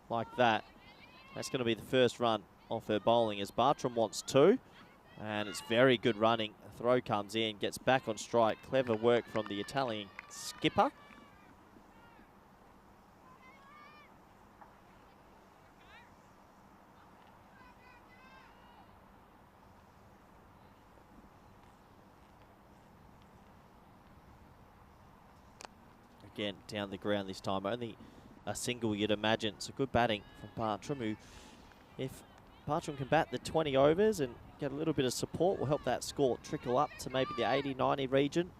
Speaker 5: Like that. That's going to be the first run off her bowling as Bartram wants 2. And it's very good running. A throw comes in, gets back on strike. Clever work from the Italian skipper. Again, down the ground this time. Only a single, you'd imagine. So good batting from Bartram, who, if Bartram can bat the 20 overs and get a little bit of support, will help that score trickle up to maybe the 80, 90 region.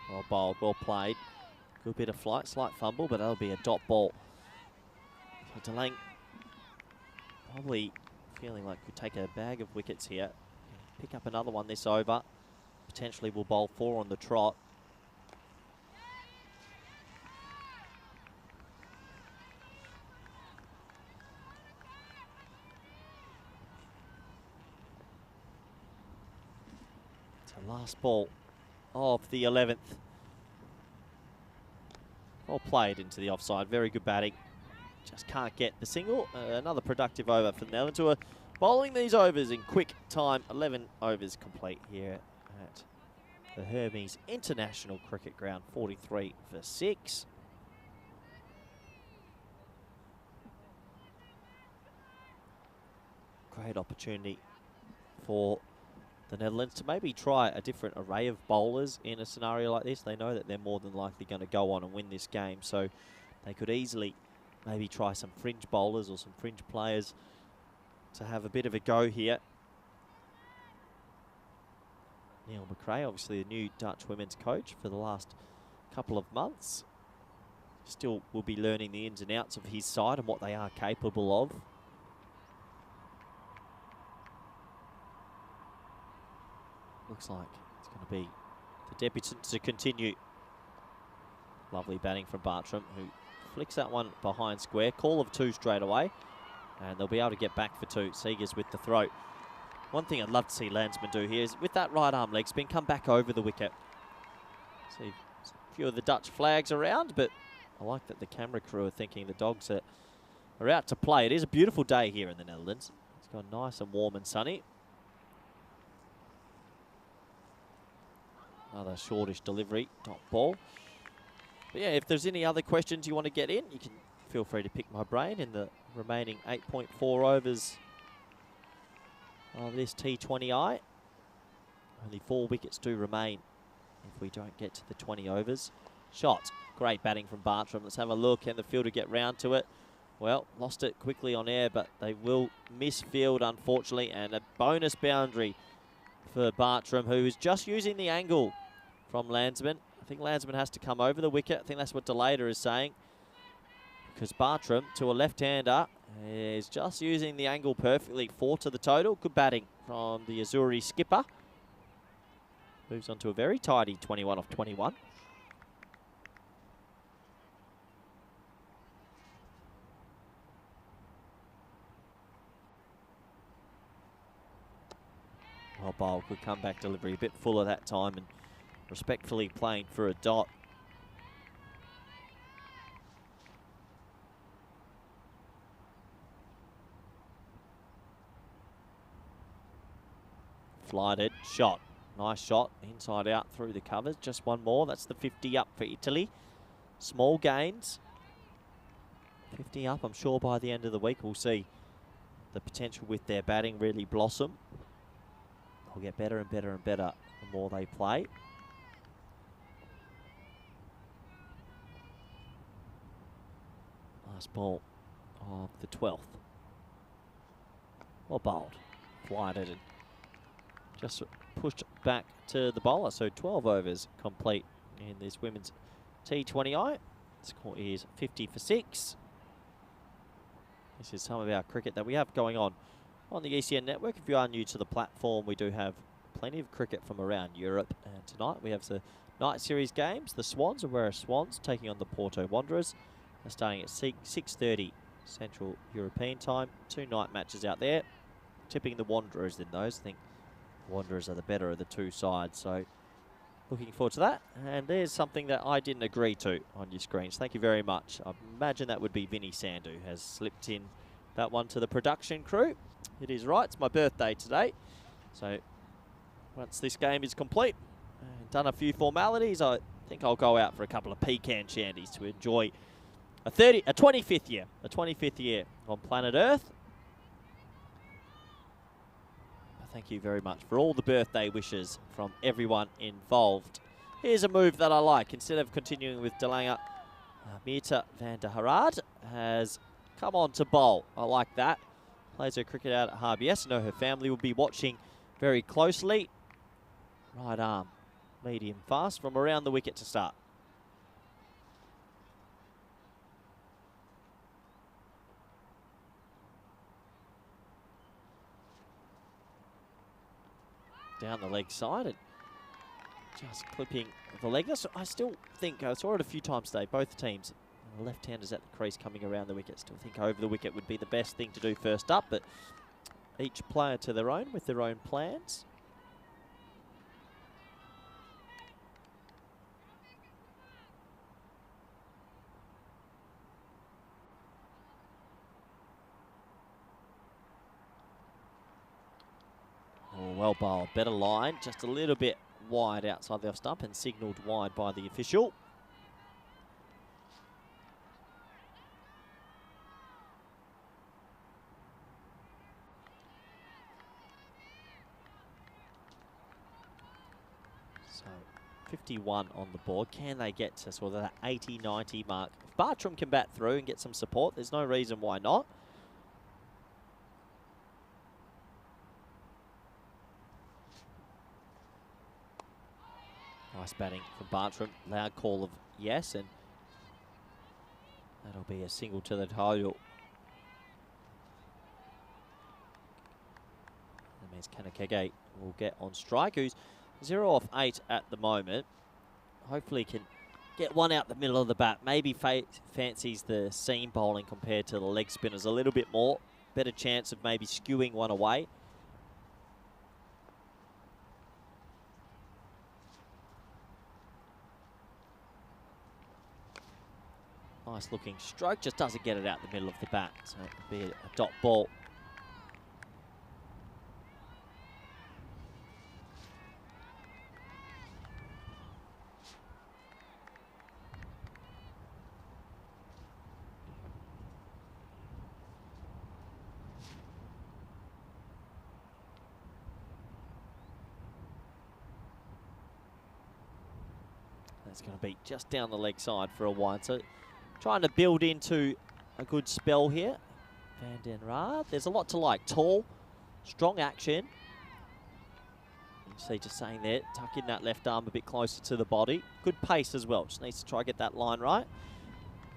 Speaker 5: Well bowled, well played. Good bit of flight, slight fumble, but that'll be a dot ball. So DeLange probably feeling like could take a bag of wickets here. Pick up another one this over. Potentially will bowl 4 on the trot. So last ball of the 11th. Well played into the offside. Very good batting. Just can't get the single. Another productive over for the Netherlands, who are bowling these overs in quick time. 11 overs complete here at the Hermes International Cricket Ground. 43 for 6. Great opportunity for the Netherlands to maybe try a different array of bowlers in a scenario like this. They know that they're more than likely going to go on and win this game, so they could easily maybe try some fringe bowlers or some fringe players to have a bit of a go here. Neil McRae, obviously the new Dutch women's coach for the last couple of months. Still will be learning the ins and outs of his side and what they are capable of. Looks like it's going to be the debutants to continue. Lovely batting from Bartram, who flicks that one behind square. Call of 2 straight away, and they'll be able to get back for 2. Seegers with the throw. One thing I'd love to see Landsman do here is with that right arm leg spin, come back over the wicket. See a few of the Dutch flags around, but I like that the camera crew are thinking the dogs are out to play. It is a beautiful day here in the Netherlands. It's gone nice and warm and sunny. Another shortish delivery, dot ball. But yeah, if there's any other questions you want to get in, you can feel free to pick my brain in the remaining 8.4 overs of this T20I. Only 4 wickets do remain if we don't get to the 20 overs. Shot. Great batting from Bartram. Let's have a look. Can the fielder get round to it? Well, lost it quickly on air, but they will miss field, unfortunately, and a bonus boundary for Bartram, who is just using the angle from Landsman. I think Landsman has to come over the wicket. I think that's what DeLader is saying, because Bartram, to a left-hander, is just using the angle perfectly. 4 to the total. Good batting from the Azuri skipper. Moves on to a very tidy 21 off 21. Well, Bowl could come back delivery a bit fuller that time and respectfully playing for a dot. Flighted, shot. Nice shot, inside out through the covers. Just one more, that's the 50 up for Italy. Small gains. 50 up, I'm sure by the end of the week we'll see the potential with their batting really blossom. They'll get better and better and better the more they play. Last ball of the 12th. Well bowled, flighted and just pushed back to the bowler. So 12 overs complete in this women's T20I. Score is 50 for 6. This is some of our cricket that we have going on the ECN network. If you are new to the platform, we do have plenty of cricket from around Europe. And tonight we have the night series games. The Swans, Awera Swans, taking on the Porto Wanderers. They're starting at 6:30 Central European time. 2 night matches out there. Tipping the Wanderers in those. I think the Wanderers are the better of the 2 sides. So looking forward to that. And there's something that I didn't agree to on your screens. Thank you very much. I imagine that would be Vinny Sandhu has slipped in that one to the production crew. It is right. It's my birthday today. So once this game is complete and done a few formalities, I think I'll go out for a couple of pecan shandies to enjoy a 25th year on planet Earth. Thank you very much for all the birthday wishes from everyone involved. Here's a move that I like. Instead of continuing with Delanga, Mirta van der Harad has come on to bowl. I like that. Plays her cricket out at RBS. I know her family will be watching very closely. Right arm, medium fast from around the wicket to start. Down the leg side and just clipping the leg. I still think, I saw it a few times today, both teams, left-handers at the crease coming around the wicket. Still think over the wicket would be the best thing to do first up, but each player to their own with their own plans. Oh, well bowled, better line, just a little bit wide outside the off stump and signalled wide by the official. So 51 on the board. Can they get to sort of that 80-90 mark? If Bartram can bat through and get some support, there's no reason why not. Nice batting from Bartram. Loud call of yes, and that'll be a single to the total. That means Kanakege will get on strike, who's 0 off 8 at the moment. Hopefully can get one out the middle of the bat. Maybe fancies the seam bowling compared to the leg spinners a little bit more. Better chance of maybe skewing one away. Nice looking stroke, just doesn't get it out the middle of the bat, so it'll be a dot ball. That's going to be just down the leg side for a wide, so trying to build into a good spell here. Van den Raad, there's a lot to like. Tall, strong action. You see, just saying there, tuck in that left arm a bit closer to the body. Good pace as well, just needs to try to get that line right.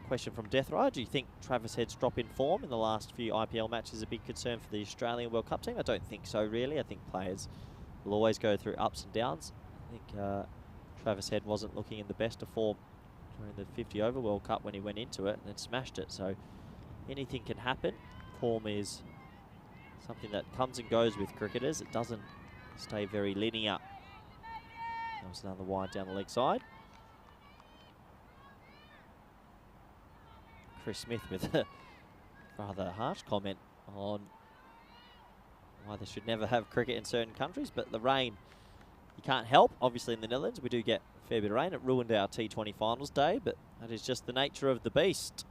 Speaker 5: question from Death Rider. Do you think Travis Head's drop in form in the last few IPL matches is a big concern for the Australian World Cup team? I don't think so, really. I think players will always go through ups and downs. I think Travis Head wasn't looking in the best of form during the 50 over World Cup when he went into it and then smashed it. So anything can happen. Form is something that comes and goes with cricketers. It doesn't stay very linear. That was another wide down the leg side. Chris Smith with a rather harsh comment on why they should never have cricket in certain countries, but the rain you can't help. Obviously in the Netherlands we do get a fair bit of rain. It ruined our T20 finals day, but that is just the nature of the beast.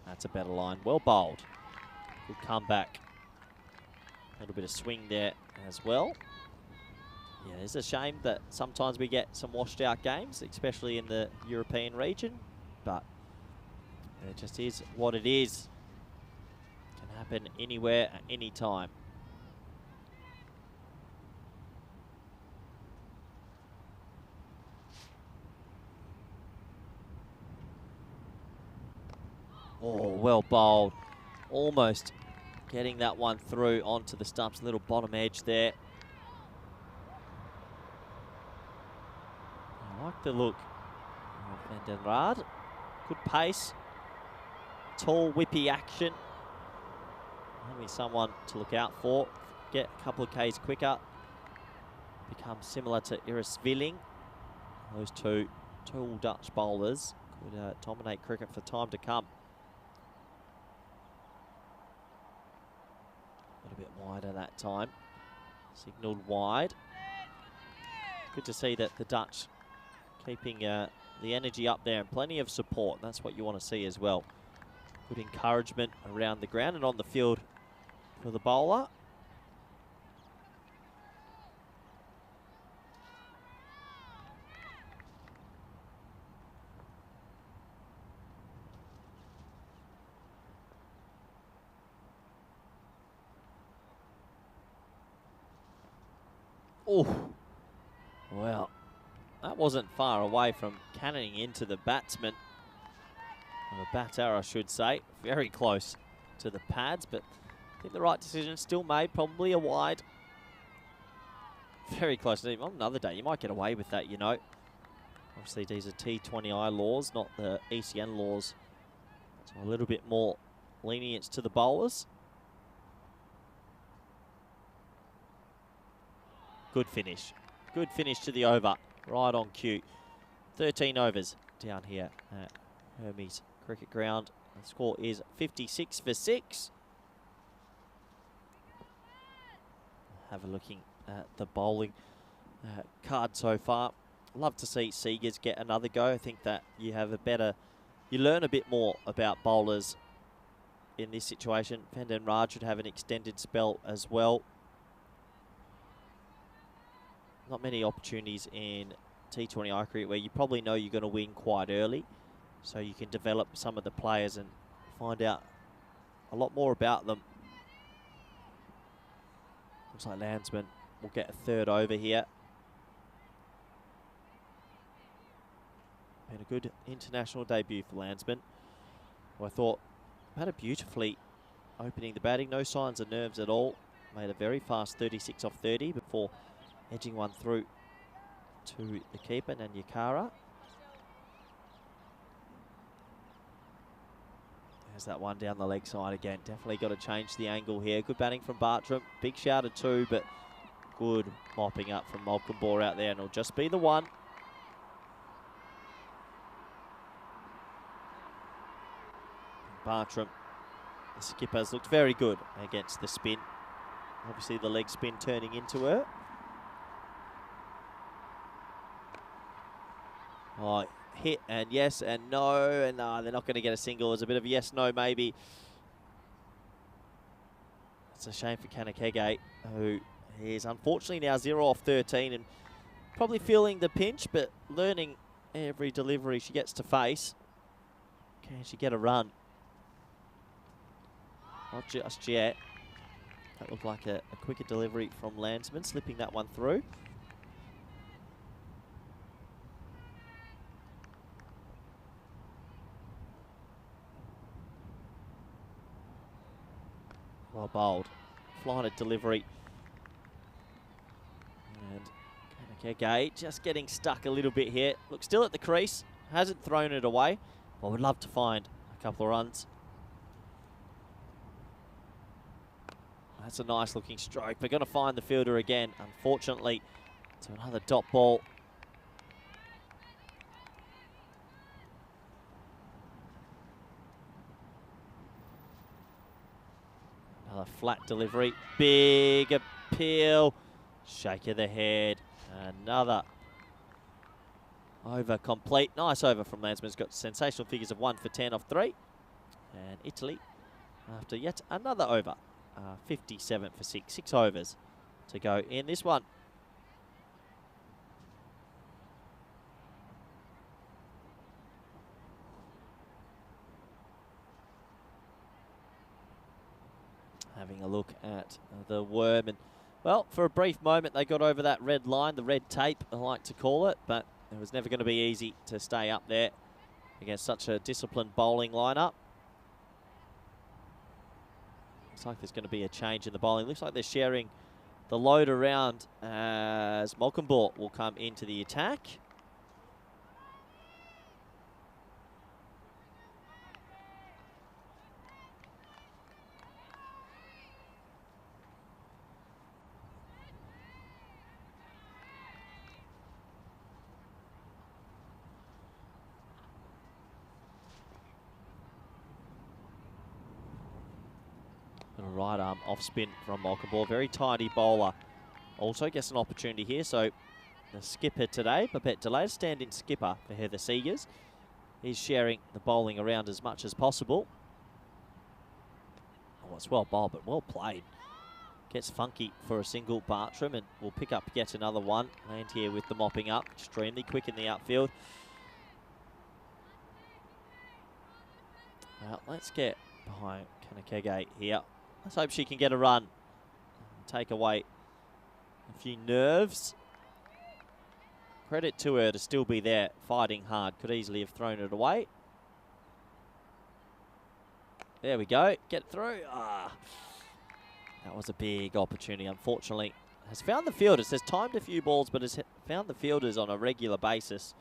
Speaker 5: That's a better line. Well bowled. Good comeback. A little bit of swing there as well. Yeah, it's a shame that sometimes we get some washed out games, especially in the European region, but it just is what it is. Can happen anywhere at any time. Oh, well bowled. Almost getting that one through onto the stumps. Little bottom edge there. I like the look of Van den Raad. Good pace. Tall, whippy action. Maybe someone to look out for. Get a couple of Ks quicker. Become similar to Iris Villing. Those two tall Dutch bowlers could dominate cricket for time to come. A little bit wider that time. Signalled wide. Good to see that the Dutch keeping the energy up there and plenty of support. That's what you want to see as well. Good encouragement around the ground and on the field for the bowler. Oh, well, that wasn't far away from cannoning into the batsman. Or the batter, I should say. Very close to the pads, but I think the right decision still made. Probably a wide. Very close. On another day, you might get away with that, you know. Obviously, these are T20I laws, not the ECN laws. So a little bit more lenience to the bowlers. Good finish. Good finish to the over. Right on cue. 13 overs down here at Hermes Cricket Ground. The score is 56 for 6. Have a looking at the bowling card so far. Love to see Seegers get another go. I think that you learn a bit more about bowlers in this situation. Van den Raad should have an extended spell as well. Not many opportunities in T20I cricket where you probably know you're going to win quite early, so you can develop some of the players and find out a lot more about them. Looks like Landsman will get a third over here. Been a good international debut for Landsman, who I thought batted beautifully opening the batting. No signs of nerves at all. Made a very fast 36 off 30 before edging one through to the keeper, Nanyakara. There's that one down the leg side again. Definitely got to change the angle here. Good batting from Bartram. Big shouter too, but good mopping up from Malcolm out there, and it'll just be the one. Bartram, the skipper's looked very good against the spin. Obviously the leg spin turning into her. Oh, hit and yes and no, and they're not going to get a single. It's a bit of a yes, no, maybe. It's a shame for Kanakege, who is unfortunately now 0 off 13 and probably feeling the pinch, but learning every delivery she gets to face. Can she get a run? Not just yet. That looked like a quicker delivery from Landsman, slipping that one through. well bowled. Flighted delivery. And Kanakege just getting stuck a little bit here. Look, still at the crease. Hasn't thrown it away. But would love to find a couple of runs. That's a nice looking stroke. We're going to find the fielder again, unfortunately. So another dot ball. Another flat delivery. Big appeal. Shake of the head. Another over complete. Nice over from Landsman's got sensational figures of 1 for 10 off 3. And Italy, after yet another over, 57 for 6. 6 overs to go in this one. Having a look at the worm, and well, for a brief moment they got over that red line, the red tape I like to call it, but it was never going to be easy to stay up there against such a disciplined bowling lineup. Looks like there's going to be a change in the bowling. Looks like they're sharing the load around as Malcolmbor will come into the attack. Right arm off spin from Malcolmbor. Very tidy bowler. Also gets an opportunity here. So the skipper today, Babette Delay, stand-in skipper for Heather Seegers, is sharing the bowling around as much as possible. Oh, it's well bowled, but well played. Gets funky for a single, Bartram, and will pick up yet another one. Land here with the mopping up. Extremely quick in the outfield. Well, let's get behind Kanakege here. Let's hope she can get a run and take away a few nerves. Credit to her to still be there, fighting hard. Could easily have thrown it away. There we go. Get through. Ah, that was a big opportunity, unfortunately. Has found the fielders. Has timed a few balls, but has found the fielders on a regular basis.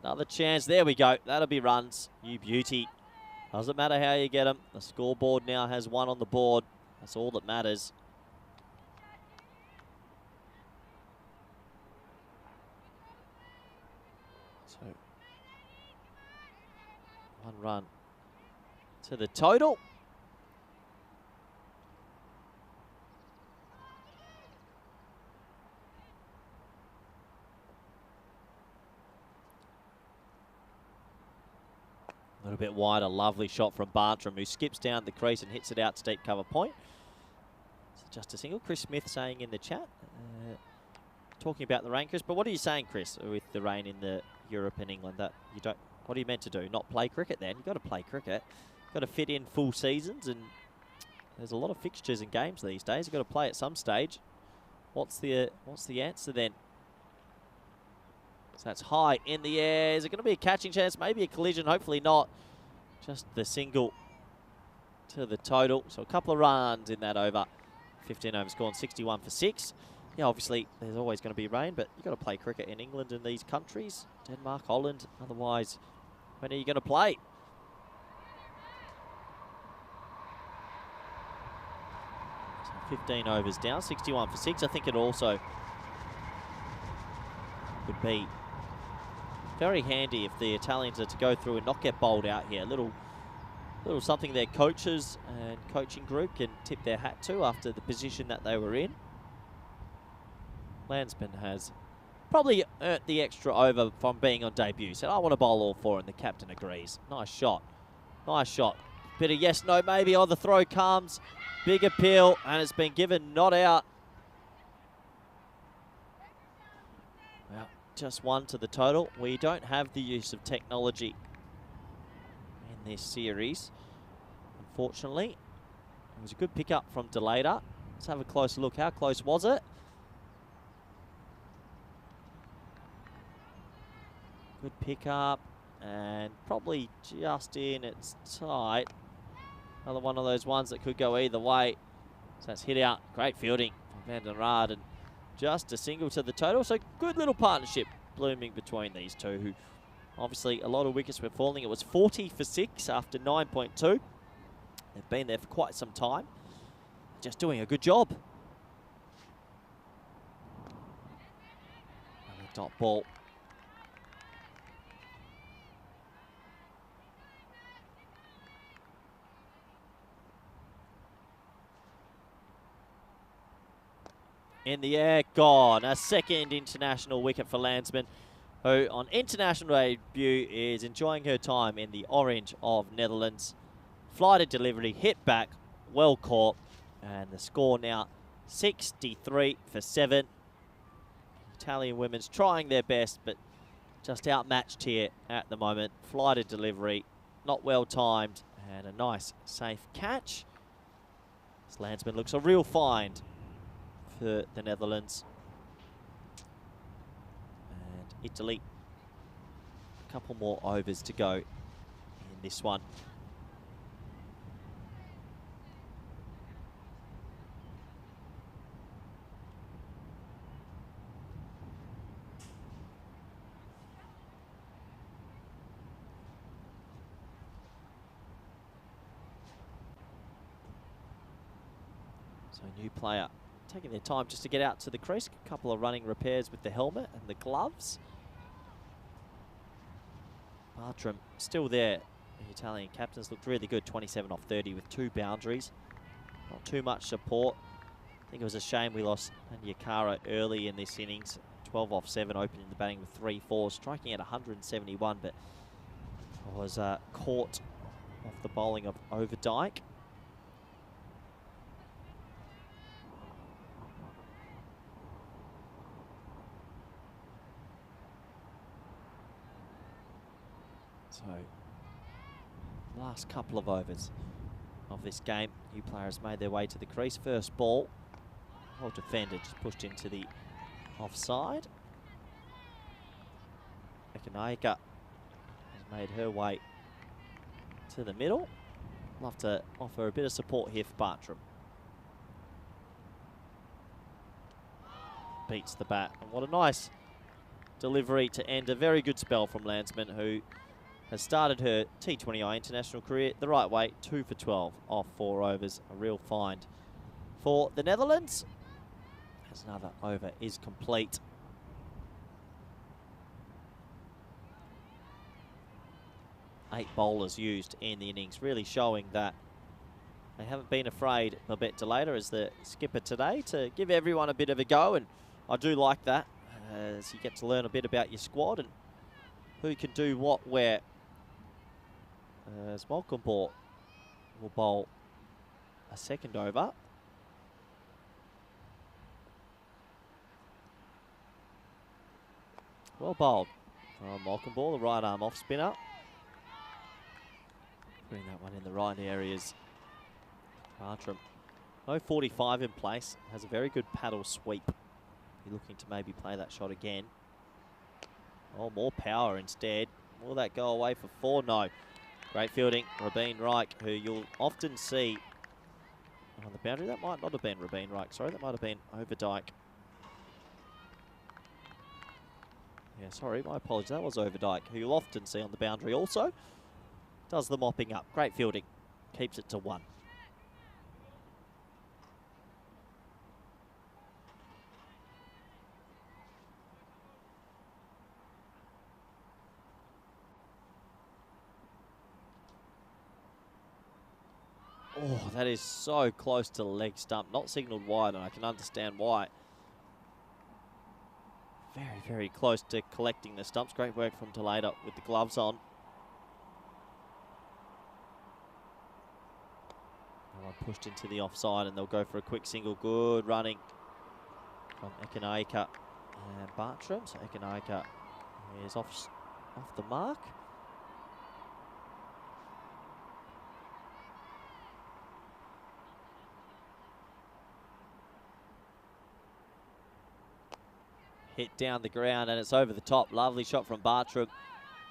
Speaker 5: Another chance. There we go. That'll be runs. You beauty. Doesn't matter how you get them. The scoreboard now has 1 on the board. That's all that matters. So, 1 run to the total. A little bit wider, lovely shot from Bartram, who skips down the crease and hits it out to deep cover point. So just a single. Chris Smith saying in the chat, talking about the rain, Chris. But what are you saying, Chris, with the rain in the Europe and England? That you don't. What are you meant to do? Not play cricket? Then you've got to play cricket. You've got to fit in full seasons, and there's a lot of fixtures and games these days. You've got to play at some stage. What's the answer then? So that's high in the air. Is it going to be a catching chance? Maybe a collision. Hopefully not. Just the single to the total. So a couple of runs in that over. 15 overs gone, 61 for 6. Yeah, obviously there's always going to be rain, but you've got to play cricket in England and these countries. Denmark, Holland. Otherwise, when are you going to play? So 15 overs down, 61 for 6. I think it also would be very handy if the Italians are to go through and not get bowled out here. Little something their coaches and coaching group can tip their hat to after the position that they were in. Landsman has probably earned the extra over from being on debut. Said, I want to bowl all 4, and the captain agrees. Nice shot. Nice shot. Bit of yes, no, maybe. Oh, the throw comes. Big appeal, and it's been given not out. Well, just 1 to the total. We don't have the use of technology in this series, unfortunately. It was a good pickup from Delata. Let's have a closer look. How close was it? Good pickup, and probably just in. It's tight. Another one of those ones that could go either way. So that's hit out. Great fielding from Van den Raad, and just a single to the total. So good little partnership blooming between these two, who obviously a lot of wickets were falling. It was 40 for 6 after 9.2. They've been there for quite some time. Just doing a good job. Another dot ball. In the air, gone. A second international wicket for Landsman, who on international debut is enjoying her time in the orange of Netherlands. Flighted delivery, hit back, well caught, and the score now 63 for 7. Italian women's trying their best, but just outmatched here at the moment. Flighted delivery, not well timed, and a nice safe catch. This Landsman looks a real find for the Netherlands. And Italy, a couple more overs to go in this one. So a new player taking their time just to get out to the crease. A couple of running repairs with the helmet and the gloves. Bartram still there. The Italian captains looked really good. 27 off 30 with 2 boundaries. Not too much support. I think it was a shame we lost Nyakara early in this innings. 12 off 7, opening the batting with 3 fours, striking at 171, but was caught off the bowling of Overdyke. So, last couple of overs of this game. New players made their way to the crease. First ball, well defended, just pushed into the offside. Ekanaika has made her way to the middle. Love to offer a bit of support here for Bartram. Beats the bat. And what a nice delivery to end a very good spell from Landsman, who has started her T20I international career the right way. 2 for 12 off 4 overs. A real find for the Netherlands, as another over is complete. Eight bowlers used in the innings, really showing that they haven't been afraid of Babette Delata as the skipper today to give everyone a bit of a go, and I do like that, as you get to learn a bit about your squad and who can do what where. As Malcolmbor will bowl a second over. Well bowled from Malcolmbor, the right arm off spinner. Putting that one in the right areas. Bartram, no 45 in place, has a very good paddle sweep. You're looking to maybe play that shot again. Oh, more power instead. Will that go away for 4? No. Great fielding, Rabin Reich, who you'll often see on the boundary. That might not have been Rabin Reich, sorry, that might have been Overdyke. Yeah, sorry, my apologies, that was Overdyke, who you'll often see on the boundary also. Does the mopping up, great fielding, keeps it to 1. Oh, that is so close to the leg stump. Not signalled wide, and I can understand why. Very, very close to collecting the stumps. Great work from Delata with the gloves on. That one pushed into the offside, and they'll go for a quick single. Good running from Ekanaika and Bartram. So Ekanaika is off the mark. Hit down the ground, and it's over the top. Lovely shot from Bartram.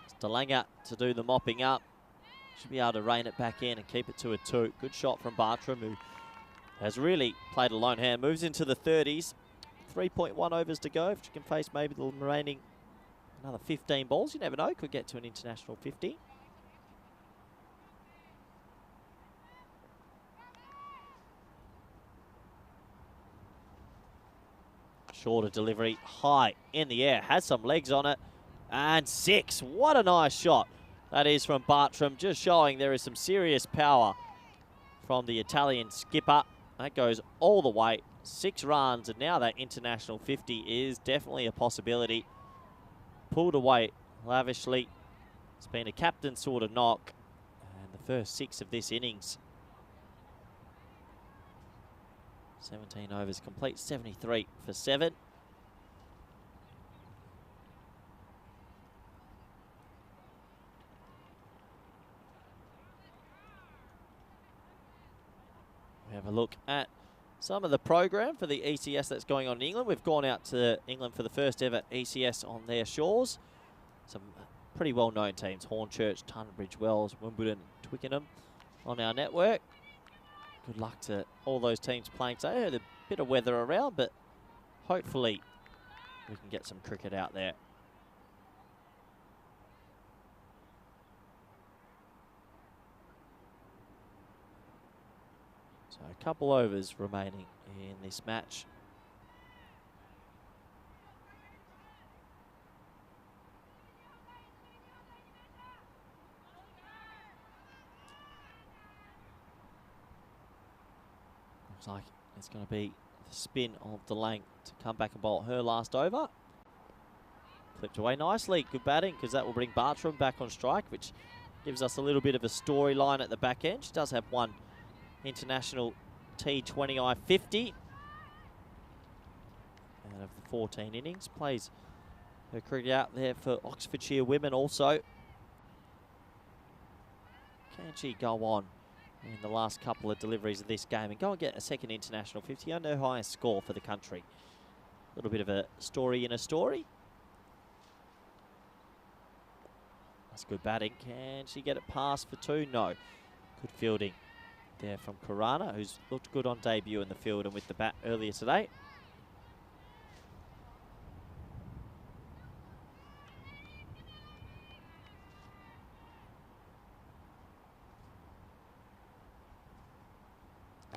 Speaker 5: It's DeLanger to do the mopping up. Should be able to rein it back in and keep it to a 2. Good shot from Bartram, who has really played a lone hand. Moves into the 30s. 3.1 overs to go. If she can face maybe the remaining another 15 balls, you never know. Could get to an international 50. Shorter delivery, high in the air, has some legs on it, and 6. What a nice shot that is from Bartram, just showing there is some serious power from the Italian skipper. That goes all the way, 6 runs, and now that international 50 is definitely a possibility. Pulled away lavishly. It's been a captain sort of knock, and the first 6 of this innings. 17 overs complete, 73 for 7. We have a look at some of the program for the ECS that's going on in England. We've gone out to England for the first ever ECS on their shores. Some pretty well-known teams, Hornchurch, Tunbridge Wells, Wimbledon, Twickenham on our network. Good luck to all those teams playing today. There's a bit of weather around, but hopefully we can get some cricket out there. So a couple overs remaining in this match. Looks like it's going to be the spin of DeLang to come back and bowl her last over. Flipped away nicely. Good batting, because that will bring Bartram back on strike, which gives us a little bit of a storyline at the back end. She does have one international T20I 50 out of the 14 innings. Plays her cricket out there for Oxfordshire women also. Can she go on in the last couple of deliveries of this game and go and get a second international 50 and her highest score for the country? A little bit of a story in a story. That's good batting. Can she get it past for 2? No. Good fielding there from Karana, who's looked good on debut in the field and with the bat earlier today.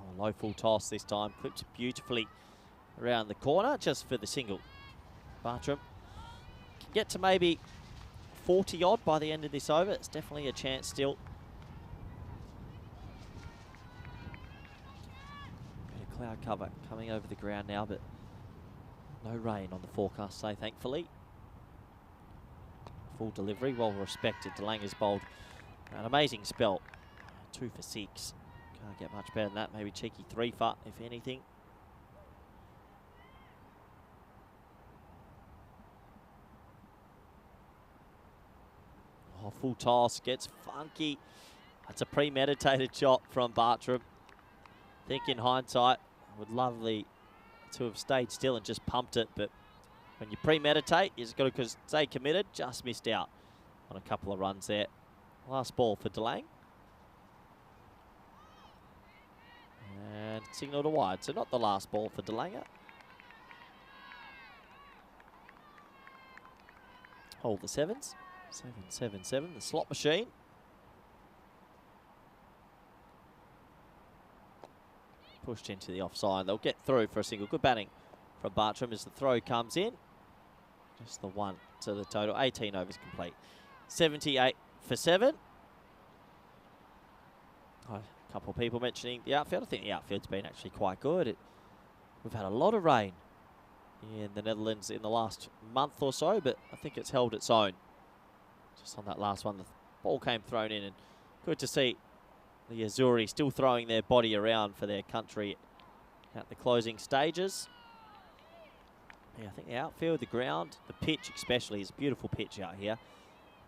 Speaker 5: Oh, low full toss this time, clipped beautifully around the corner just for the single. Bartram can get to maybe 40 odd by the end of this over. It's definitely a chance still. Cloud cover coming over the ground now, but no rain on the forecast, say, thankfully. Full delivery, well respected. DeLanger's bowled an amazing spell. 2 for 6. Can't get much better than that. Maybe cheeky 3 for, if anything. Oh, full toss, gets funky. That's a premeditated shot from Bartram. I think in hindsight, would lovely to have stayed still and just pumped it, but when you premeditate, you just got to stay committed. Just missed out on a couple of runs there. Last ball for DeLang. And signal to wide, so not the last ball for DeLanger. Hold the 7s. 7, 7, 7, the slot machine. Pushed into the offside. They'll get through for a single. Good batting from Bartram as the throw comes in. Just the 1 to the total. 18 overs complete. 78 for 7. Oh, a couple of people mentioning the outfield. I think the outfield's been actually quite good. We've had a lot of rain in the Netherlands in the last month or so, but I think it's held its own. Just on that last one, the ball came thrown in, and good to see the Azzurri still throwing their body around for their country at the closing stages. Yeah, I think the outfield, the ground, the pitch especially is a beautiful pitch out here.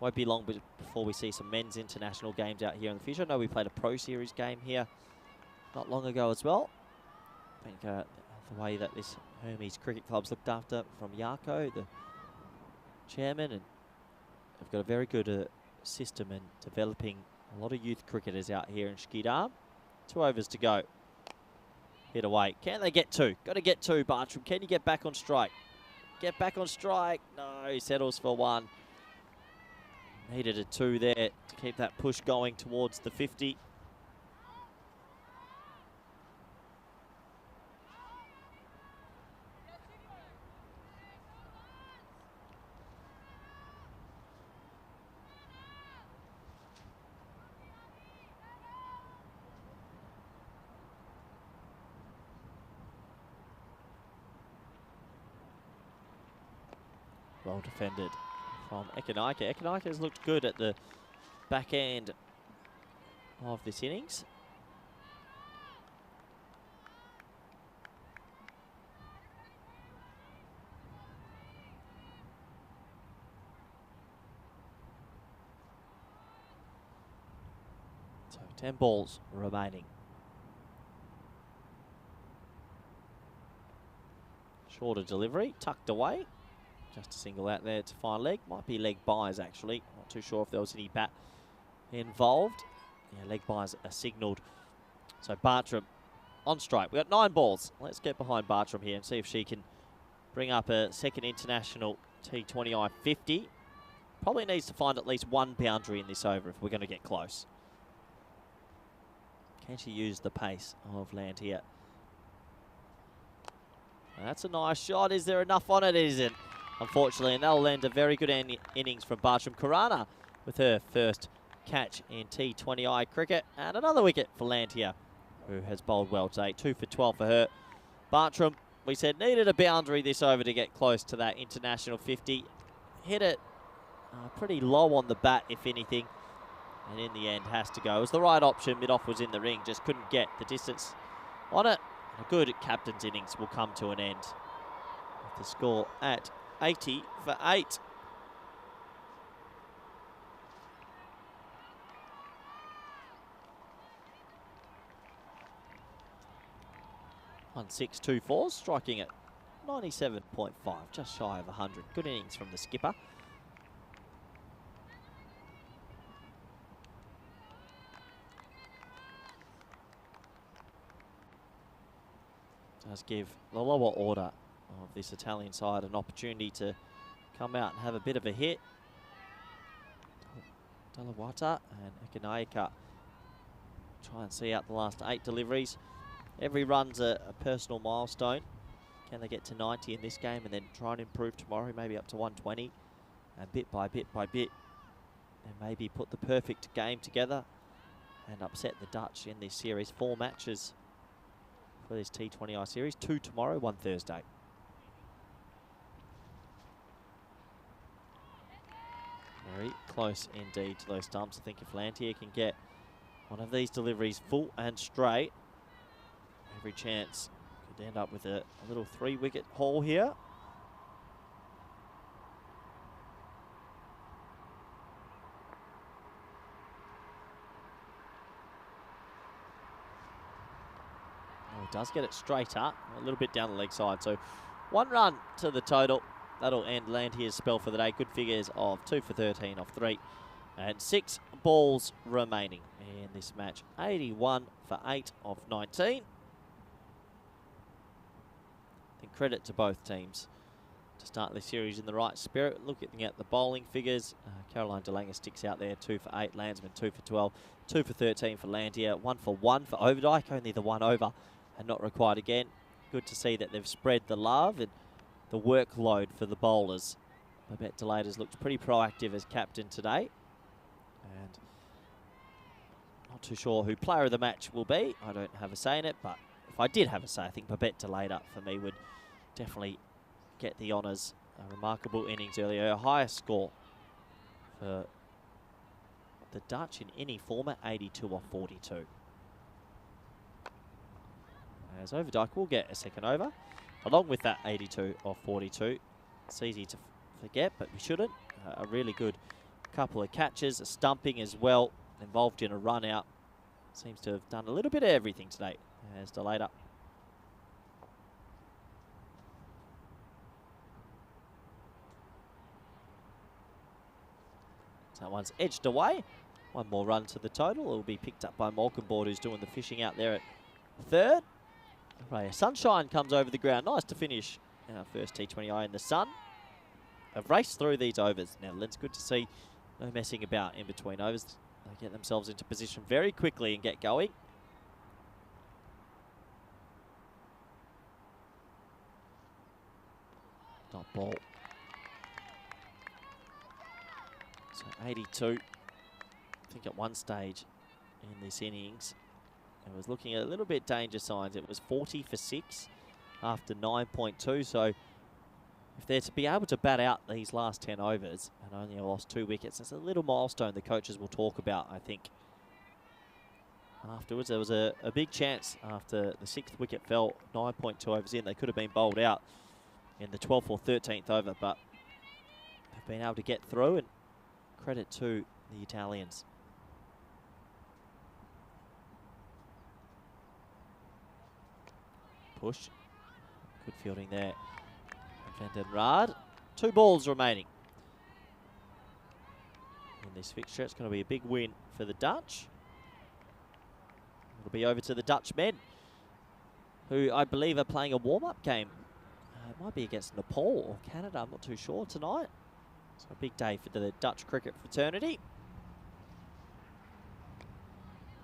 Speaker 5: Won't be long before we see some men's international games out here in the future. I know we played a Pro Series game here not long ago as well. I think the way that this Hermes Cricket Club's looked after from Yarko, the chairman, and they've got a very good system in developing a lot of youth cricketers out here in Skidam. 2 overs to go. Hit away. Can they get 2? Got to get 2, Bartram. Can you get back on strike? Get back on strike. No, he settles for 1. Needed a 2 there to keep that push going towards the 50. Well defended from Ekanaika. Ekanaika has looked good at the back end of this innings. So 10 balls remaining. Shorter delivery, tucked away. Just a single out there to find leg. Might be leg buys actually. Not too sure if there was any bat involved. Yeah, leg buys are signalled. So Bartram on strike. We've got 9 balls. Let's get behind Bartram here and see if she can bring up a second international T20I 50. Probably needs to find at least 1 boundary in this over if we're going to get close. Can she use the pace of Lantier? That's a nice shot. Is there enough on it? It isn't, unfortunately, and that'll end a very good innings from Bartram. Karana with her first catch in T20I cricket, and another wicket for Lantier, who has bowled well today. 2 for 12 for her. Bartram, we said, needed a boundary this over to get close to that international 50. Hit it pretty low on the bat, if anything, and in the end has to go. It was the right option. Mid-off was in the ring, just couldn't get the distance on it. A good captain's innings will come to an end with the score at 80 for 8. On 6-2-4, striking at 97.5, just shy of 100. Good innings from the skipper. Does give the lower order of this Italian side an opportunity to come out and have a bit of a hit. Delawata and Ekanaika try and see out the last 8 deliveries. Every run's a personal milestone. Can they get to 90 in this game and then try and improve tomorrow, maybe up to 120? And bit by bit by bit, and maybe put the perfect game together and upset the Dutch in this series. 4 matches for this T20I series. 2 tomorrow, 1 Thursday. Very close indeed to those stumps. I think if Lantier can get one of these deliveries full and straight, every chance could end up with a little 3-wicket haul here. Does get it straight up, a little bit down the leg side. So 1 run to the total. That'll end Lantier's spell for the day. Good figures of 2 for 13 off 3. And 6 balls remaining in this match. 81 for 8 of 19. I think credit to both teams to start the series in the right spirit. Looking at the bowling figures, Caroline DeLanger sticks out there. 2 for 8, Landsman 2 for 12. 2 for 13 for Lantier. 1 for 1 for Overdyke, only the 1 over. And not required again. Good to see that they've spread the love and the workload for the bowlers. Babette Delaters looked pretty proactive as captain today. And not too sure who player of the match will be. I don't have a say in it, but if I did have a say, I think Babette Delater for me would definitely get the honours. A remarkable innings earlier. Her highest score for the Dutch in any format, 82 off 42. As Overdyke will get a second over, along with that 82 off 42. It's easy to forget, but we shouldn't. A really good couple of catches, a stumping as well, involved in a run out. Seems to have done a little bit of everything today as Delater. That one's edged away. One more run to the total. It will be picked up by Malcolmboard, who's doing the fishing out there at third. Ray Sunshine comes over the ground. Nice to finish our first T20I in the sun. Have raced through these overs. Netherlands, good to see. No messing about in between overs. They get themselves into position very quickly and get going. Dot ball. So 82. I think at one stage in this innings, it was looking at a little bit danger signs. It was 40 for 6 after 9.2. So if they're to be able to bat out these last 10 overs and only lost 2 wickets, that's a little milestone the coaches will talk about, I think. Afterwards, there was a big chance after the 6th wicket fell, 9.2 overs in. They could have been bowled out in the 12th or 13th over, but they've been able to get through, and credit to the Italians. Push. Good fielding there. Van den Raad. 2 balls remaining in this fixture. It's going to be a big win for the Dutch. It'll be over to the Dutch men, who I believe are playing a warm-up game. It might be against Nepal or Canada, I'm not too sure, tonight. So a big day for the Dutch cricket fraternity.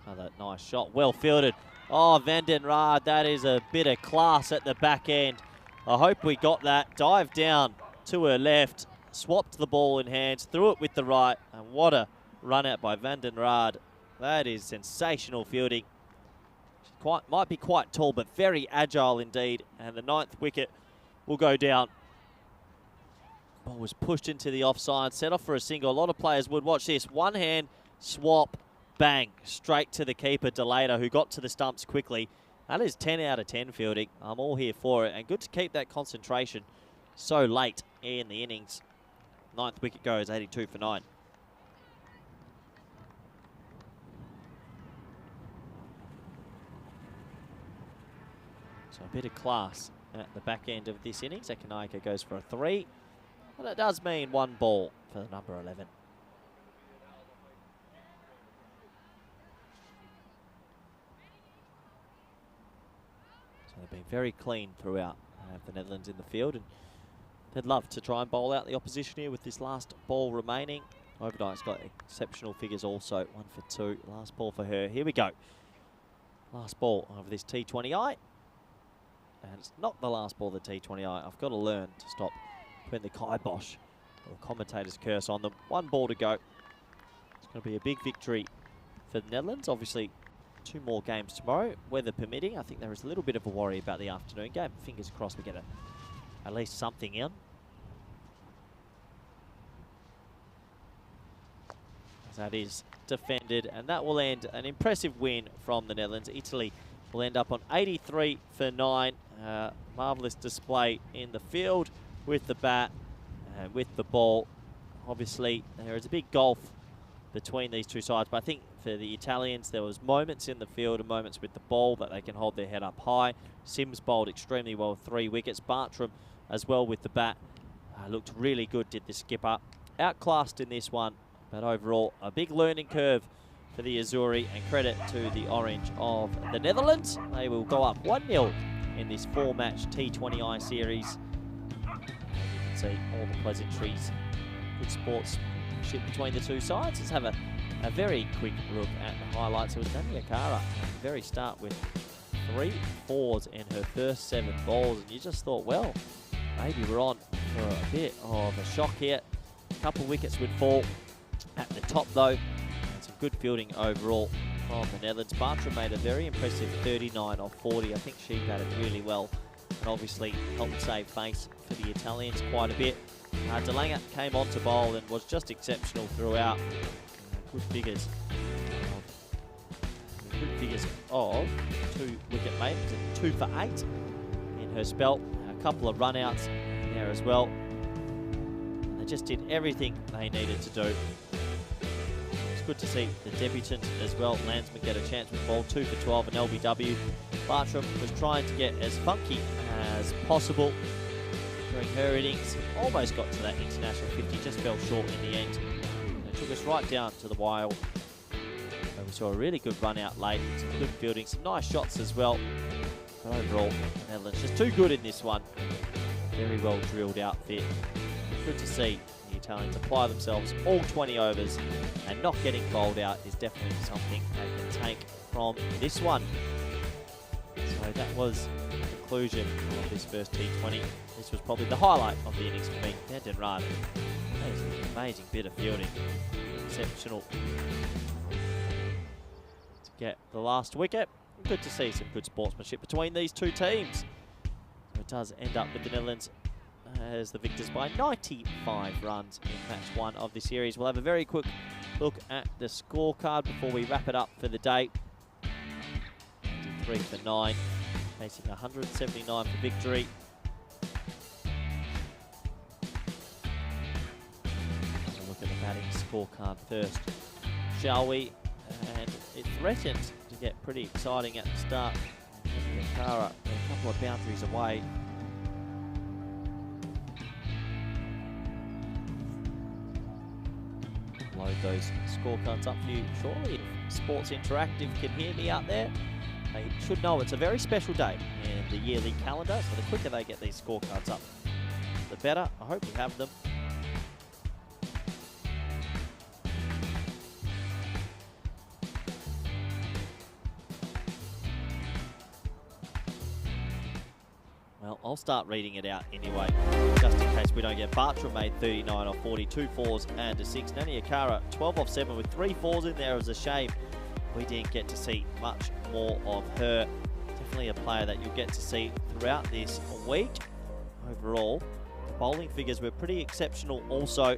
Speaker 5: Another nice shot, well fielded. Oh, Van den Raad, that is a bit of class at the back end. I hope we got that. Dive down to her left, swapped the ball in hands, threw it with the right, and what a run out by Van den Raad. That is sensational fielding. She might be quite tall, but very agile indeed, and the 9th wicket will go down. Ball was pushed into the offside, set off for a single. A lot of players would watch this. One hand, swap, bang, straight to the keeper, Delata, who got to the stumps quickly. That is 10 out of 10 fielding. I'm all here for it, and good to keep that concentration so late in the innings. 9th wicket goes, 82 for 9. So a bit of class at the back end of this innings. Ekanaika goes for a 3. But it does mean 1 ball for the number 11. So they've been very clean throughout the Netherlands in the field, and they'd love to try and bowl out the opposition here with this last ball remaining. Overnight's got exceptional figures also, 1 for 2. Last ball for her. Here we go. Last ball of this T20I. And it's not the last ball of the T20I. I've got to learn to stop putting the kibosh or commentator's curse on them. 1 ball to go. It's going to be a big victory for the Netherlands. Obviously, 2 more games tomorrow, weather permitting. I think there is a little bit of a worry about the afternoon game. Fingers crossed we get at least something in. As that is defended, and that will end an impressive win from the Netherlands. Italy will end up on 83 for 9. Marvellous display in the field with the bat and with the ball. Obviously, there is a big gulf between these two sides, but I think for the Italians, there was moments in the field and moments with the ball that they can hold their head up high. Sims bowled extremely well with 3 wickets. Bartram as well with the bat. Looked really good, did the skipper. Outclassed in this one, but overall, a big learning curve for the Azzurri, and credit to the Orange of the Netherlands. They will go up 1-0 in this 4-match T20I series. You can see all the pleasantries, good sportsmanship between the two sides. Let's have a very quick look at the highlights. It was Nani Akara at the very start with 3 4s in her first 7 balls, and you just thought, well, maybe we're on for a bit of a shock here. A couple wickets would fall at the top though. Some good fielding overall from the Netherlands. Bartram made a very impressive 39 off 40. I think she batted really well and obviously helped save face for the Italians quite a bit. De Lange came on to bowl and was just exceptional throughout. Good figures of 2 wicket makers and 2 for 8 in her spell. A couple of run-outs there as well. And they just did everything they needed to do. Good to see the debutant as well, Landsman, get a chance with ball. 2 for 12 and LBW. Bartram was trying to get as funky as possible during her innings. Almost got to that international 50, just fell short in the end. It took us right down to the wire. And we saw a really good run out late, some good fielding, some nice shots as well. But overall, the Netherlands just too good in this one. Very well drilled outfit. Good to see the Italians apply themselves all 20 overs, and not getting bowled out is definitely something they can take from this one. So that was the conclusion of this first T20. This was probably the highlight of the innings for me. Denton Run. That is an amazing bit of fielding. Exceptional to get the last wicket. Good to see some good sportsmanship between these two teams. So it does end up with the Netherlands as the victors by 95 runs in match 1 of the series. We'll have a very quick look at the scorecard before we wrap it up for the day. 3 for 9, facing 179 for victory. Have a look at the batting scorecard first, shall we? And it threatened to get pretty exciting at the start. Kara a couple of boundaries away. Load those scorecards up for you shortly. If Sports Interactive can hear me out there, they should know it's a very special day in the yearly calendar, so the quicker they get these scorecards up, the better. I hope we have them. Well, I'll start reading it out anyway, just in case we don't get. Bartram made 39 off 40, 2 4s and a 6. Nani Akara, 12 off 7 with 3 4s in there. It was a shame we didn't get to see much more of her. Definitely a player that you'll get to see throughout this week. Overall, the bowling figures were pretty exceptional also,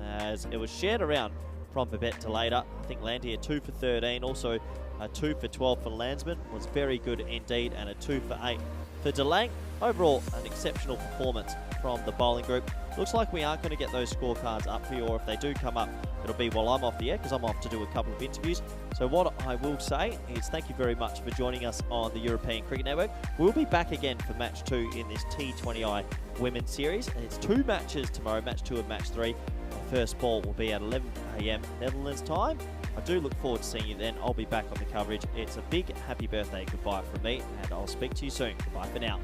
Speaker 5: as it was shared around from Babette to later. I think Landier 2 for 13, also a 2 for 12 for Landsman was very good indeed, and a 2 for 8 for DeLange. Overall, an exceptional performance from the bowling group. Looks like we aren't going to get those scorecards up for you, or if they do come up, it'll be while I'm off the air, because I'm off to do a couple of interviews. So what I will say is thank you very much for joining us on the European Cricket Network. We'll be back again for match 2 in this T20I Women's Series. And it's 2 matches tomorrow, match 2 and match 3. Our first ball will be at 11 AM Netherlands time. I do look forward to seeing you then. I'll be back on the coverage. It's a big happy birthday goodbye from me, and I'll speak to you soon. Bye for now.